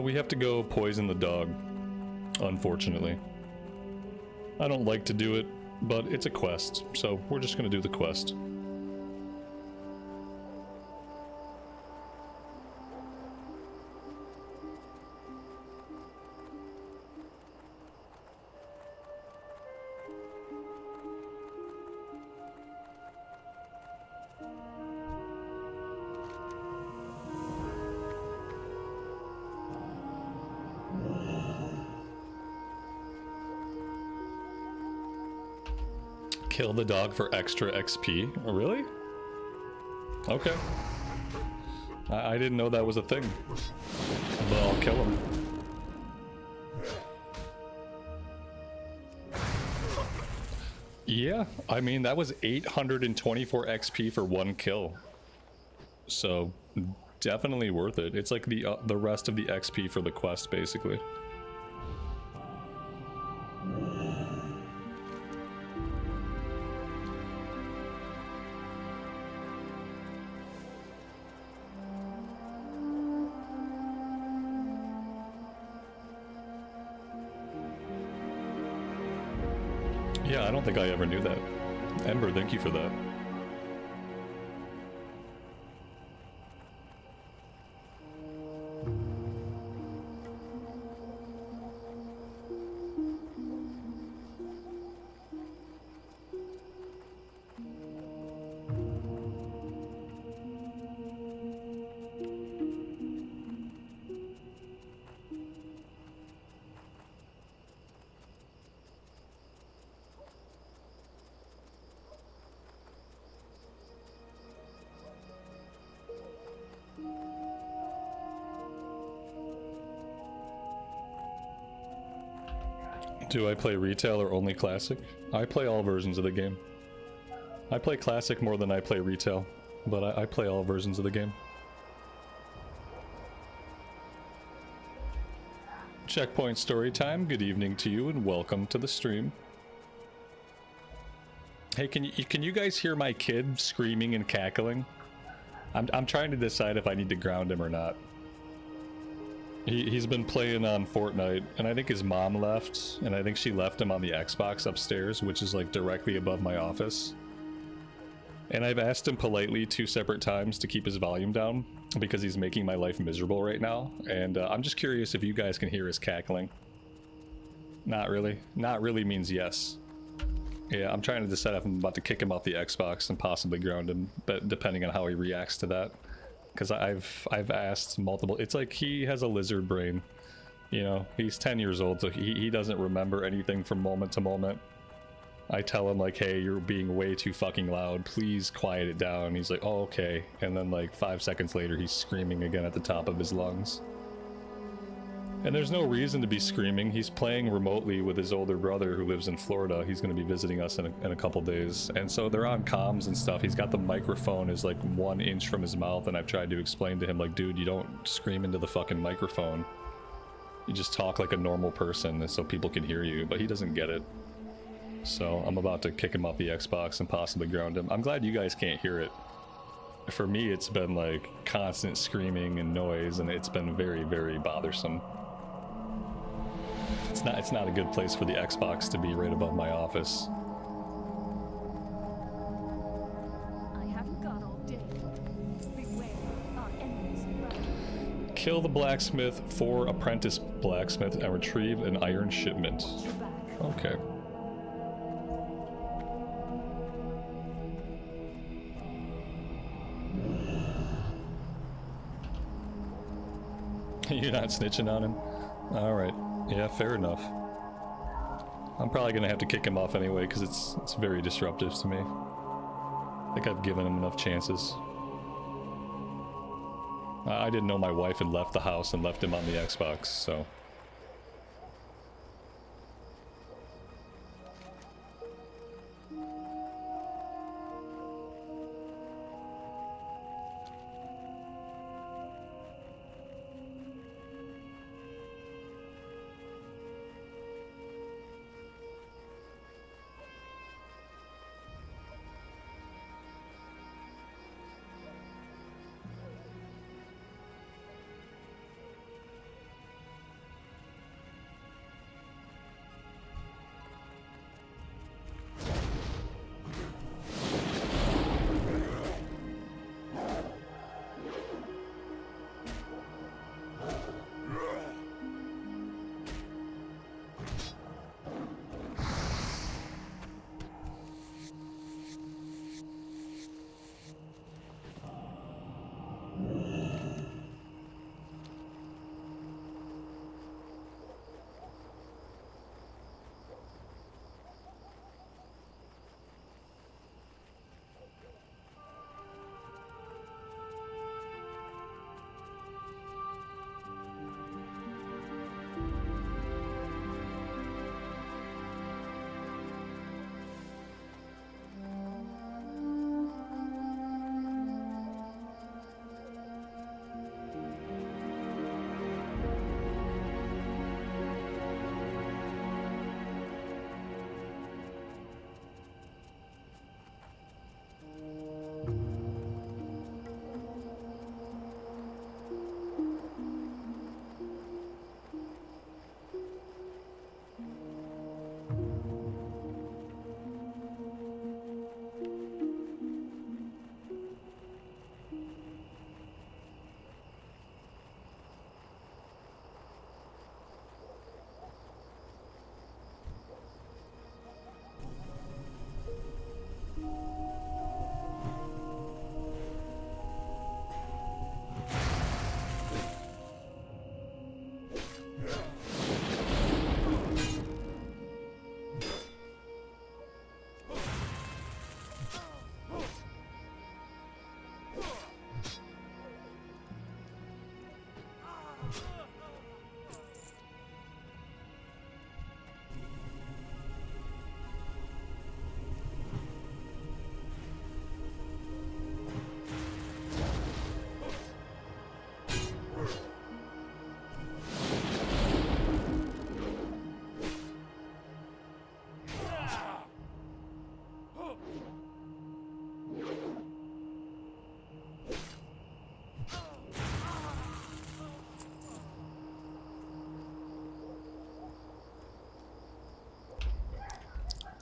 S1: We have to go poison the dog, unfortunately. I don't like to do it, but it's a quest, so we're just going to do the quest. Kill the dog for extra XP? Really? Okay. I didn't know that was a thing. But I'll kill him. Yeah, I mean, that was 824 XP for one kill. So, definitely worth it. It's like the rest of the XP for the quest, basically. Yeah, I don't think I ever knew that. Ember, thank you for that. Do I play retail or only classic? I play all versions of the game. I play classic more than I play retail, but I play all versions of the game. Checkpoint story time. Good evening to you and welcome to the stream. Hey, can you guys hear my kid screaming and cackling? I'm trying to decide if I need to ground him or not. He's been playing on Fortnite, and I think his mom left, and I think she left him on the Xbox upstairs, which is like directly above my office. And I've asked him politely 2 separate times to keep his volume down, because he's making my life miserable right now, and I'm just curious if you guys can hear his cackling. Not really. Not really means yes. Yeah, I'm trying to decide if I'm about to kick him off the Xbox and possibly ground him, but depending on how he reacts to that. Because I've asked multiple. It's like he has a lizard brain, you know. He's 10 years old, so he doesn't remember anything from moment to moment. I tell him like, hey, you're being way too fucking loud, please quiet it down. He's like, oh, okay. And then like 5 seconds later he's screaming again at the top of his lungs. And there's no reason to be screaming. He's playing remotely with his older brother who lives in Florida. He's going to be visiting us in a couple days. And so they're on comms and stuff. He's got the microphone is like 1 inch from his mouth, and I've tried to explain to him like, dude, you don't scream into the fucking microphone. You just talk like a normal person so people can hear you, but he doesn't get it. So I'm about to kick him off the Xbox and possibly ground him. I'm glad you guys can't hear it. For me, it's been like constant screaming and noise, and it's been very, very bothersome. It's not a good place for the Xbox to be right above my office.
S3: I haven't got all day. Beware, our enemies run.
S1: Kill the blacksmith, 4 apprentice blacksmith, and retrieve an iron shipment.
S3: Your back.
S1: Okay. You're not snitching on him? Alright. Yeah, fair enough. I'm probably gonna have to kick him off anyway, because it's very disruptive to me. I think I've given him enough chances. I didn't know my wife had left the house and left him on the Xbox, so...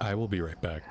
S1: I will be right back.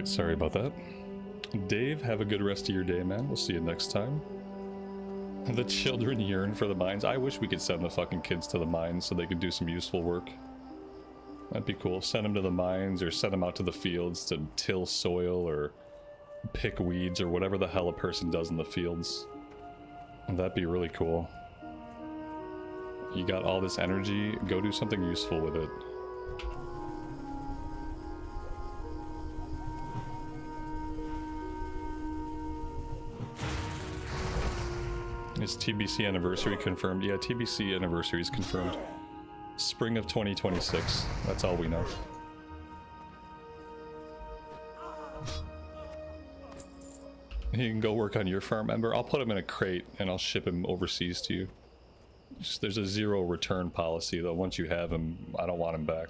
S1: Alright, sorry about that. Dave, have a good rest of your day, man. We'll see you next time. The children yearn for the mines. I wish we could send the fucking kids to the mines so they could do some useful work. That'd be cool. Send them to the mines or send them out to the fields to till soil or pick weeds or whatever the hell a person does in the fields. That'd be really cool. You got all this energy, go do something useful with it. Is TBC anniversary confirmed? Yeah, TBC anniversary is confirmed. Spring of 2026. That's all we know. You can go work on your farm, Ember. I'll put him in a crate and I'll ship him overseas to you. Just, there's a zero return policy though. Once you have him, I don't want him back.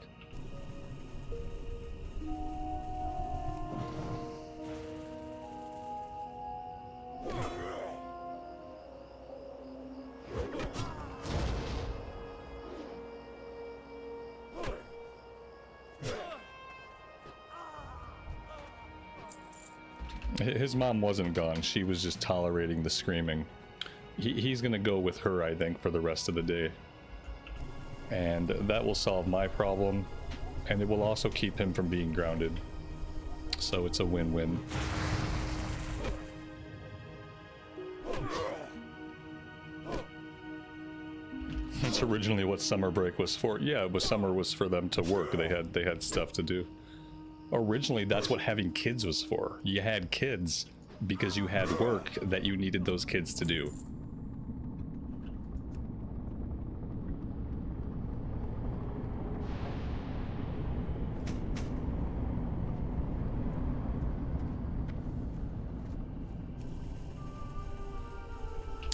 S1: His mom wasn't gone, she was just tolerating the screaming. He's gonna go with her, I think, for the rest of the day. And that will solve my problem, and it will also keep him from being grounded. So it's a win-win. That's originally what summer break was for. Yeah, summer was for them to work. They had stuff to do. Originally, that's what having kids was for. You had kids because you had work that you needed those kids to do.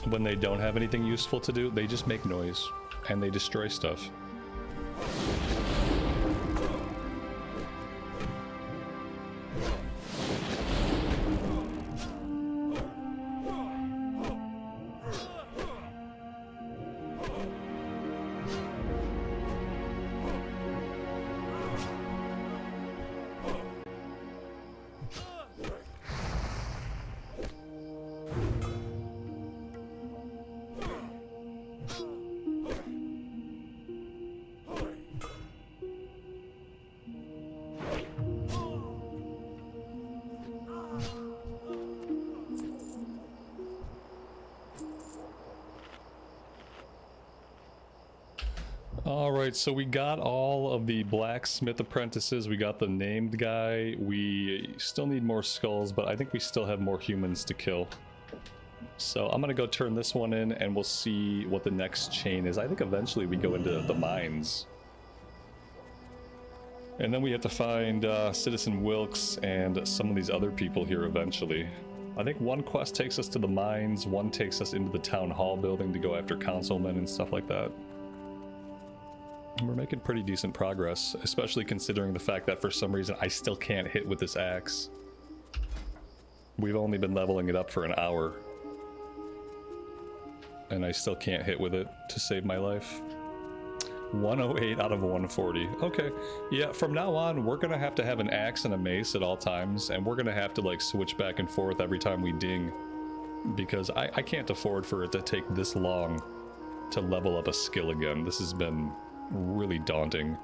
S1: When they don't have anything useful to do, they just make noise and they destroy stuff. Alright, so we got all of the blacksmith apprentices, we got the named guy, we still need more skulls, but I think we still have more humans to kill. So I'm gonna go turn this one in and we'll see what the next chain is. I think eventually we go into the mines. And then we have to find Citizen Wilkes and some of these other people here eventually. I think one quest takes us to the mines, one takes us into the town hall building to go after councilmen and stuff like that. We're making pretty decent progress, especially considering the fact that for some reason I still can't hit with this axe. We've only been leveling it up for an hour. And I still can't hit with it to save my life. 108 out of 140. Okay, yeah, from now on we're gonna have to have an axe and a mace at all times, and we're gonna have to like switch back and forth every time we ding. Because I can't afford for it to take this long to level up a skill again. This has been really daunting,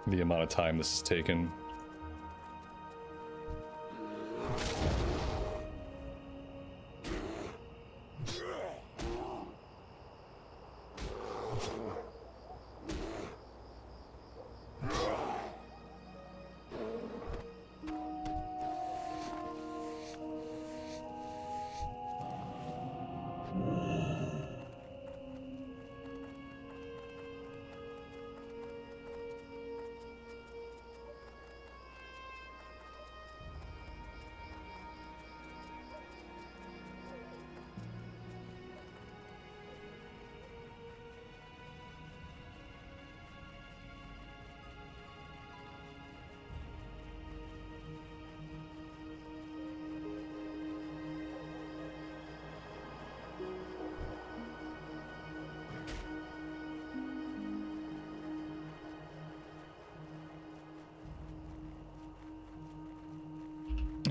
S1: the amount of time this has taken.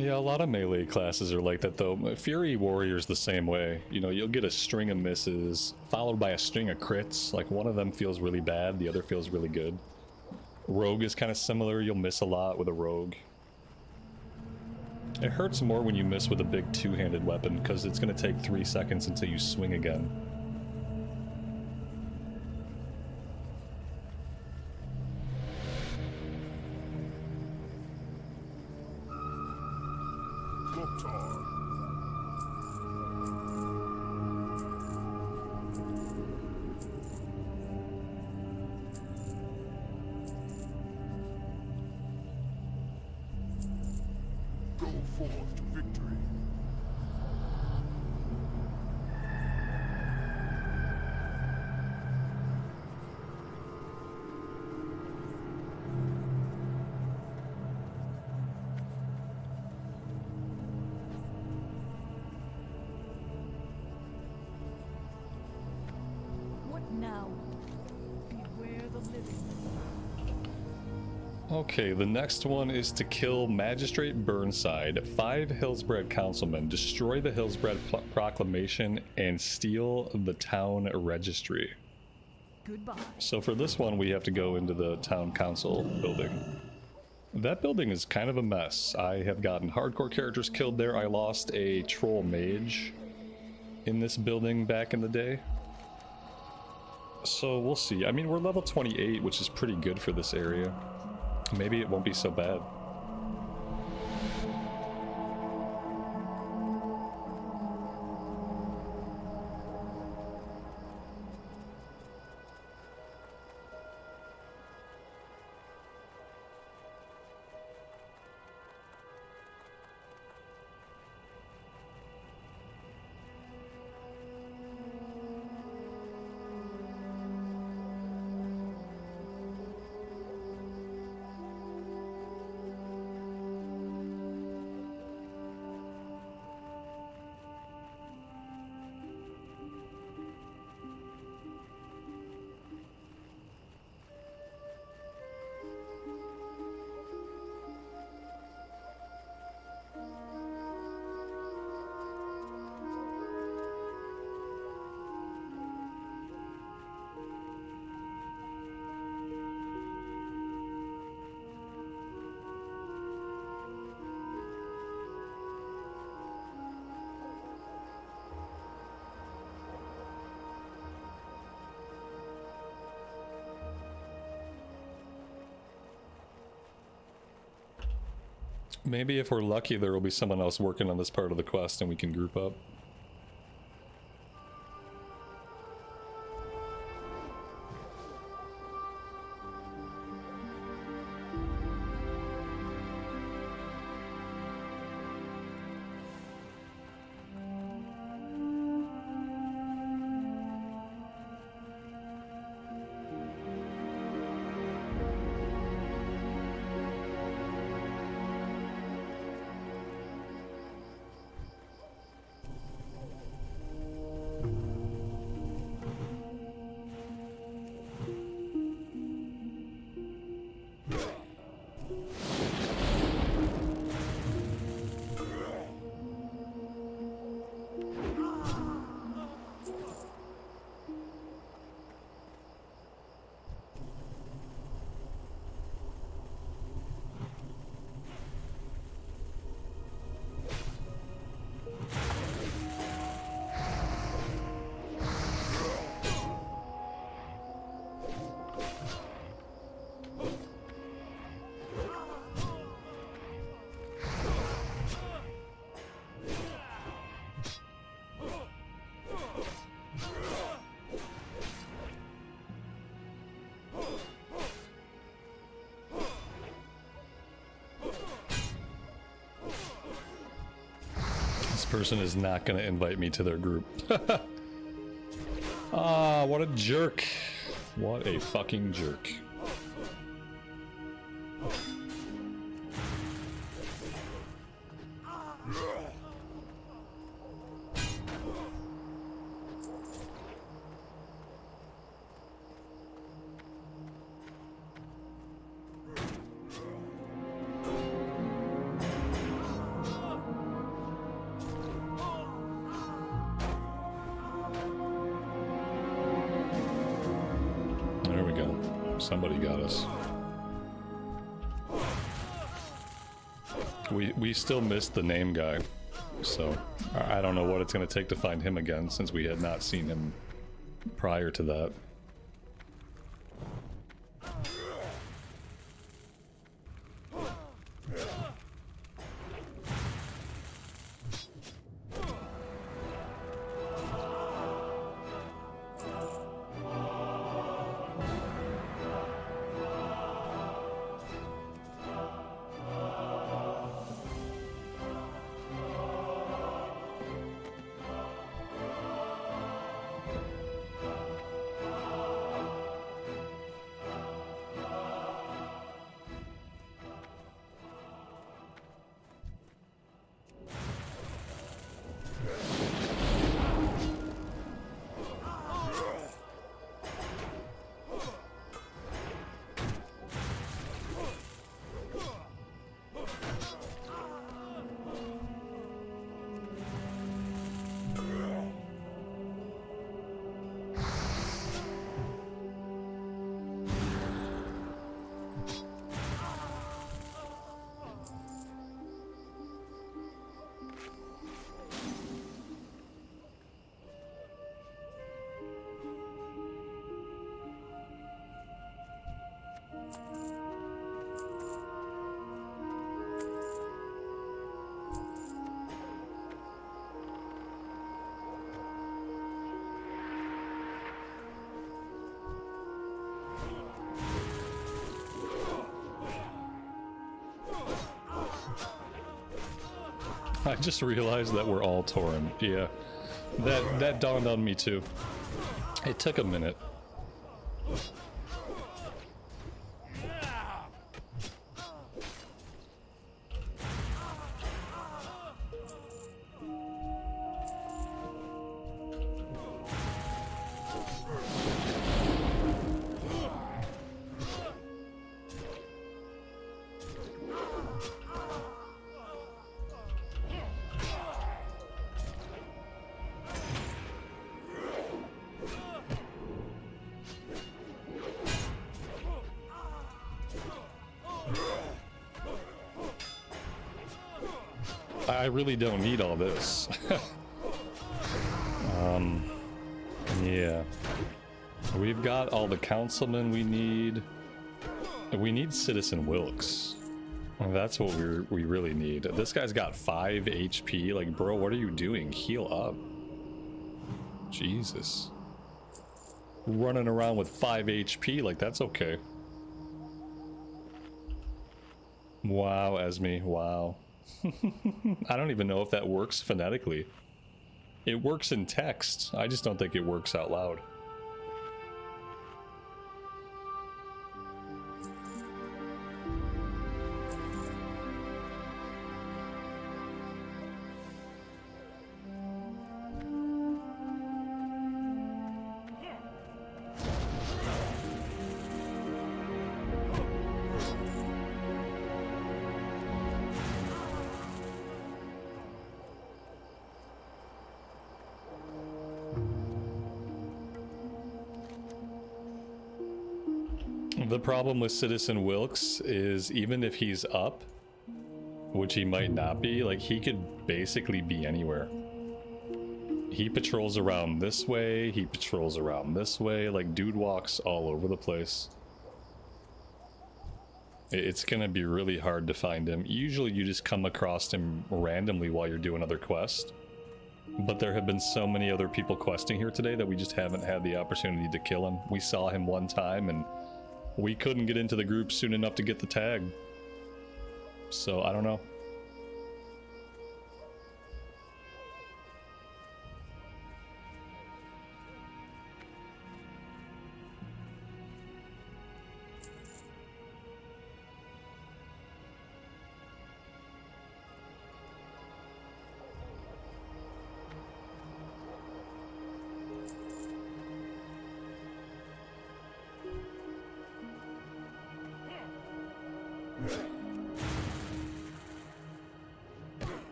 S1: Yeah, a lot of melee classes are like that though. Fury Warrior's the same way. You know, you'll get a string of misses, followed by a string of crits. Like, one of them feels really bad, the other feels really good. Rogue is kind of similar, you'll miss a lot with a rogue. It hurts more when you miss with a big two-handed weapon, because it's going to take 3 seconds until you swing again. Okay, the next one is to kill Magistrate Burnside, 5 Hillsbrad councilmen, destroy the Hillsbrad proclamation, and steal the town registry.
S3: Goodbye.
S1: So for this one, we have to go into the town council building. That building is kind of a mess. I have gotten hardcore characters killed there. I lost a troll mage in this building back in the day. So we'll see. I mean, we're level 28, which is pretty good for this area. Maybe it won't be so bad. Maybe if we're lucky, there will be someone else working on this part of the quest and we can group up. Person is not going to invite me to their group. Ah, what a jerk. What a fucking jerk. Somebody got us. We still missed the name guy, so I don't know what it's going to take to find him again, since we had not seen him prior to that. I just realized that we're all Tauren. Yeah, that dawned on me too. It took a minute. I really don't need all this. Yeah. We've got all the councilmen we need. We need Citizen Wilkes. That's what we really need. This guy's got 5 HP. Like, bro, what are you doing? Heal up. Jesus. Running around with 5 HP, like, that's okay. Wow, Esme, wow. I don't even know if that works phonetically. It works in text. I just don't think it works out loud. The problem with Citizen Wilkes is even if he's up, which he might not be, like, he could basically be anywhere. He patrols around this way, he patrols around this way, like, dude walks all over the place. It's gonna be really hard to find him. Usually you just come across him randomly while you're doing other quests. But there have been so many other people questing here today that we just haven't had the opportunity to kill him. We saw him one time and we couldn't get into the group soon enough to get the tag. So, I don't know.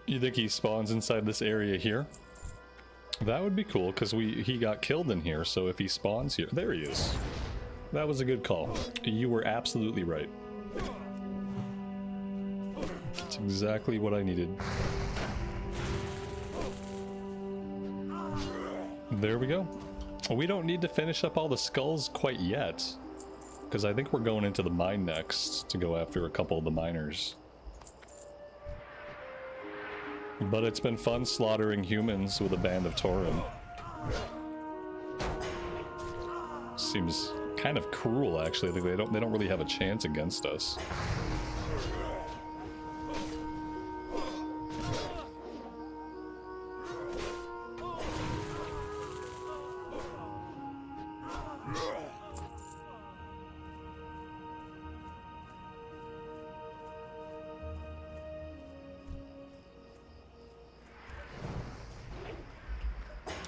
S1: You think he spawns inside this area here? That would be cool, because he got killed in here, so if he spawns here... There he is. That was a good call. You were absolutely right. That's exactly what I needed. There we go. We don't need to finish up all the skulls quite yet, because I think we're going into the mine next to go after a couple of the miners. But it's been fun slaughtering humans with a band of Tauren. Seems kind of cruel, actually. I think they don't really have a chance against us.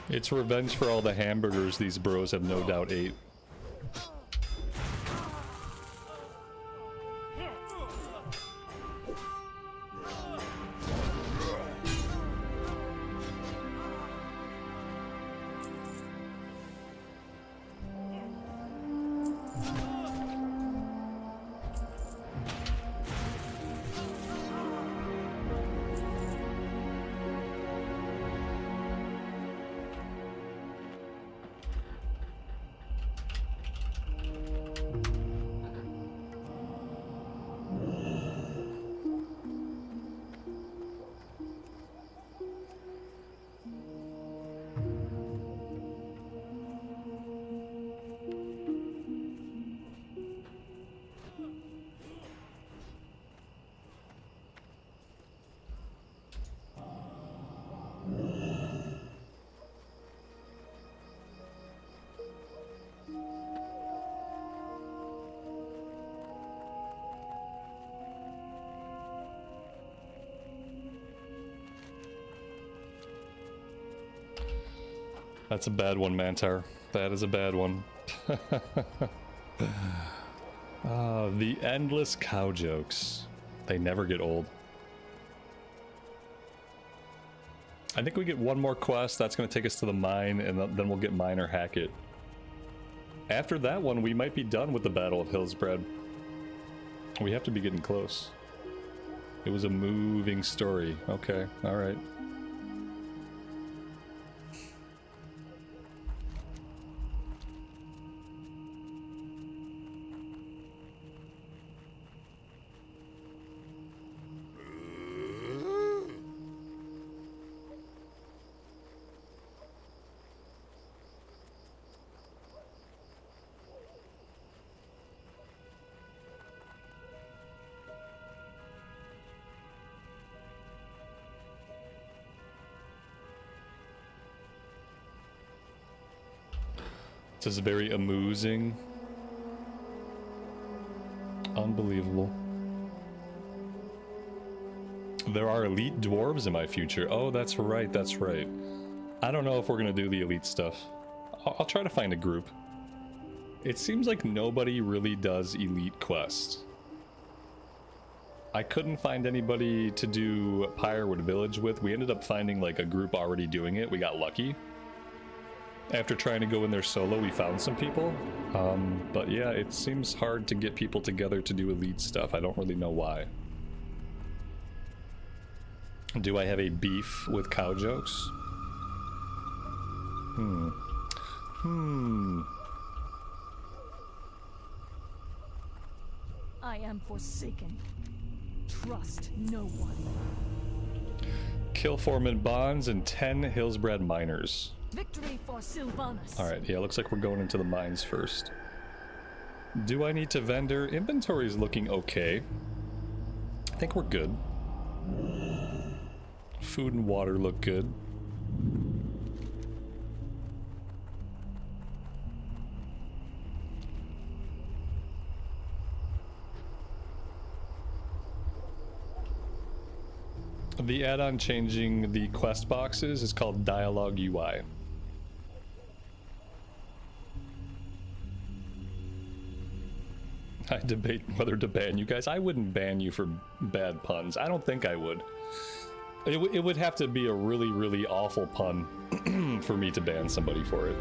S1: It's revenge for all the hamburgers these bros have no doubt ate. That's a bad one, Mantar. That is a bad one. The endless cow jokes. They never get old. I think we get one more quest. That's going to take us to the mine, and then we'll get Miner Hackett. After that one, we might be done with the Battle of Hillsbrad. We have to be getting close. It was a moving story. Okay, alright. This is very amusing. Unbelievable. There are elite dwarves in my future. Oh, that's right, that's right. I don't know if we're gonna do the elite stuff. I'll try to find a group. It seems like nobody really does elite quests. I couldn't find anybody to do Pyrewood Village with. We ended up finding like a group already doing it. We got lucky. After trying to go in there solo, we found some people. But yeah, it seems hard to get people together to do elite stuff. I don't really know why. Do I have a beef with cow jokes?
S3: I am forsaken. Trust no one.
S1: Kill Foreman Bonds and 10 Hillsbrad miners.
S3: Victory for Sylvanas.
S1: Alright, yeah, looks like we're going into the mines first. Do I need to vendor? Inventory's looking okay. I think we're good. Food and water look good. The add-on changing the quest boxes is called Dialogue UI. I debate whether to ban you guys. I wouldn't ban you for bad puns. I don't think I would. It would have to be a really, really awful pun for me to ban somebody for it.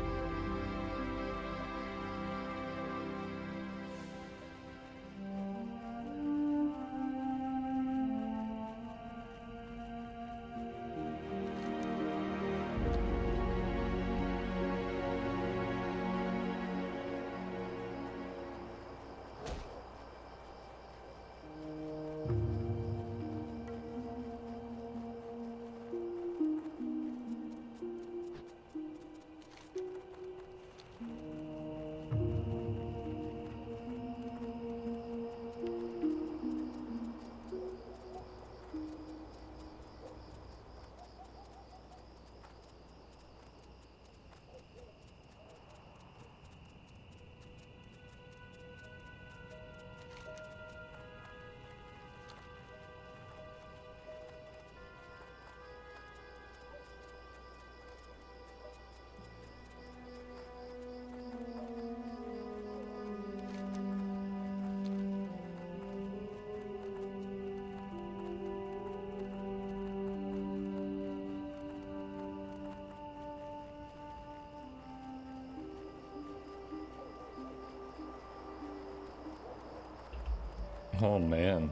S1: Oh man.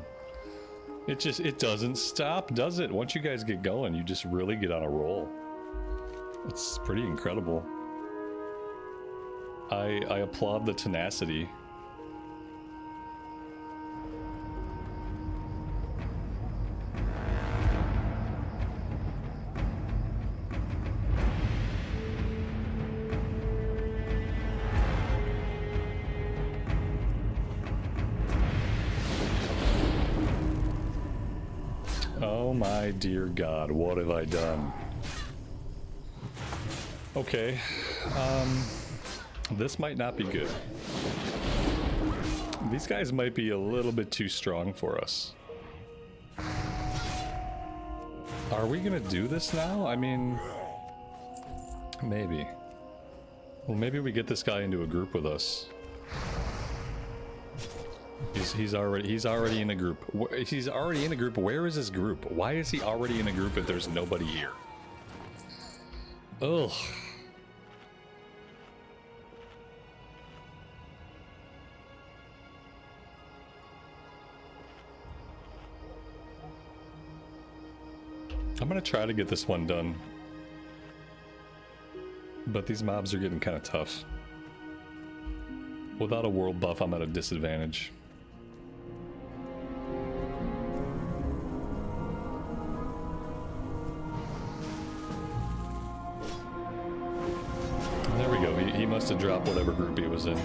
S1: It doesn't stop, does it? Once you guys get going, you just really get on a roll. It's pretty incredible. I applaud the tenacity. Oh my dear God, what have I done? Okay, this might not be good. These guys might be a little bit too strong for us. Are we gonna do this now? I mean, maybe. Well, maybe we get this guy into a group with us. He's already in a group. He's already in a group. Where is his group? Why is he already in a group if there's nobody here? Ugh. I'm gonna try to get this one done. But these mobs are getting kind of tough. Without a world buff, I'm at a disadvantage. There we go. He must have dropped whatever group he was in.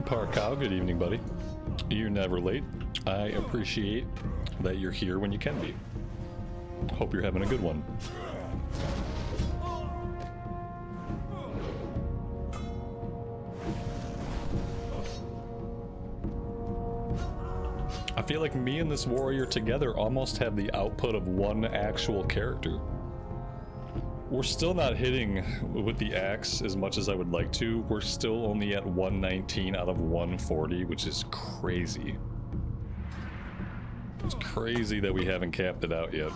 S1: Parkow, good evening, buddy. You're never late. I appreciate that you're here when you can be. Hope you're having a good one. I feel like me and this warrior together almost have the output of one actual character. We're still not hitting with the axe as much as I would like to. We're still only at 119 out of 140, which is crazy. It's crazy that we haven't capped it out yet.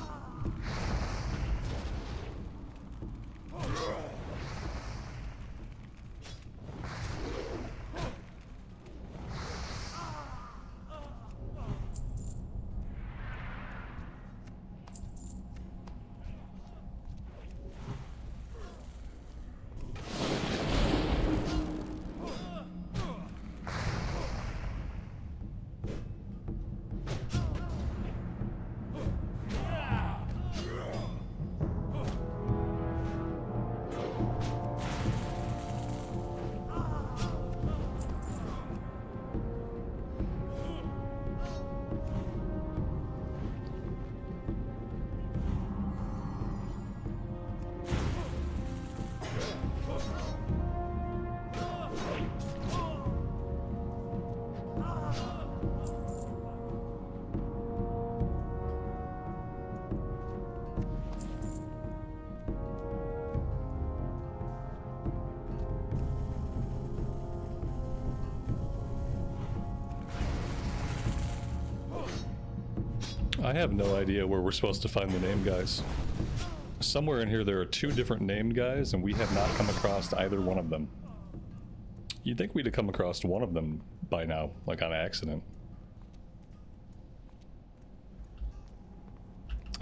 S1: I have no idea where we're supposed to find the name guys. Somewhere in here there are two different named guys, and we have not come across either one of them. You'd think we'd have come across one of them by now, like on accident.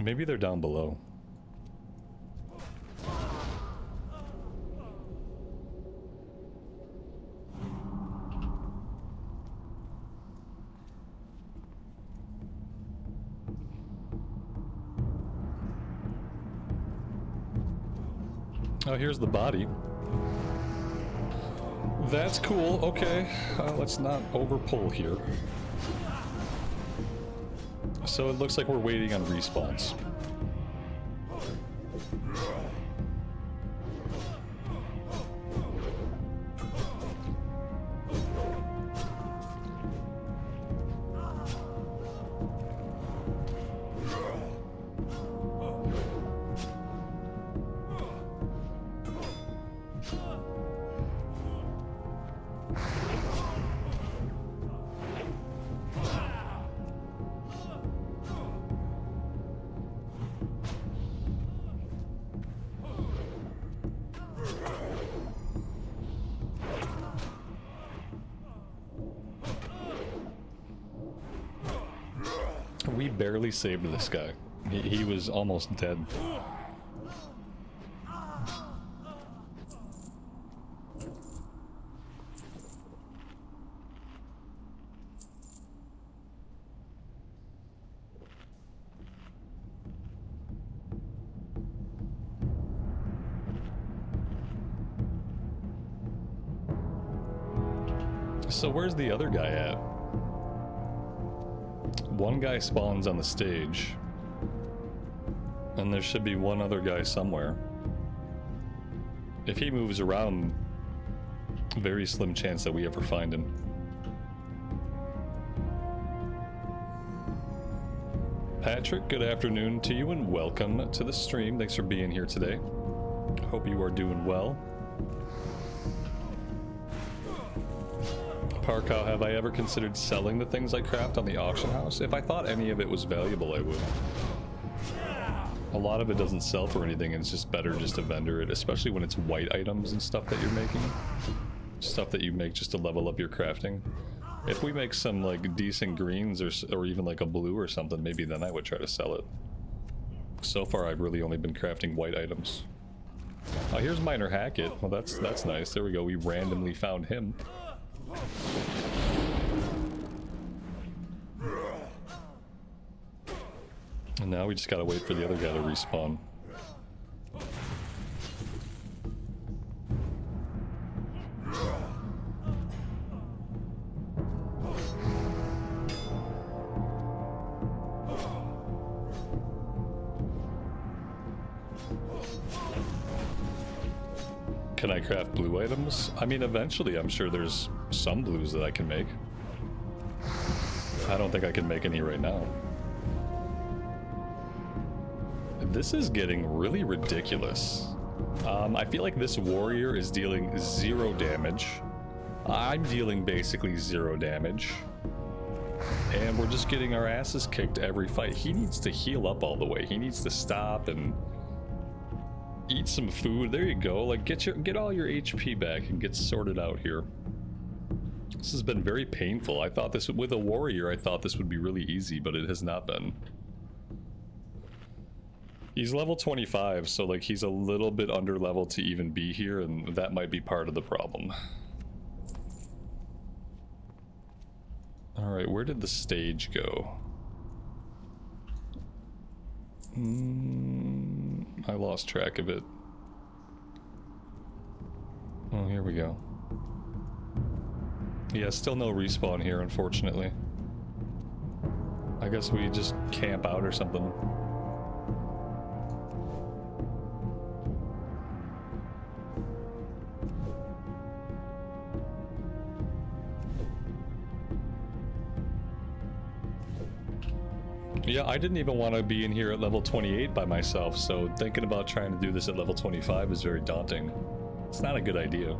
S1: Maybe they're down below. Oh, here's the body. That's cool. Okay, let's not overpull here. So it looks like we're waiting on respawns. We barely saved this guy. He was almost dead. So where's the other guy at? One guy spawns on the stage, and there should be one other guy somewhere. If he moves around, very slim chance that we ever find him. Patrick, good afternoon to you and welcome to the stream. Thanks for being here today. Hope you are doing well. Parkow, have I ever considered selling the things I craft on the auction house? If I thought any of it was valuable, I would. A lot of it doesn't sell for anything, and it's just better just to vendor it, especially when it's white items and stuff that you're making. Stuff that you make just to level up your crafting. If we make some like decent greens or even like a blue or something, maybe then I would try to sell it. So far I've really only been crafting white items. Oh, here's Miner Hackett. Well, that's nice. There we go. We randomly found him. And now we just gotta wait for the other guy to respawn. Can I craft blue items? I mean, eventually I'm sure there's some blues that I can make. I don't think I can make any right now. This is getting really ridiculous. I feel like this warrior is dealing 0 damage. I'm dealing basically 0 damage. And we're just getting our asses kicked every fight. He needs to heal up all the way. He needs to stop and eat some food. There you go. Like, get all your HP back and get sorted out here. This has been very painful. I thought this, with a warrior, I thought this would be really easy, but it has not been. He's level 25, so like he's a little bit under level to even be here, and that might be part of the problem. Alright, where did the stage go? I lost track of it. Oh, here we go. Yeah, still no respawn here, unfortunately. I guess we just camp out or something. Yeah, I didn't even want to be in here at level 28 by myself, so thinking about trying to do this at level 25 is very daunting. It's not a good idea.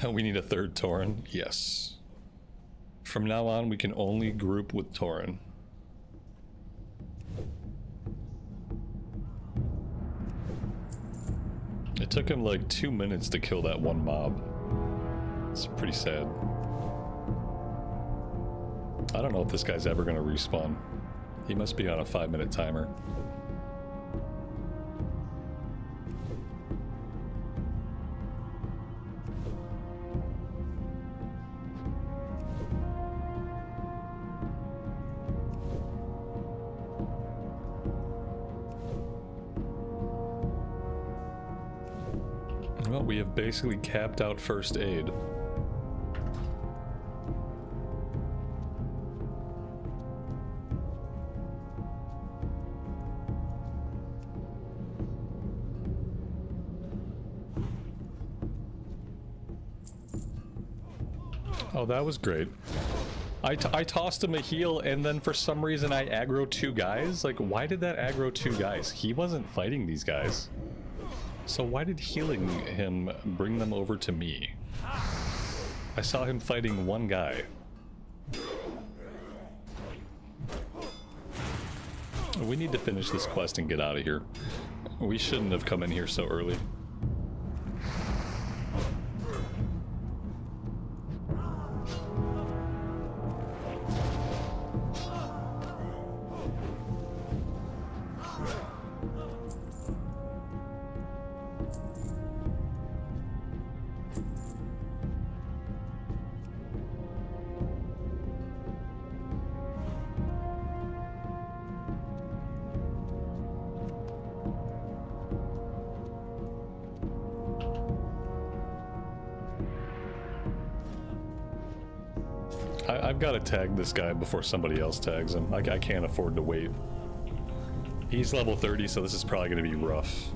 S1: We need a third Tauren. Yes. From now on, we can only group with Tauren. It took him like 2 minutes to kill that one mob. It's pretty sad. I don't know if this guy's ever gonna respawn. He must be on a 5-minute timer. Well, we have basically capped out first aid. Oh, that was great. I tossed him a heal, and then for some reason I aggro 2 guys? Like, why did that aggro 2 guys? He wasn't fighting these guys. So why did healing him bring them over to me? I saw him fighting 1 guy. We need to finish this quest and get out of here. We shouldn't have come in here so early. I've got to tag this guy before somebody else tags him. I can't afford to wait. He's level 30, so this is probably going to be rough.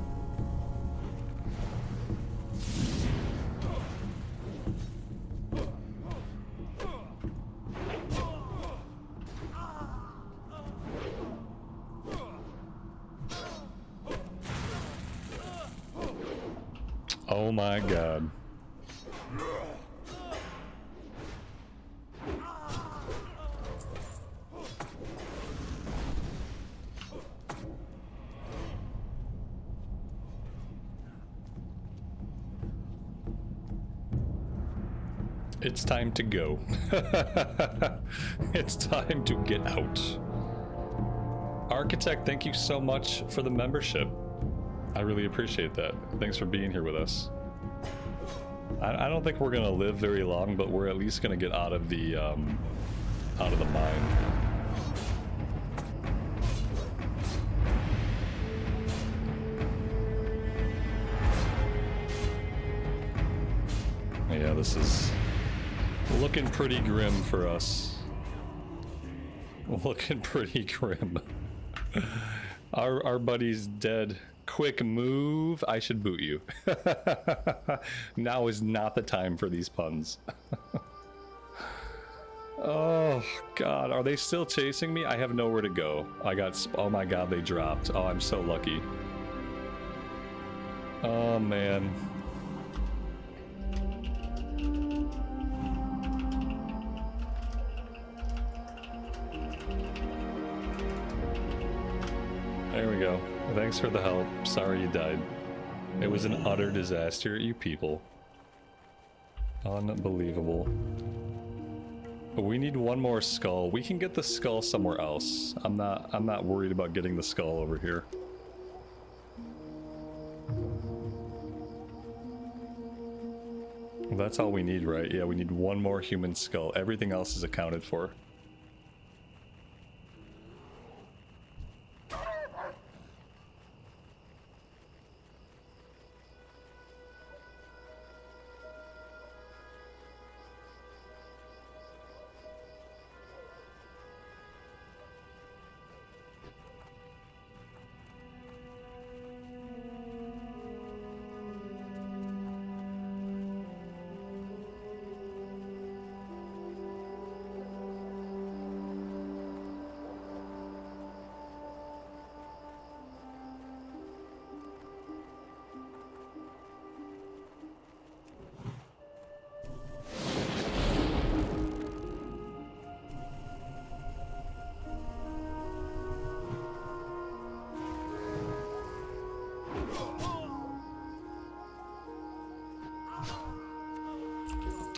S1: Oh my god. It's time to go. It's time to get out. Architect, thank you so much for the membership. I really appreciate that. Thanks for being here with us. I don't think we're gonna live very long, but we're at least gonna get out of the mine. Yeah, this is looking pretty grim for us. Looking pretty grim. Our buddy's dead. Quick move. I should boot you. Now is not the time for these puns. Oh god, are they still chasing me? I have nowhere to go. Oh my god, they dropped. Oh, I'm so lucky. Oh man. There we go. Thanks for the help. Sorry you died. It was an utter disaster, you people. Unbelievable. We need one more skull. We can get the skull somewhere else. I'm not worried about getting the skull over here. That's all we need, right? Yeah, we need one more human skull. Everything else is accounted for.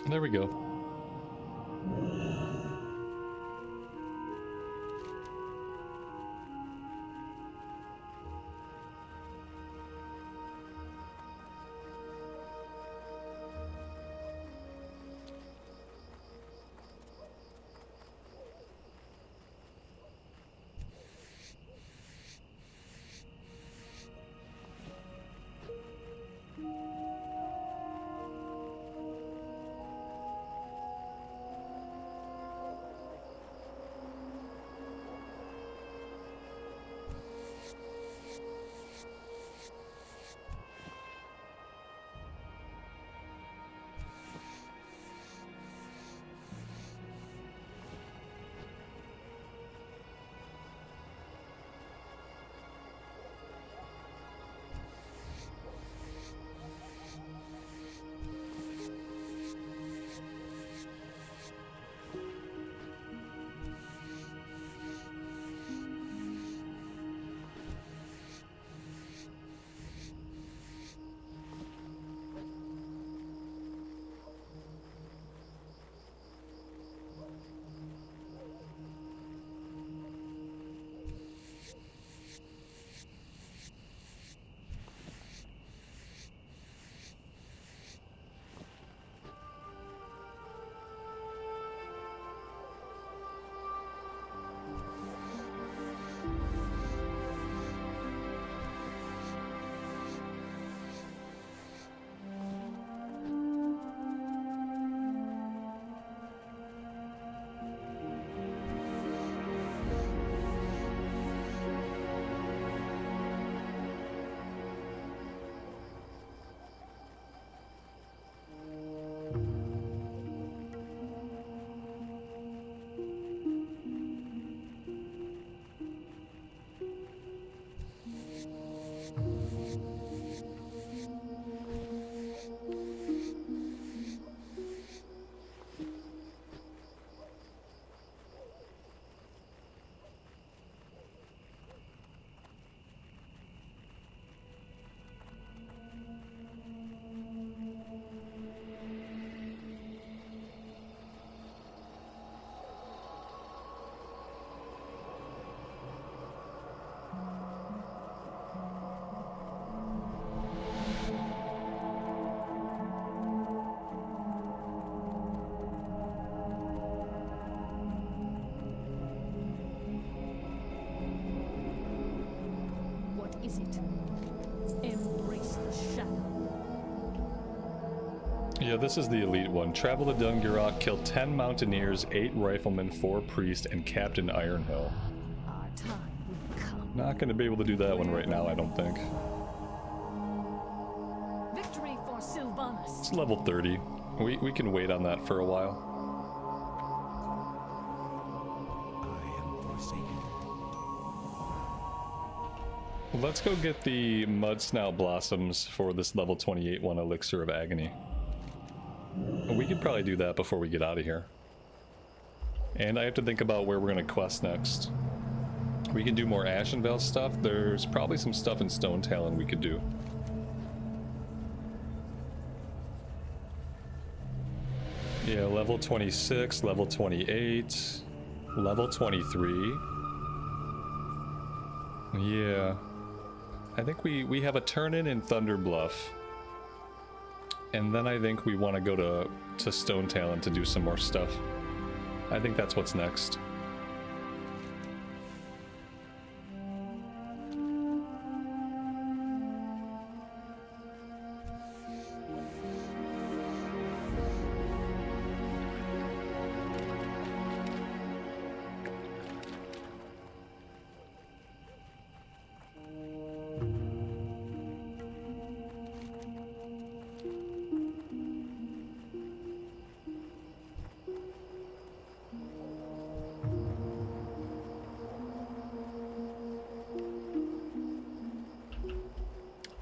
S1: There we go.
S3: is it? Embrace the shadow.
S1: Yeah, this is the elite one. Travel to Dungurok, kill 10 mountaineers, 8 riflemen, 4 priests, and Captain Ironhill.
S3: Our time will come.
S1: Not going to be able to do that one right now, I don't think.
S3: Victory for Sylvanas.
S1: It's level 30. We can wait on that for a while. Let's go get the Mud Snout Blossoms for this level 28 one, Elixir of Agony. We could probably do that before we get out of here. And I have to think about where we're going to quest next. We can do more Ashenvale stuff. There's probably some stuff in Stone Talon we could do. Yeah, level 26, level 28, level 23. Yeah. I think we have a turn-in Thunder Bluff. And then I think we want to go to Stone Talon to do some more stuff. I think that's what's next.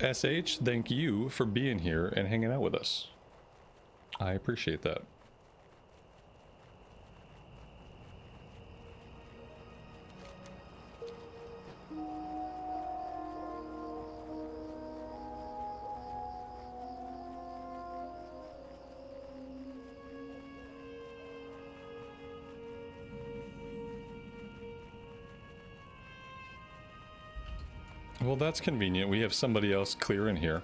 S1: SH, thank you for being here and hanging out with us. I appreciate that. Well, that's convenient. We have somebody else clearing here.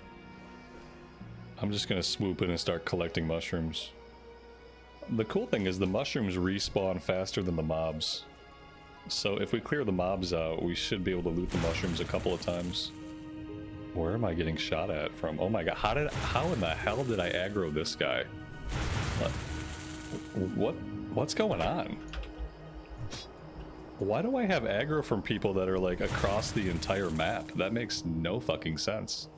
S1: I'm just gonna swoop in and start collecting mushrooms. The cool thing is the mushrooms respawn faster than the mobs. So if we clear the mobs out, we should be able to loot the mushrooms a couple of times. Where am I getting shot at from? Oh my god, how in the hell did I aggro this guy? What's going on? Why do I have aggro from people that are like across the entire map? That makes no fucking sense.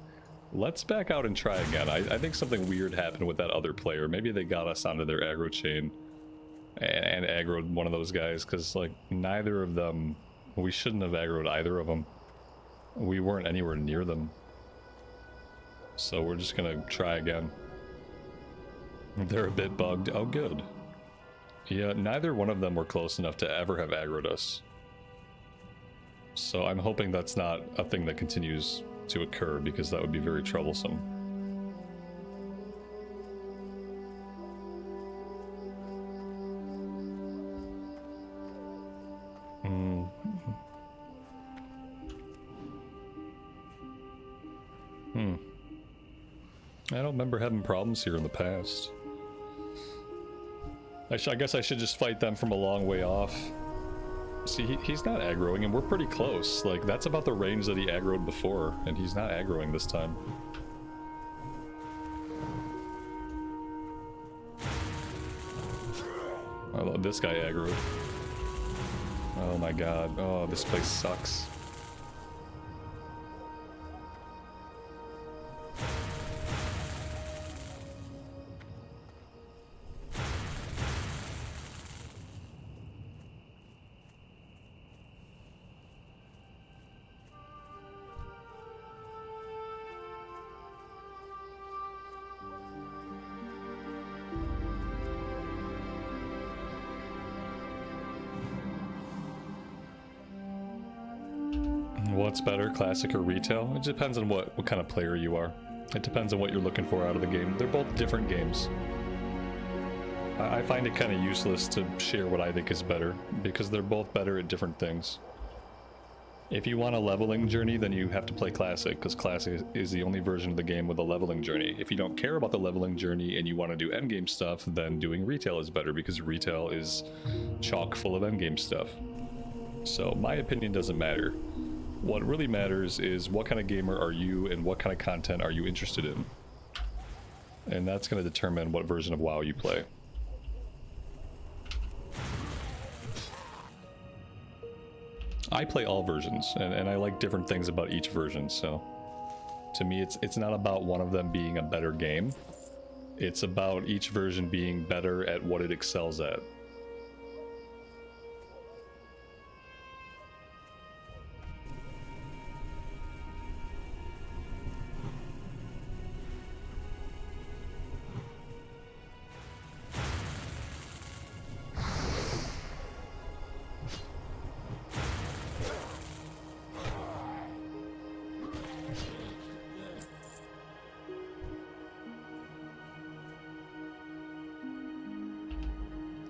S1: Let's back out and try again. I think something weird happened with that other player. Maybe they got us onto their aggro chain and aggroed one of those guys, because like neither of them, we shouldn't have aggroed either of them. We weren't anywhere near them. So we're just gonna try again. They're a bit bugged. Oh, good. Yeah, neither one of them were close enough to ever have aggroed us. So I'm hoping that's not a thing that continues to occur, because that would be very troublesome. I don't remember having problems here in the past. I guess I should just fight them from a long way off. See, he's not aggroing, and we're pretty close. Like, that's about the range that he aggroed before, and he's not aggroing this time. Oh, this guy aggroed. Oh my god. Oh, this place sucks. What's better, classic or retail? It depends on what kind of player you are. It depends on what you're looking for out of the game. They're both different games. I find it kind of useless to share what I think is better, because they're both better at different things. If you want a leveling journey, then you have to play classic, because classic is the only version of the game with a leveling journey. If you don't care about the leveling journey and you want to do endgame stuff, then doing retail is better, because retail is chock full of endgame stuff. So my opinion doesn't matter. What really matters is what kind of gamer are you and what kind of content are you interested in. And that's going to determine what version of WoW you play. I play all versions, and I like different things about each version, so to me it's not about one of them being a better game. It's about each version being better at what it excels at.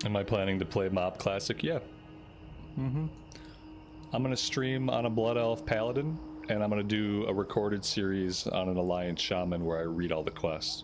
S1: Am I planning to play Mob Classic? Yeah. I'm gonna stream on a Blood Elf Paladin, and I'm gonna do a recorded series on an Alliance Shaman where I read all the quests.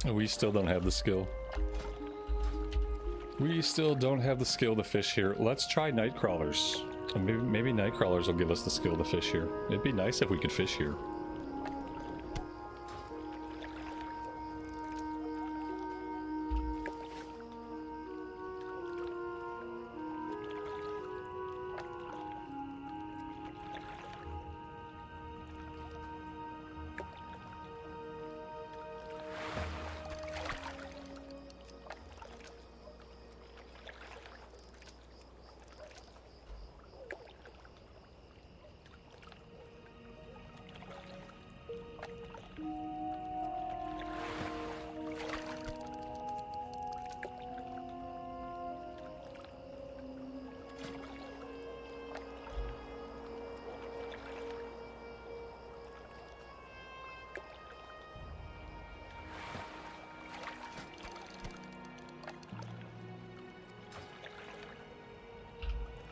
S1: We still don't have the skill. We still don't have the skill to fish here. Let's try night crawlers. Maybe night crawlers will give us the skill to fish here. It'd be nice if we could fish here.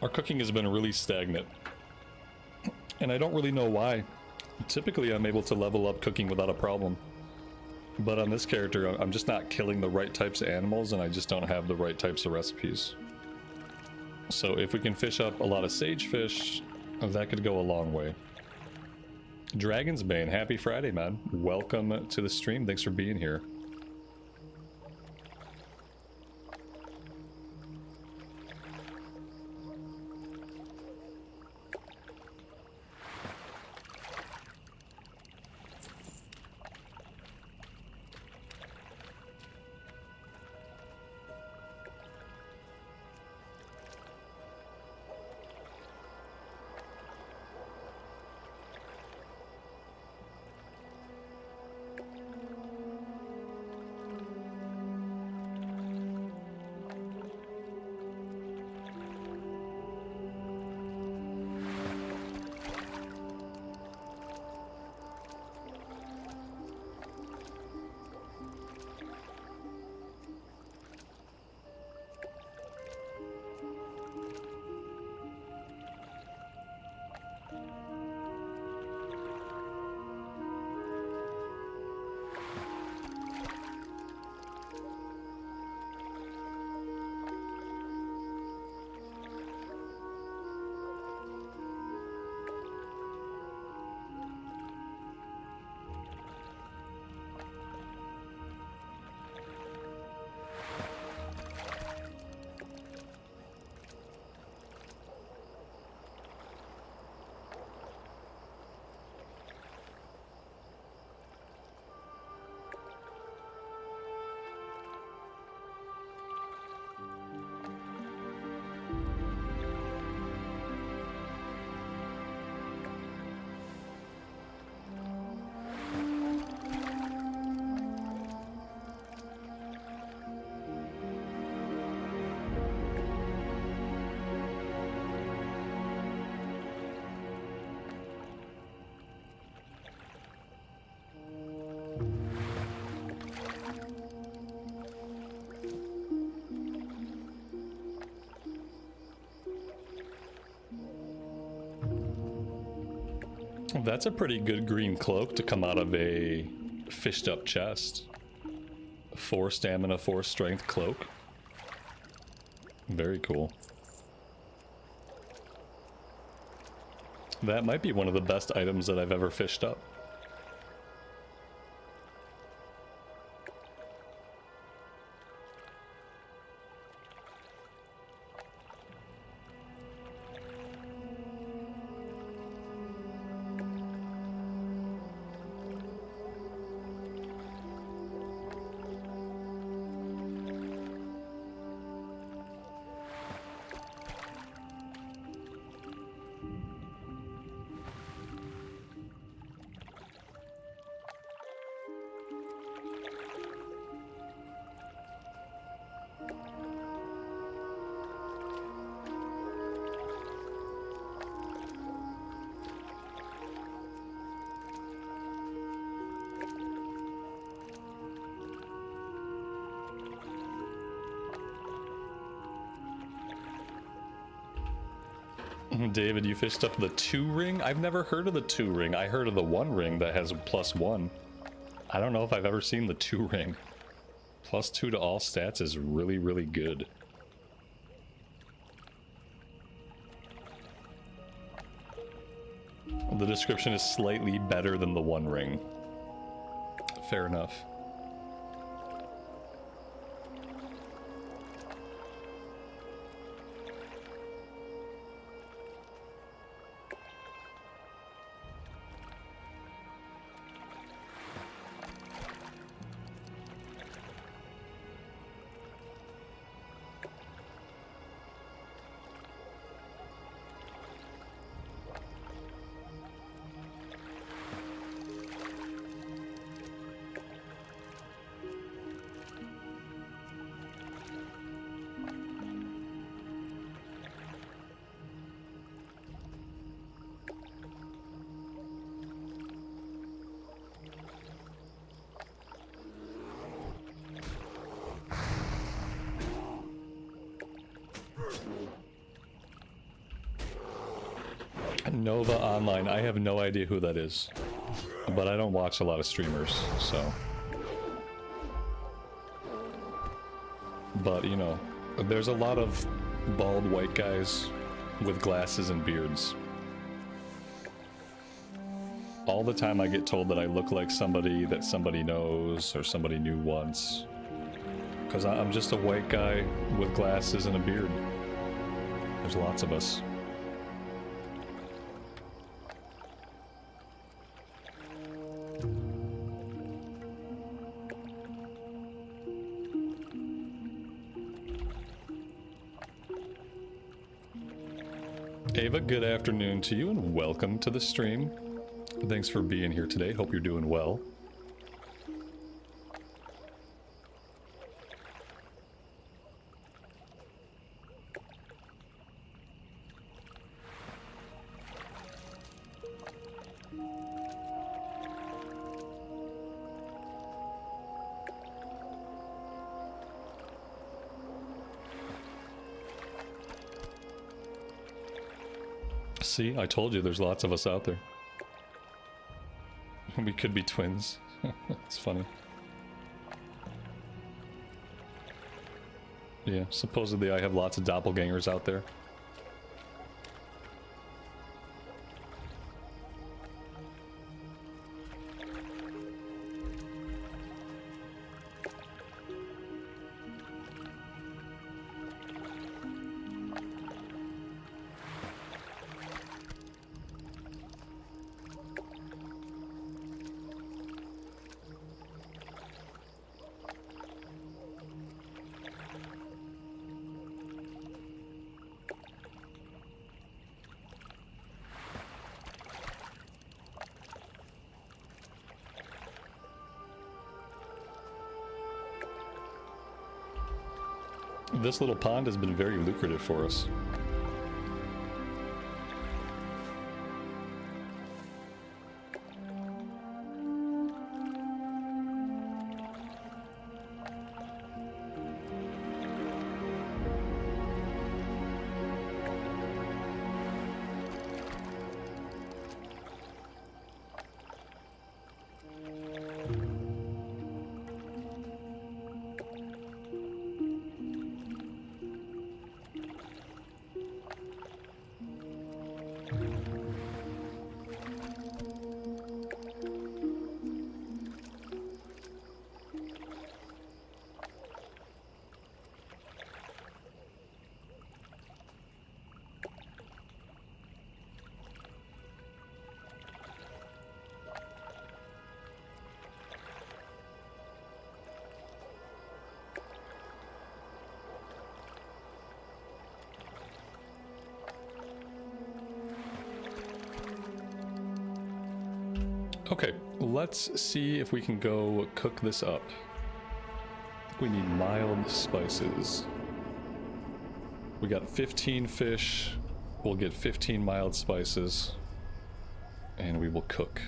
S1: Our cooking has been really stagnant, and I don't really know why. Typically, I'm able to level up cooking without a problem. But on this character, I'm just not killing the right types of animals, and I just don't have the right types of recipes. So if we can fish up a lot of sagefish, that could go a long way. Dragon's Bane, happy Friday, man. Welcome to the stream. Thanks for being here. That's a pretty good green cloak to come out of a fished up chest. 4 stamina, 4 strength cloak. Very cool. That might be one of the best items that I've ever fished up. David, you fished up the 2 ring? I've never heard of the 2 ring. I heard of the 1 ring that has +1. I don't know if I've ever seen the 2 ring. +2 to all stats is really, really good. The description is slightly better than the 1 ring. Fair enough. Nova Online, I have no idea who that is. But I don't watch a lot of streamers, so... But, you know, there's a lot of bald white guys with glasses and beards. All the time I get told that I look like somebody that somebody knows or somebody knew once. Because I'm just a white guy with glasses and a beard. There's lots of us. Ava, good afternoon to you and welcome to the stream. Thanks for being here today. Hope you're doing well. See, I told you there's lots of us out there. We could be twins. It's funny. Yeah, supposedly I have lots of doppelgangers out there. This little pond has been very lucrative for us. Okay, let's see if we can go cook this up. I think we need mild spices. We got 15 fish. We'll get 15 mild spices. And we will cook.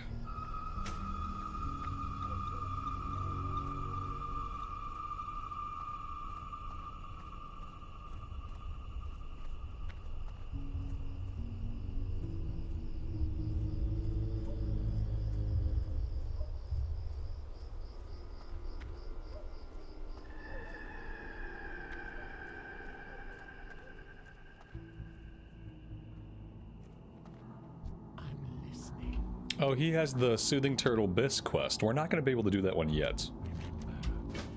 S1: Oh, he has the Soothing Turtle Bisque quest. We're not going to be able to do that one yet.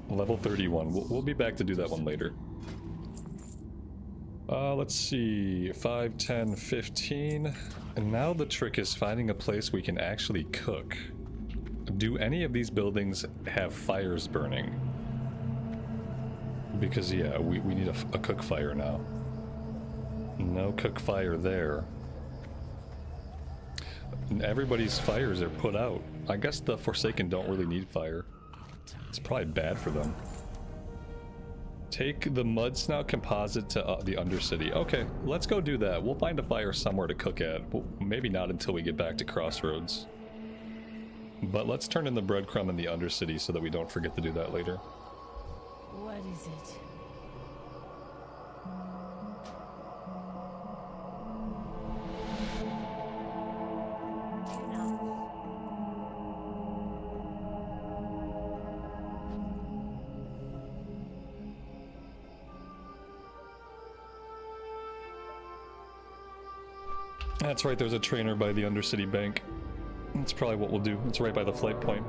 S1: Level 31. We'll be back to do that one later. Let's see. 5, 10, 15. And now the trick is finding a place we can actually cook. Do any of these buildings have fires burning? Because, yeah, we need a cook fire now. No cook fire there. And everybody's fires are put out. I guess the Forsaken don't really need fire. It's probably bad for them. Take the Mud Snout composite to the Undercity. Okay, let's go do that. We'll find a fire somewhere to cook at. Well, maybe not until we get back to Crossroads. But let's turn in the breadcrumb in the Undercity so that we don't forget to do that later.
S3: What is it?
S1: That's right, there's a trainer by the Undercity Bank. That's probably what we'll do. It's right by the flight point.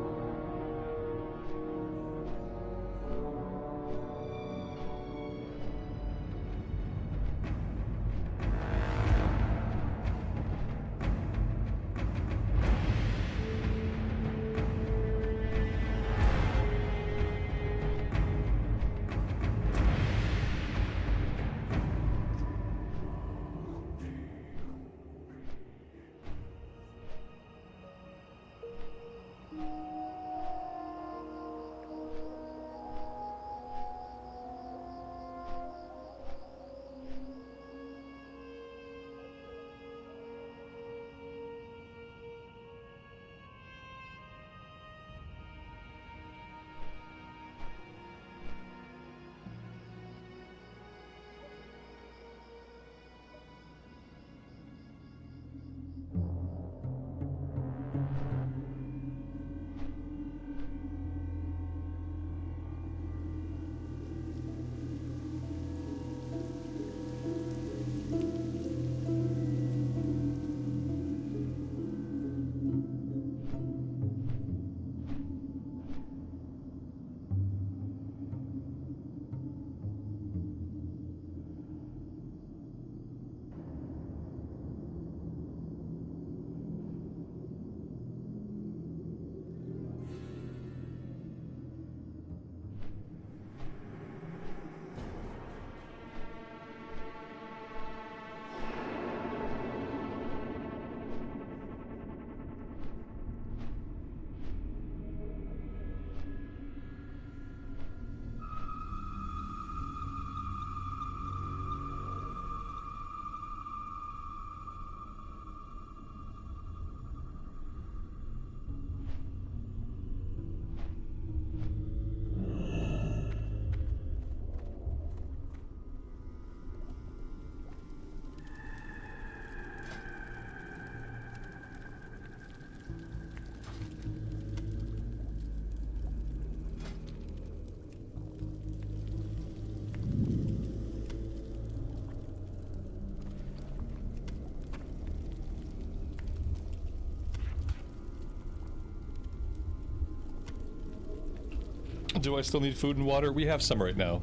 S1: Do I still need food and water? We have some right now.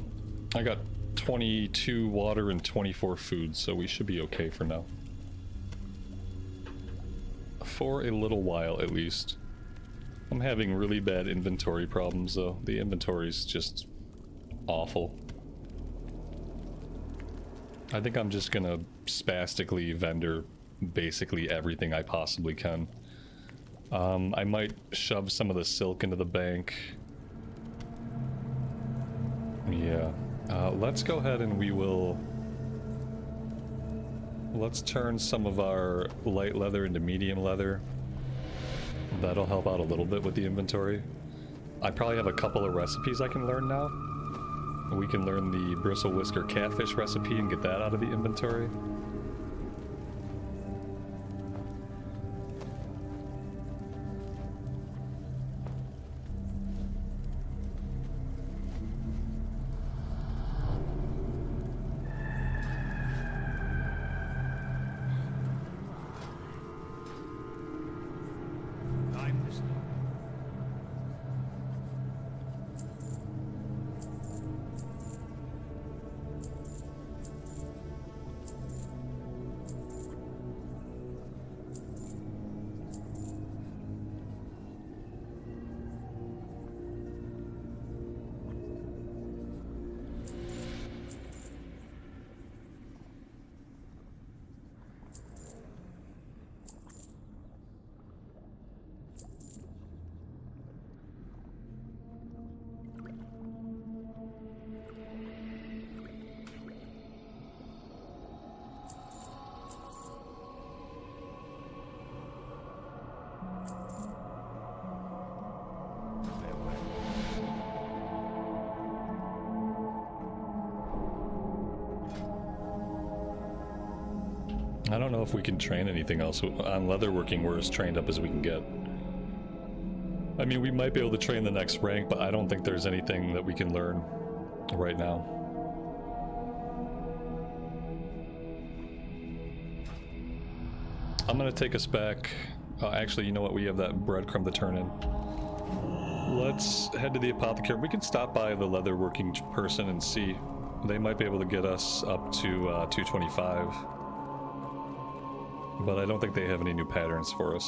S1: I got 22 water and 24 food, so we should be okay for now. For a little while, at least. I'm having really bad inventory problems, though. The inventory's just awful. I think I'm just gonna spastically vendor basically everything I possibly can. I might shove some of the silk into the bank. Yeah. Let's go ahead and we will... Let's turn some of our light leather into medium leather. That'll help out a little bit with the inventory. I probably have a couple of recipes I can learn now. We can learn the bristle whisker catfish recipe and get that out of the inventory. I don't know if we can train anything else. On leatherworking, we're as trained up as we can get. I mean, we might be able to train the next rank, but I don't think there's anything that we can learn right now. I'm gonna take us back. Actually, you know what? We have that breadcrumb to turn in. Let's head to the apothecary. We can stop by the leatherworking person and see. They might be able to get us up to 225. But I don't think they have any new patterns for us.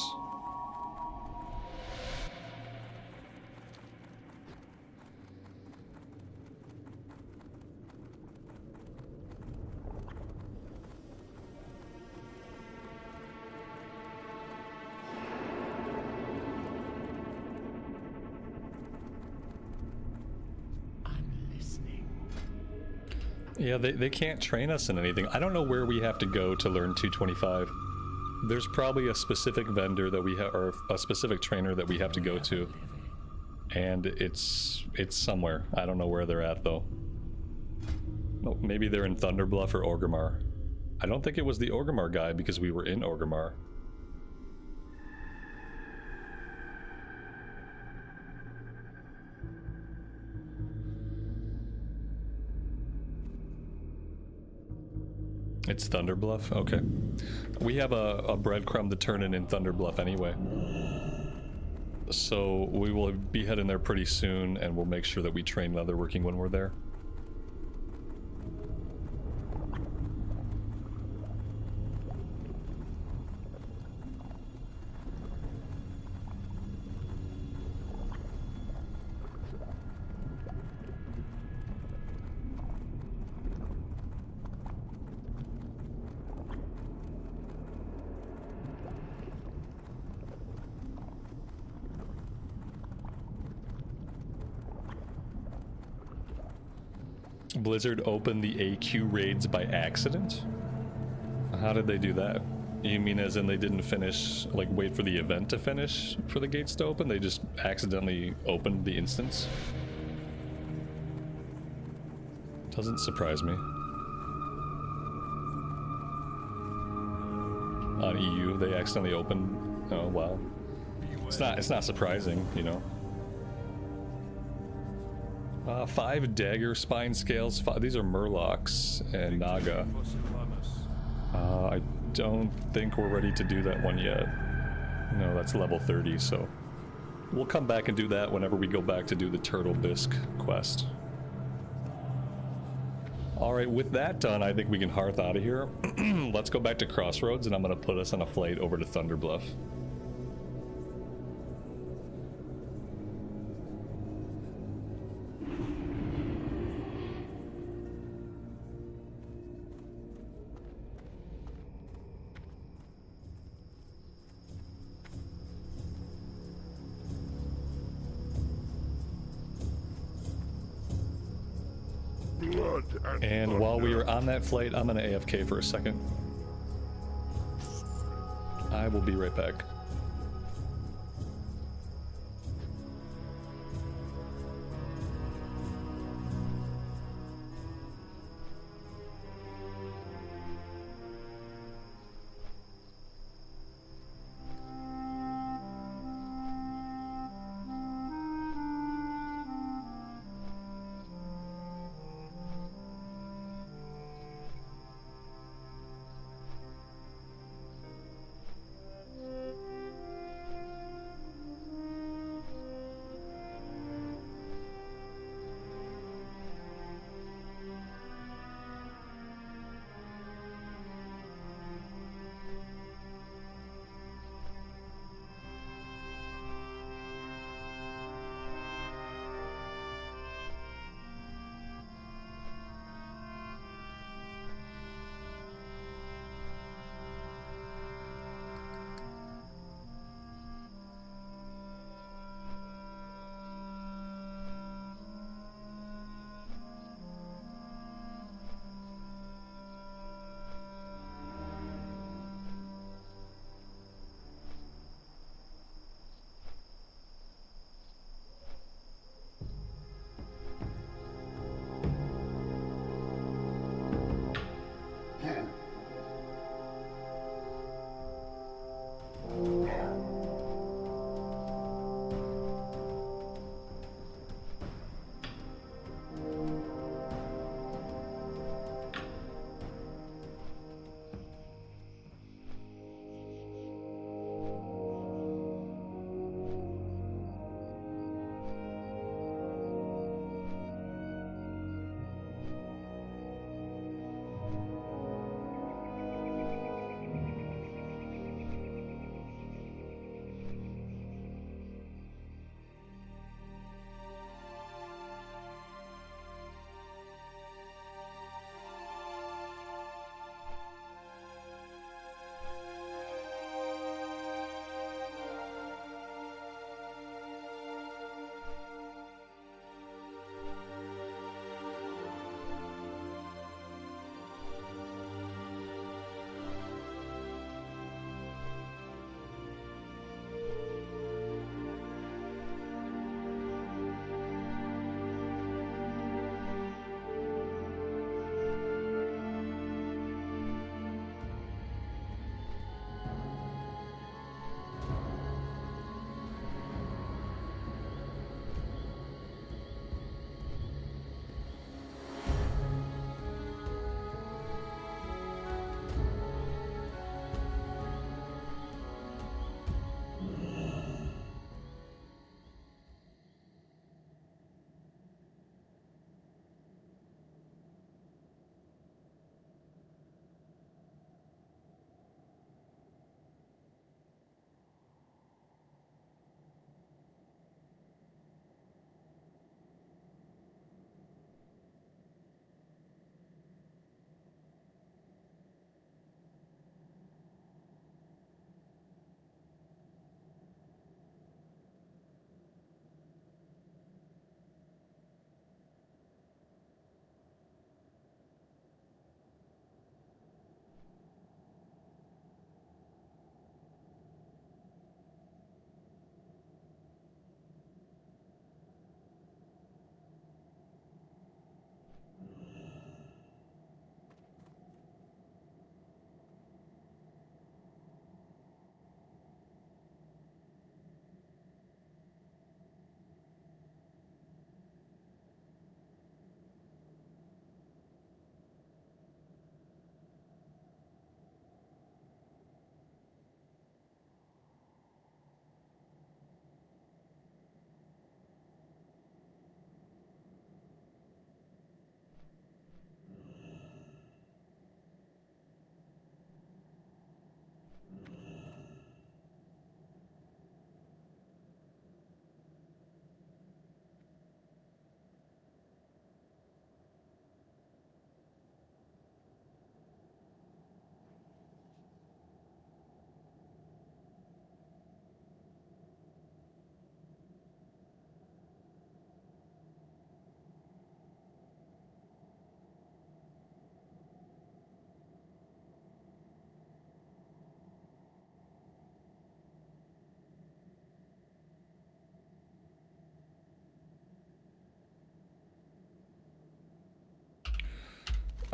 S1: Yeah, they can't train us in anything. I don't know where we have to go to learn 225. There's probably a specific vendor that we have, or a specific trainer that we have to go to. And it's somewhere. I don't know where they're at, though. Oh, maybe they're in Thunderbluff or Orgrimmar. I don't think it was the Orgrimmar guy because we were in Orgrimmar. It's Thunderbluff? Okay. We have a breadcrumb to turn in Thunderbluff anyway. So we will be heading there pretty soon, and we'll make sure that we train leatherworking when we're there. Blizzard opened the AQ raids by accident? How did they do that? You mean as in they didn't finish, like wait for the event to finish for the gates to open? They just accidentally opened the instance? Doesn't surprise me. On EU, they accidentally opened. Oh wow. It's not surprising, you know. 5 dagger spine scales. These are Murlocs and Naga. I don't think we're ready to do that one yet. No, that's level 30, so we'll come back and do that whenever we go back to do the Turtle Bisque quest. Alright, with that done, I think we can hearth out of here. Let's go back to Crossroads, and I'm going to put us on a flight over to Thunderbluff. And while we are on that flight, I'm gonna AFK for a second. I will be right back.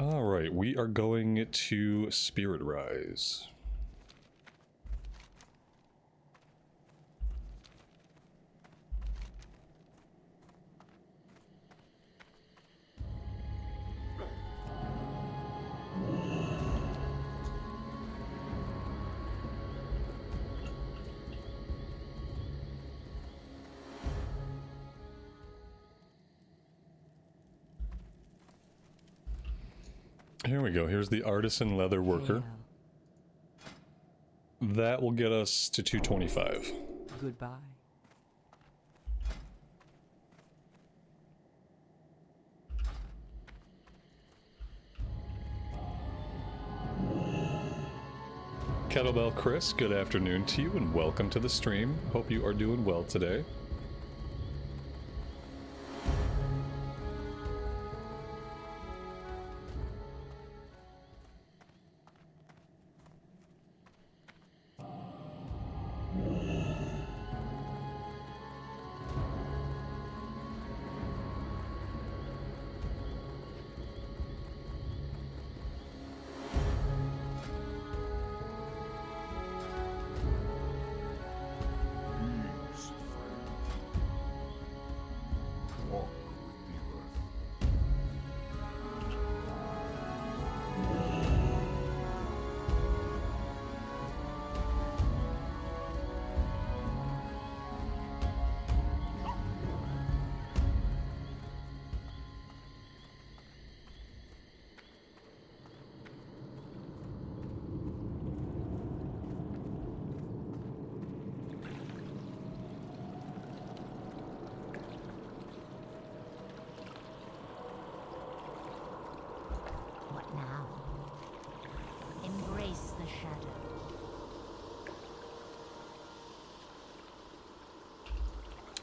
S1: All right, we are going to Spirit Rise. Here we go. Here's the Artisan Leatherworker. That will get us to 225.
S4: Goodbye.
S1: Kettlebell Chris, good afternoon to you and welcome to the stream. Hope you are doing well today.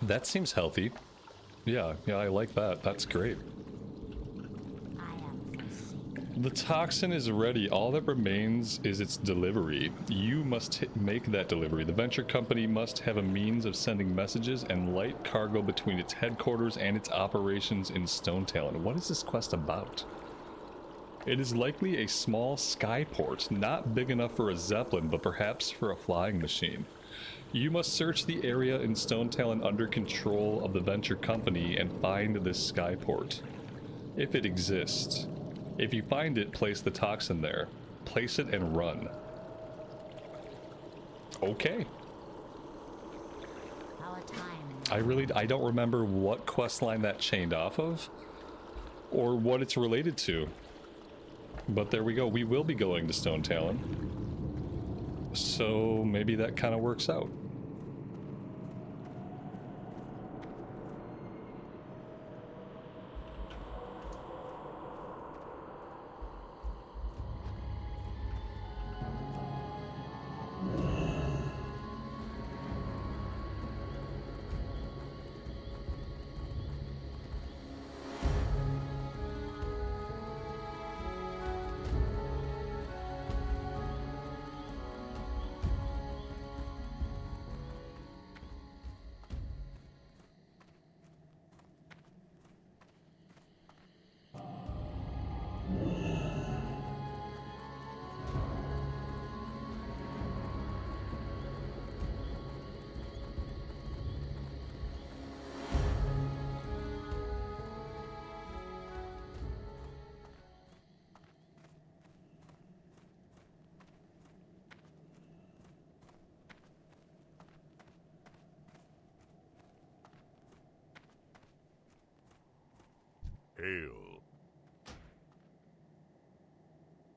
S1: That seems healthy. Yeah, I like that. That's great. The toxin is ready. All that remains is its delivery. You must make that delivery. The venture company must have a means of sending messages and light cargo between its headquarters and its operations in Stonetalon. What is this quest about? It is likely a small skyport, not big enough for a zeppelin, but perhaps for a flying machine. You must search the area in Stonetalon under control of the venture company and find this skyport, if it exists. If you find it, place the toxin there. Place it and run. Okay. I don't remember what quest line that chained off of, or what it's related to. But there we go. We will be going to Stonetalon. So maybe that kind of works out.
S2: Hail.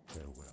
S2: Farewell.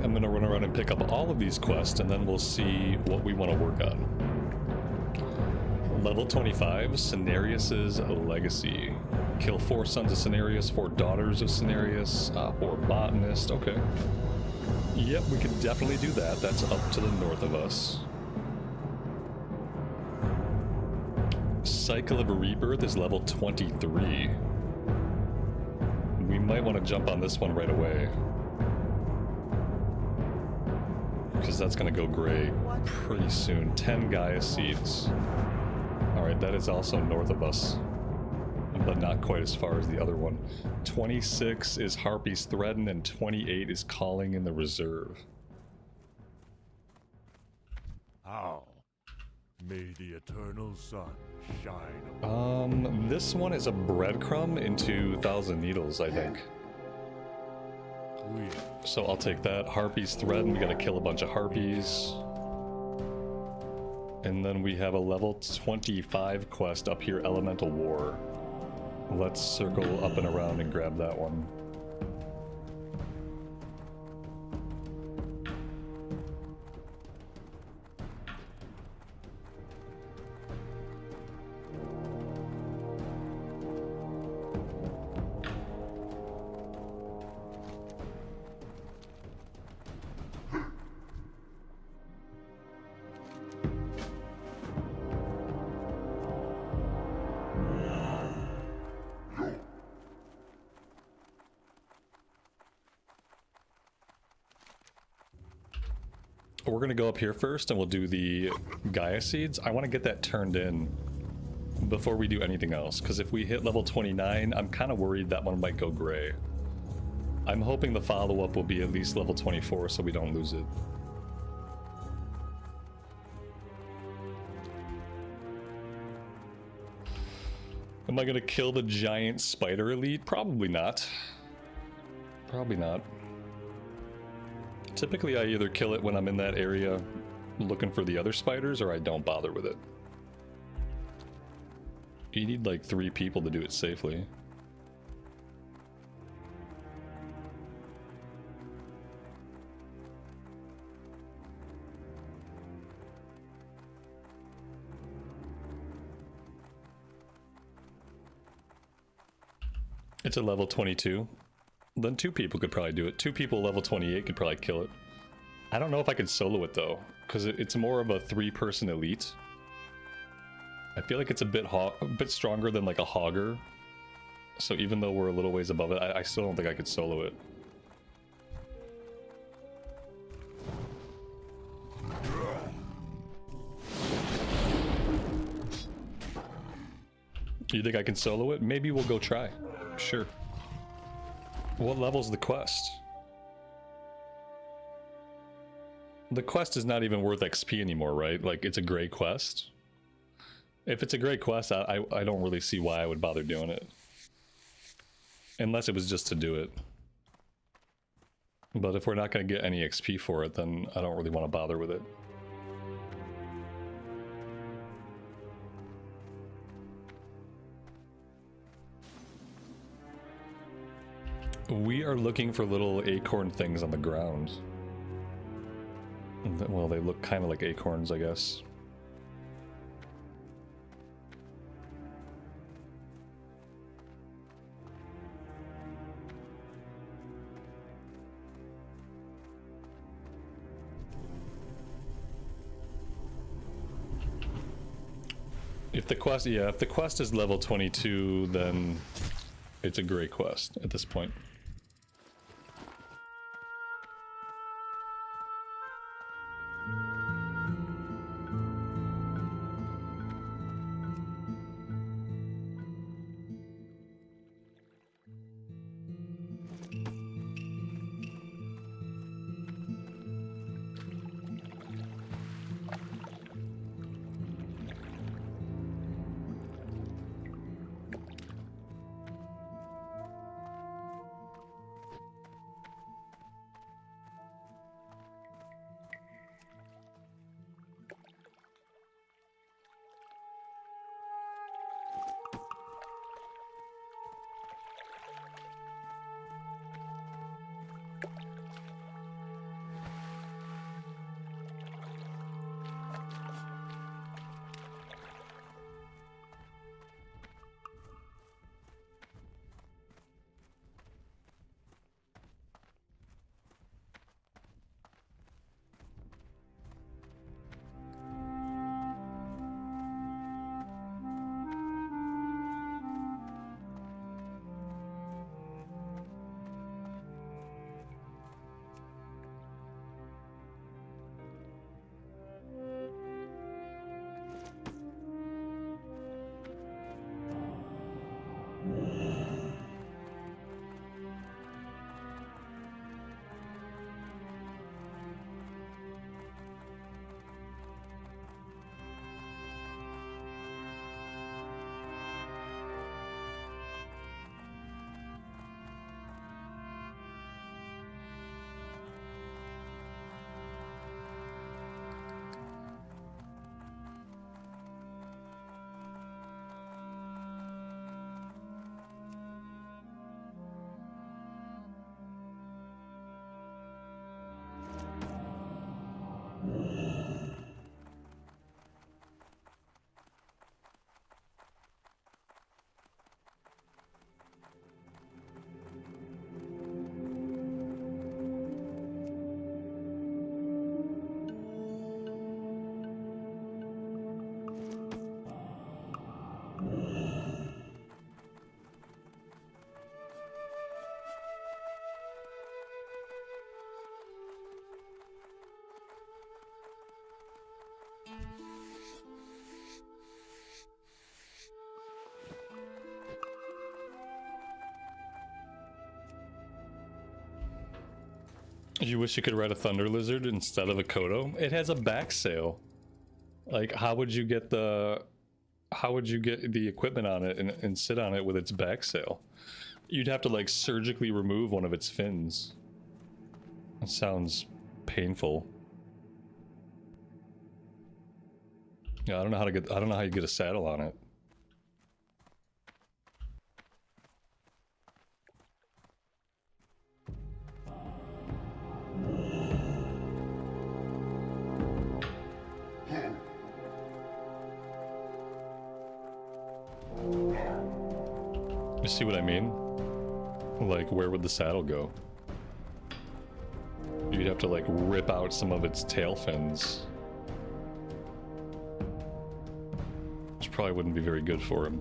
S1: I'm gonna run around and pick up all of these quests, and then we'll see what we want to work on. Level 25, Cenarius's Legacy. Kill 4 sons of Cenarius, 4 daughters of Cenarius, or botanist. Okay. Yep, we can definitely do that. That's up to the north of us. Cycle of Rebirth is level 23. We might want to jump on this one right away, because that's going to go gray pretty soon. 10 Gaia seeds. Alright, that is also north of us, but not quite as far as the other one. 26 is Harpy's Threaten, and 28 is Calling in the Reserve.
S2: How may the eternal sun shine?
S1: This one is a breadcrumb into Thousand Needles, I think. So I'll take that. Harpy's Threaten, we gotta kill a bunch of harpies. And then we have a level 25 quest up here, Elemental War. Let's circle up and around and grab that one. We're gonna go up here first and we'll do the Gaia seeds. I want to get that turned in before we do anything else, because if we hit level 29, I'm kind of worried that one might go gray. I'm hoping the follow-up will be at least level 24 so we don't lose it. Am I gonna kill the giant spider elite? Probably not. Probably not. Typically, I either kill it when I'm in that area looking for the other spiders, or I don't bother with it. You need like 3 people to do it safely. It's a level 22. Then 2 people could probably do it. 2 people level 28 could probably kill it. I don't know if I could solo it though, because it's more of a 3-person elite. I feel like it's a bit stronger than like a Hogger. So even though we're a little ways above it, I still don't think I could solo it. You think I can solo it? Maybe we'll go try. Sure. What level's the quest? The quest is not even worth XP anymore, right? Like, it's a gray quest. If it's a gray quest, I don't really see why I would bother doing it. Unless it was just to do it. But if we're not going to get any XP for it, then I don't really want to bother with it. We are looking for little acorn things on the ground. Well, they look kind of like acorns, I guess. If the quest, yeah, if the quest is level 22, then it's a great quest at this point. You wish you could ride a Thunder Lizard instead of a Kodo? It has a back sail. Like, how would you get the equipment on it and sit on it with its back sail? You'd have to like surgically remove one of its fins. That sounds painful. Yeah, I don't know how you get a saddle on it. You see what I mean? Like, where would the saddle go? You'd have to like rip out some of its tail fins, which probably wouldn't be very good for him.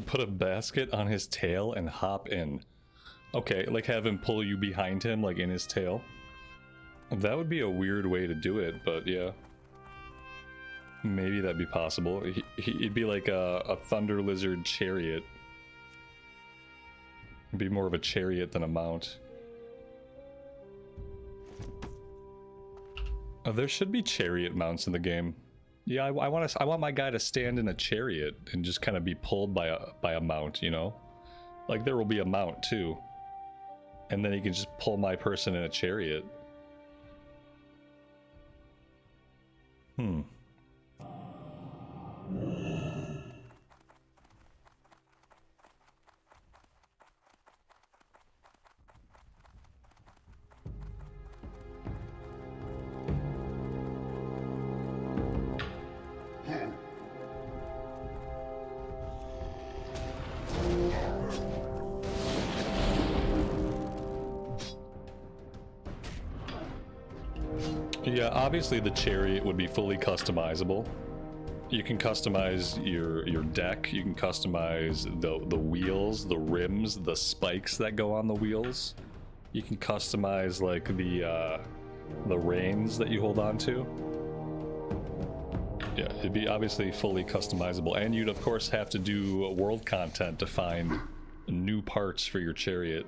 S1: Put a basket on his tail and hop in. Okay, like have him pull you behind him, like in his tail. That would be a weird way to do it, but yeah. Maybe that'd be possible. He'd be like a Thunder Lizard chariot. It'd be more of a chariot than a mount. There should be chariot mounts in the game. Yeah, I want my guy to stand in a chariot and just kind of be pulled by a mount, you know? Like there will be a mount too. And then he can just pull my person in a chariot. Yeah, obviously the chariot would be fully customizable. You can customize your deck, you can customize the wheels, the rims, the spikes that go on the wheels. You can customize like the reins that you hold on to. Yeah, it'd be obviously fully customizable, and you'd of course have to do world content to find new parts for your chariot.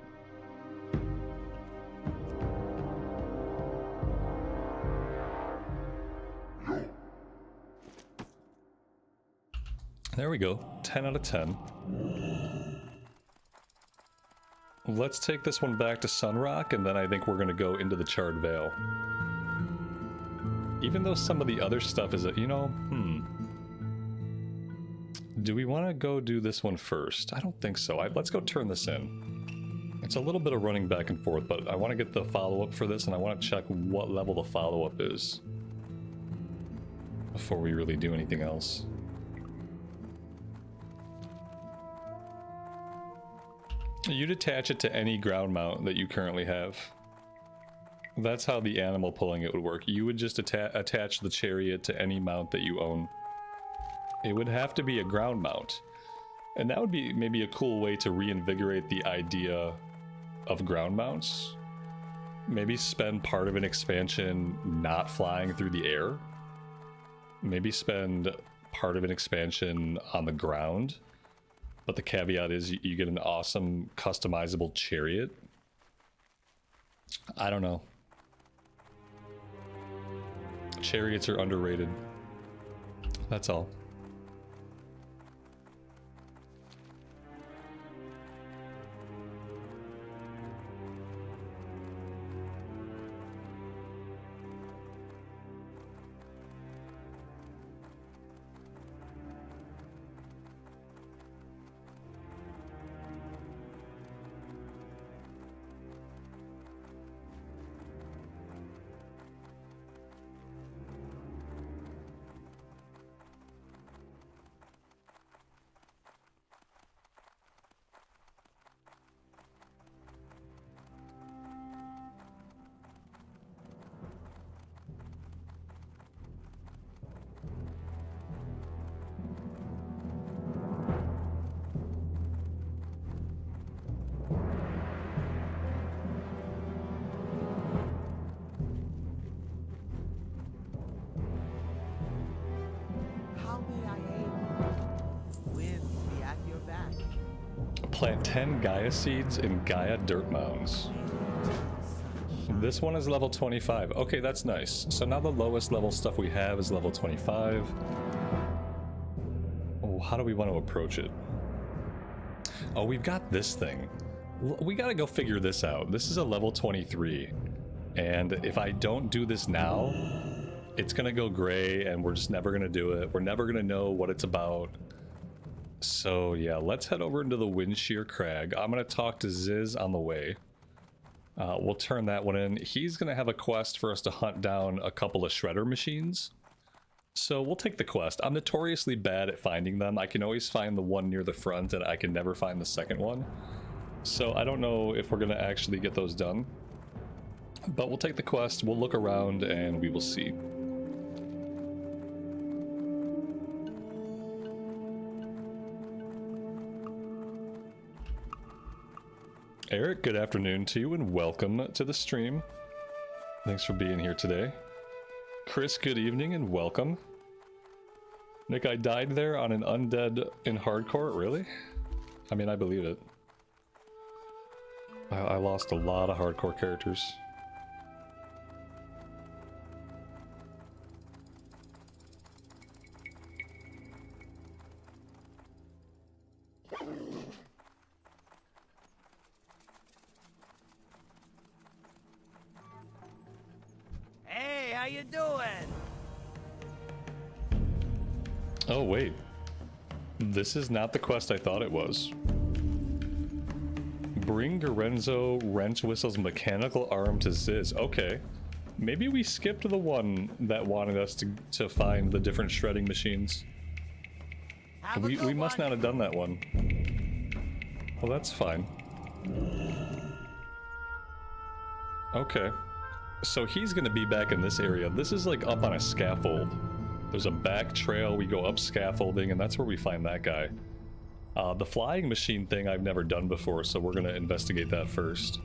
S1: There we go, 10 out of 10. Let's take this one back to Sunrock, and then I think we're gonna go into the Charred Vale. Even though some of the other stuff is, you know, do we want to go do this one first? I don't think so. Let's go turn this in. It's a little bit of running back and forth, but I want to get the follow-up for this, and I want to check what level the follow-up is before we really do anything else. You'd attach it to any ground mount that you currently have. That's how the animal pulling it would work. You would just attach the chariot to any mount that you own. It would have to be a ground mount. And that would be maybe a cool way to reinvigorate the idea of ground mounts. Maybe spend part of an expansion not flying through the air. Maybe spend part of an expansion on the ground. But the caveat is you get an awesome customizable chariot. I don't know. Chariots are underrated. That's all. Plant 10 Gaia seeds in Gaia dirt mounds. This one is level 25. Okay, that's nice. So now the lowest level stuff we have is level 25. Oh, how do we want to approach it? Oh, we've got this thing. We gotta go figure this out. This is a level 23. And if I don't do this now, it's gonna go gray and we're just never gonna do it. We're never gonna know what it's about. So yeah, let's head over into the Windshear Crag. I'm gonna talk to Ziz on the way. We'll turn that one in. He's gonna have a quest for us to hunt down a couple of shredder machines. So we'll take the quest. I'm notoriously bad at finding them. I can always find the one near the front and I can never find the second one. So I don't know if we're gonna actually get those done. But we'll take the quest, we'll look around, and we will see. Eric, good afternoon to you and welcome to the stream. Thanks for being here today. Chris, good evening and welcome. Nick, I died there on an undead in hardcore, really? I mean, I believe it. I lost a lot of hardcore characters.
S4: Hey, how you doing?
S1: Oh, wait. This is not the quest I thought it was. Bring Gorenzo Wrench Whistle's mechanical arm to Ziz. Okay. Maybe we skipped the one that wanted us to find the different shredding machines. We must not have done that one. Well, that's fine. Okay. So he's gonna be back in this area. This is like up on a scaffold. There's a back trail, we go up scaffolding, and that's where we find that guy. The flying machine thing I've never done before, so we're gonna investigate that first.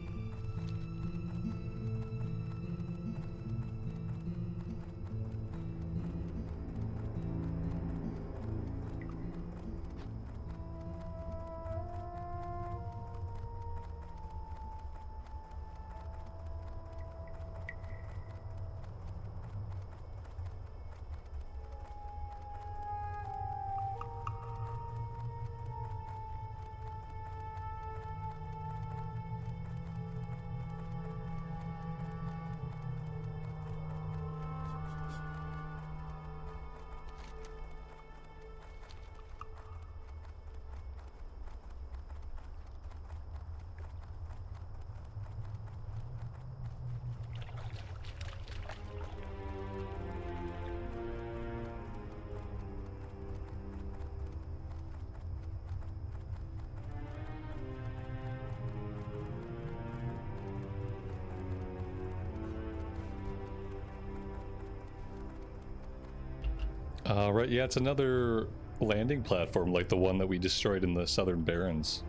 S1: Right, yeah, it's another landing platform like the one that we destroyed in the Southern Barrens.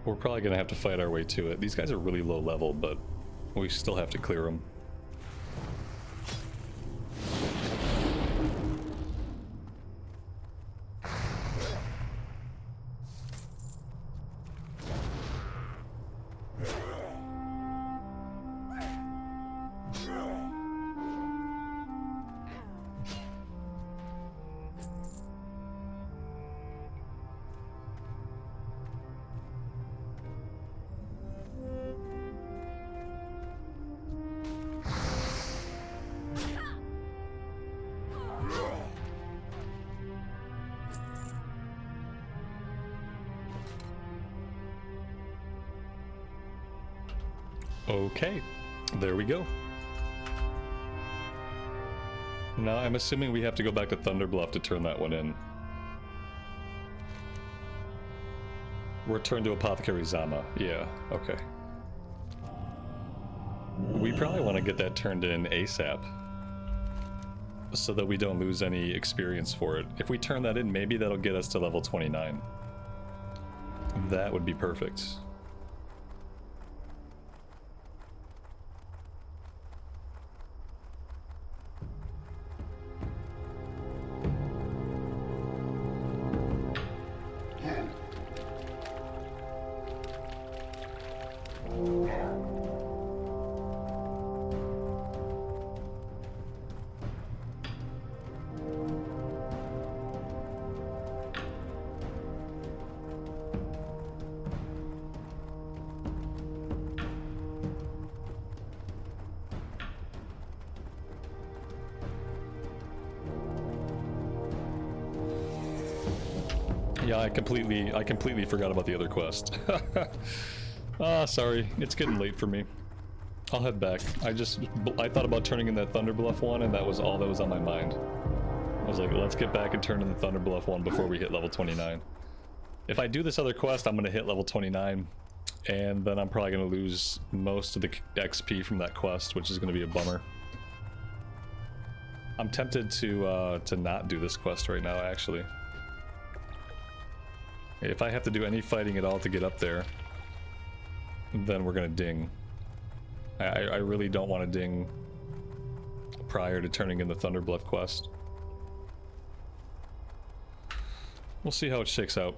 S1: We're probably gonna have to fight our way to it. These guys are really low level, but we still have to clear them. Okay, there we go. Now I'm assuming we have to go back to Thunderbluff to turn that one in. Return to Apothecary Zama. Yeah, okay. We probably want to get that turned in ASAP, so that we don't lose any experience for it. If we turn that in, maybe that'll get us to level 29. That would be perfect. Yeah, I completely forgot about the other quest. Sorry, it's getting late for me. I'll head back. I thought about turning in that Thunderbluff one, and that was all that was on my mind. I was like, let's get back and turn in the Thunderbluff one before we hit level 29. If I do this other quest, I'm gonna hit level 29, and then I'm probably gonna lose most of the XP from that quest, which is gonna be a bummer. I'm tempted to not do this quest right now, actually. If I have to do any fighting at all to get up there, then we're gonna ding. I really don't want to ding prior to turning in the Thunderbluff quest. We'll see how it shakes out.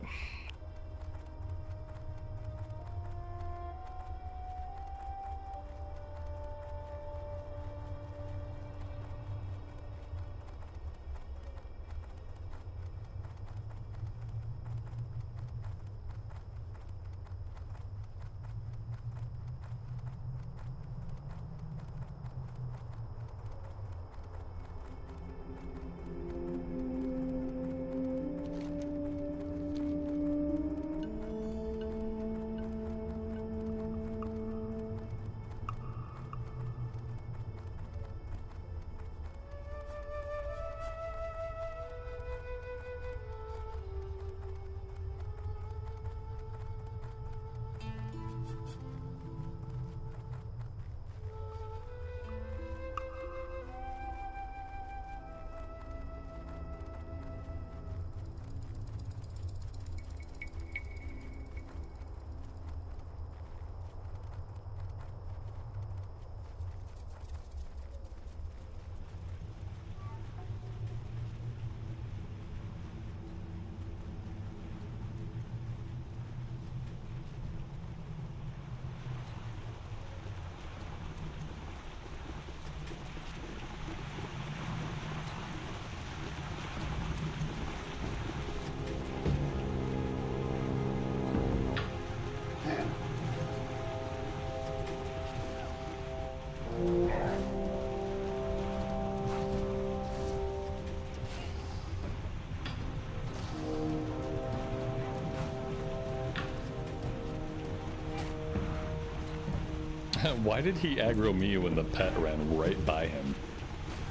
S1: Why did he aggro me when the pet ran right by him?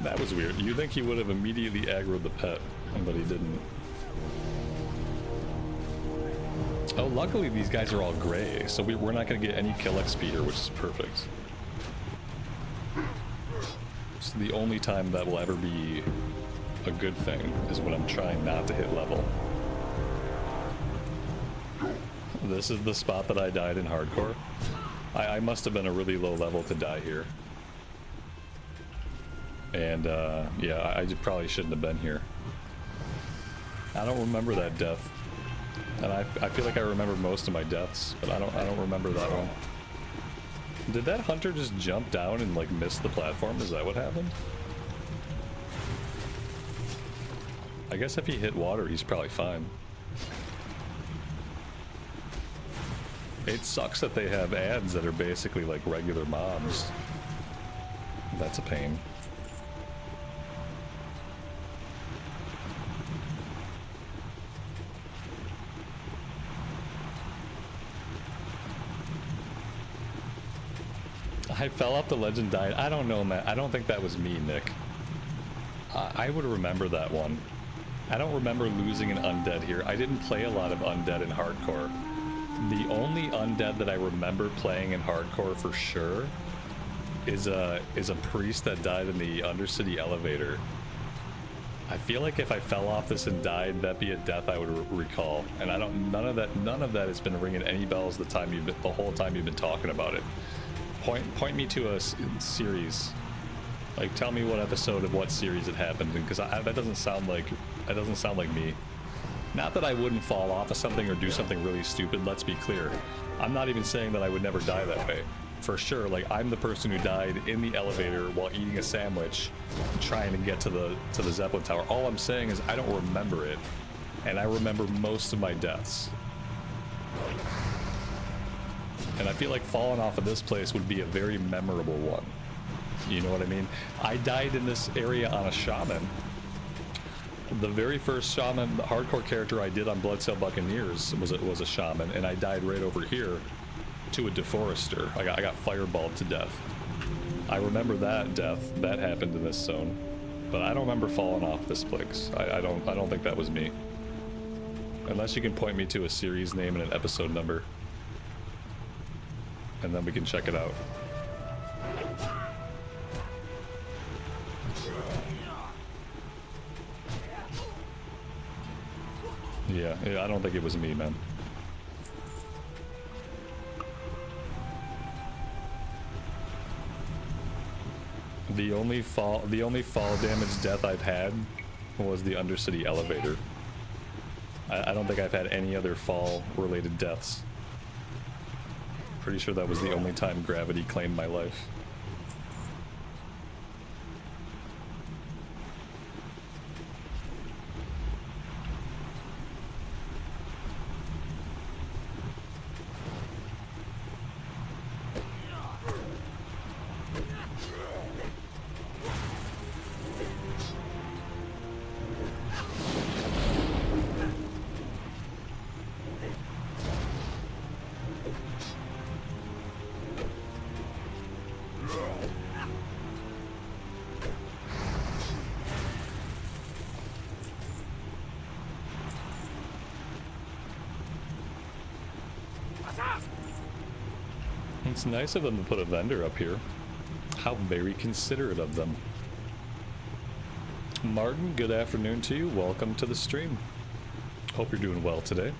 S1: That was weird. You'd think he would have immediately aggroed the pet, but he didn't. Oh, luckily these guys are all gray, so we're not going to get any kill XP here, which is perfect. So the only time that will ever be a good thing is when I'm trying not to hit level. This is the spot that I died in hardcore. I must have been a really low level to die here. And yeah, I probably shouldn't have been here. I don't remember that death. And I feel like I remember most of my deaths, but I don't remember that one. Did that hunter just jump down and like miss the platform? Is that what happened? I guess if he hit water, he's probably fine. It sucks that they have ads that are basically like regular mobs. That's a pain. I fell off the ledge and died. I don't know, man. I don't think that was me, Nick. I would remember that one. I don't remember losing an undead here. I didn't play a lot of undead in hardcore. The only undead that I remember playing in hardcore for sure is a priest that died in the Undercity elevator. I feel like if I fell off this and died, that'd be a death I would recall. And none of that has been ringing any bells the whole time you've been talking about it. Point me to a series. Like, tell me what episode of what series it happened in, because that doesn't sound like me. Not that I wouldn't fall off of something or do something really stupid, let's be clear. I'm not even saying that I would never die that way. For sure, like, I'm the person who died in the elevator while eating a sandwich trying to get to the Zeppelin Tower. All I'm saying is I don't remember it, and I remember most of my deaths. And I feel like falling off of this place would be a very memorable one. You know what I mean? I died in this area on a shaman. The very first shaman, the hardcore character I did on Bloodsail Buccaneers was a shaman, and I died right over here to a deforester. I got fireballed to death. I remember that death. That happened in this zone. But I don't remember falling off this place. I don't think that was me. Unless you can point me to a series name and an episode number. And then we can check it out. Yeah, I don't think it was me, man. The only fall damage death I've had was the Undercity elevator. I don't think I've had any other fall related deaths. Pretty sure that was the only time gravity claimed my life. It's nice of them to put a vendor up here. How very considerate of them. Martin, good afternoon to you. Welcome to the stream. Hope you're doing well today.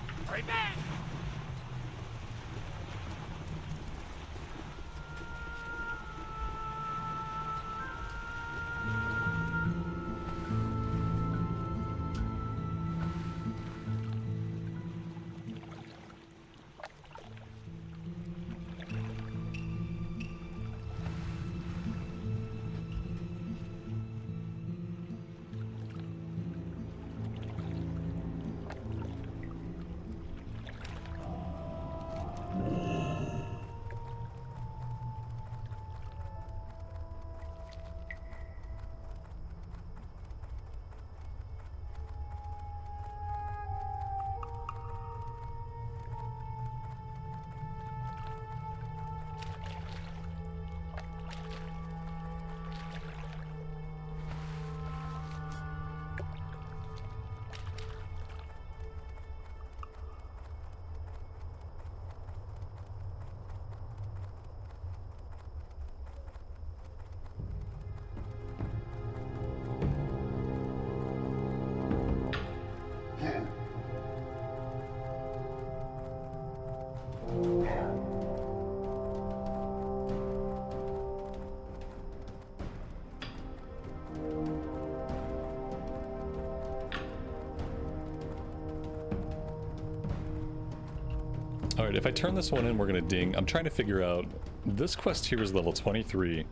S1: Alright, if I turn this one in, we're gonna ding. I'm trying to figure out, this quest here is level 23.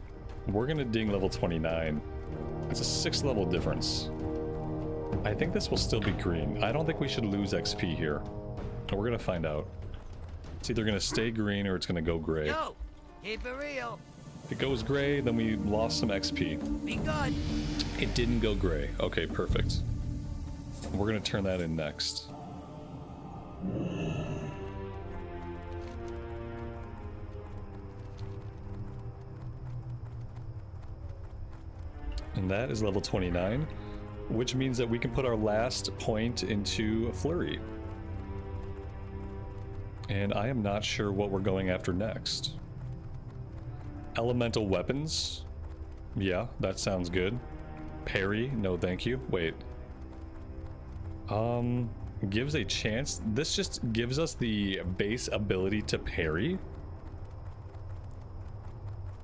S1: We're gonna ding level 29. It's a 6 level difference. I think this will still be green. I don't think we should lose XP here. We're gonna find out. It's either gonna stay green or it's gonna go gray.
S4: Yo, keep it real.
S1: If it goes gray, then we lost some XP.
S4: Be good.
S1: It didn't go gray. Okay, perfect. We're gonna turn that in next. And that is level 29, which means that we can put our last point into a flurry. And I am not sure what we're going after next. Elemental weapons. Yeah, that sounds good. Parry, no thank you. Wait. Gives a chance. This just gives us the base ability to parry.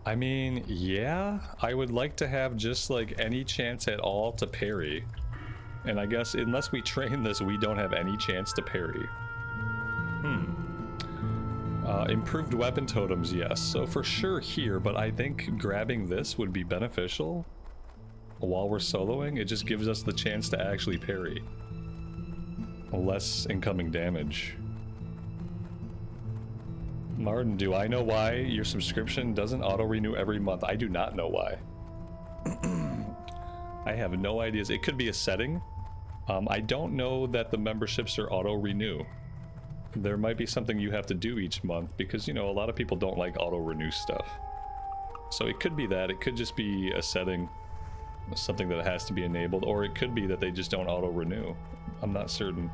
S1: I mean, yeah, I would like to have just like any chance at all to parry. And I guess unless we train this, we don't have any chance to parry. Improved weapon totems, yes. So for sure here, but I think grabbing this would be beneficial while we're soloing. It just gives us the chance to actually parry. Less incoming damage. Martin, do I know why your subscription doesn't auto-renew every month? I do not know why. I have no ideas. It could be a setting. I don't know that the memberships are auto-renew. There might be something you have to do each month because, you know, a lot of people don't like auto-renew stuff. So it could be that. It could just be a setting, something that has to be enabled, or it could be that they just don't auto-renew. I'm not certain.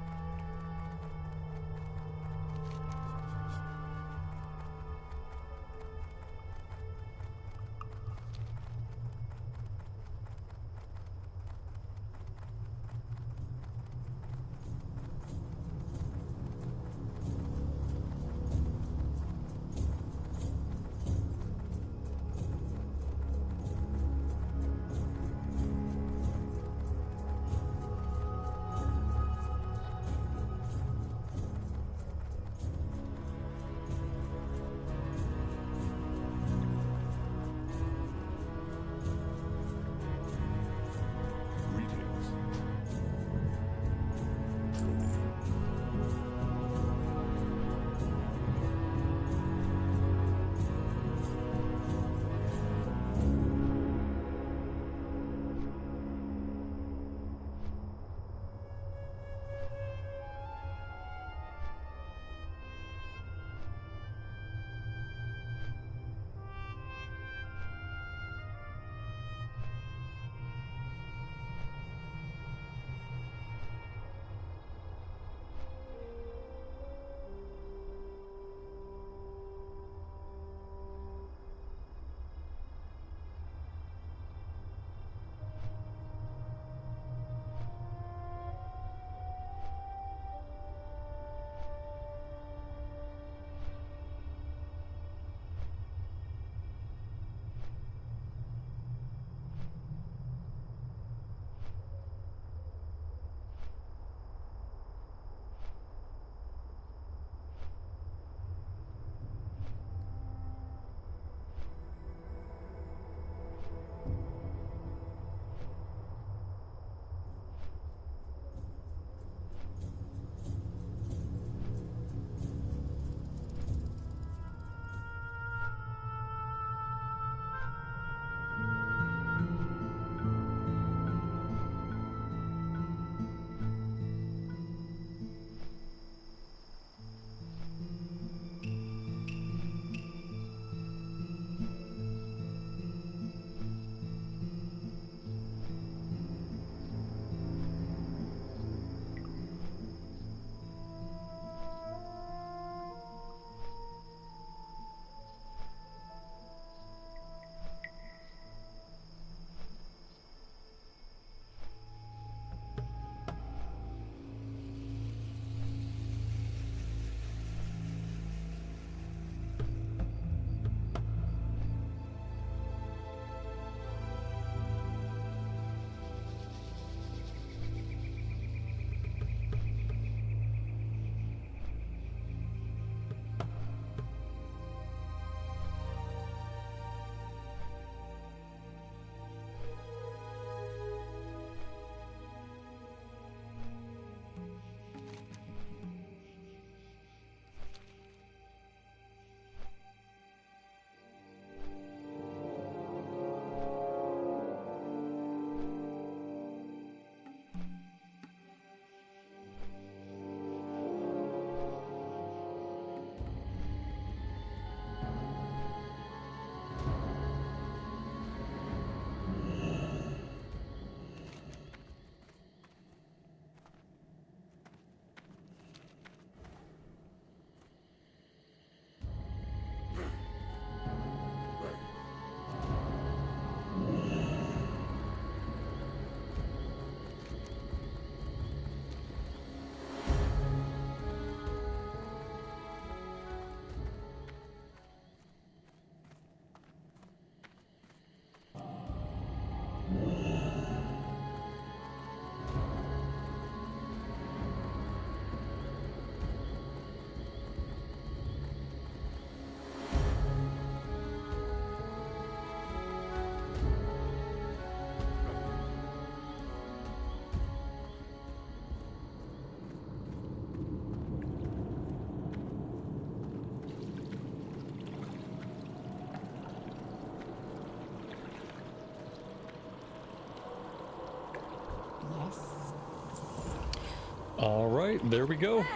S1: Alright, there we go.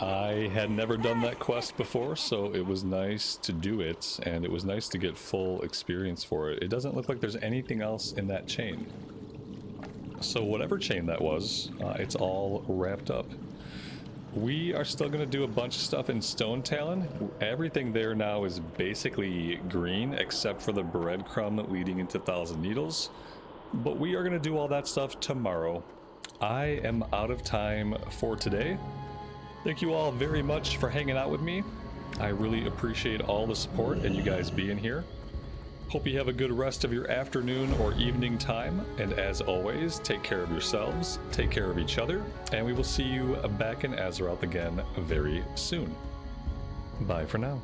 S1: I had never done that quest before, so it was nice to do it, and it was nice to get full experience for it. It doesn't look like there's anything else in that chain. So whatever chain that was, it's all wrapped up. We are still going to do a bunch of stuff in Stone Talon. Everything there now is basically green, except for the breadcrumb leading into Thousand Needles. But we are going to do all that stuff tomorrow. I am out of time for today. Thank you all very much for hanging out with me. I really appreciate all the support and you guys being here. Hope you have a good rest of your afternoon or evening time. And as always, take care of yourselves, take care of each other, and we will see you back in Azeroth again very soon. Bye for now.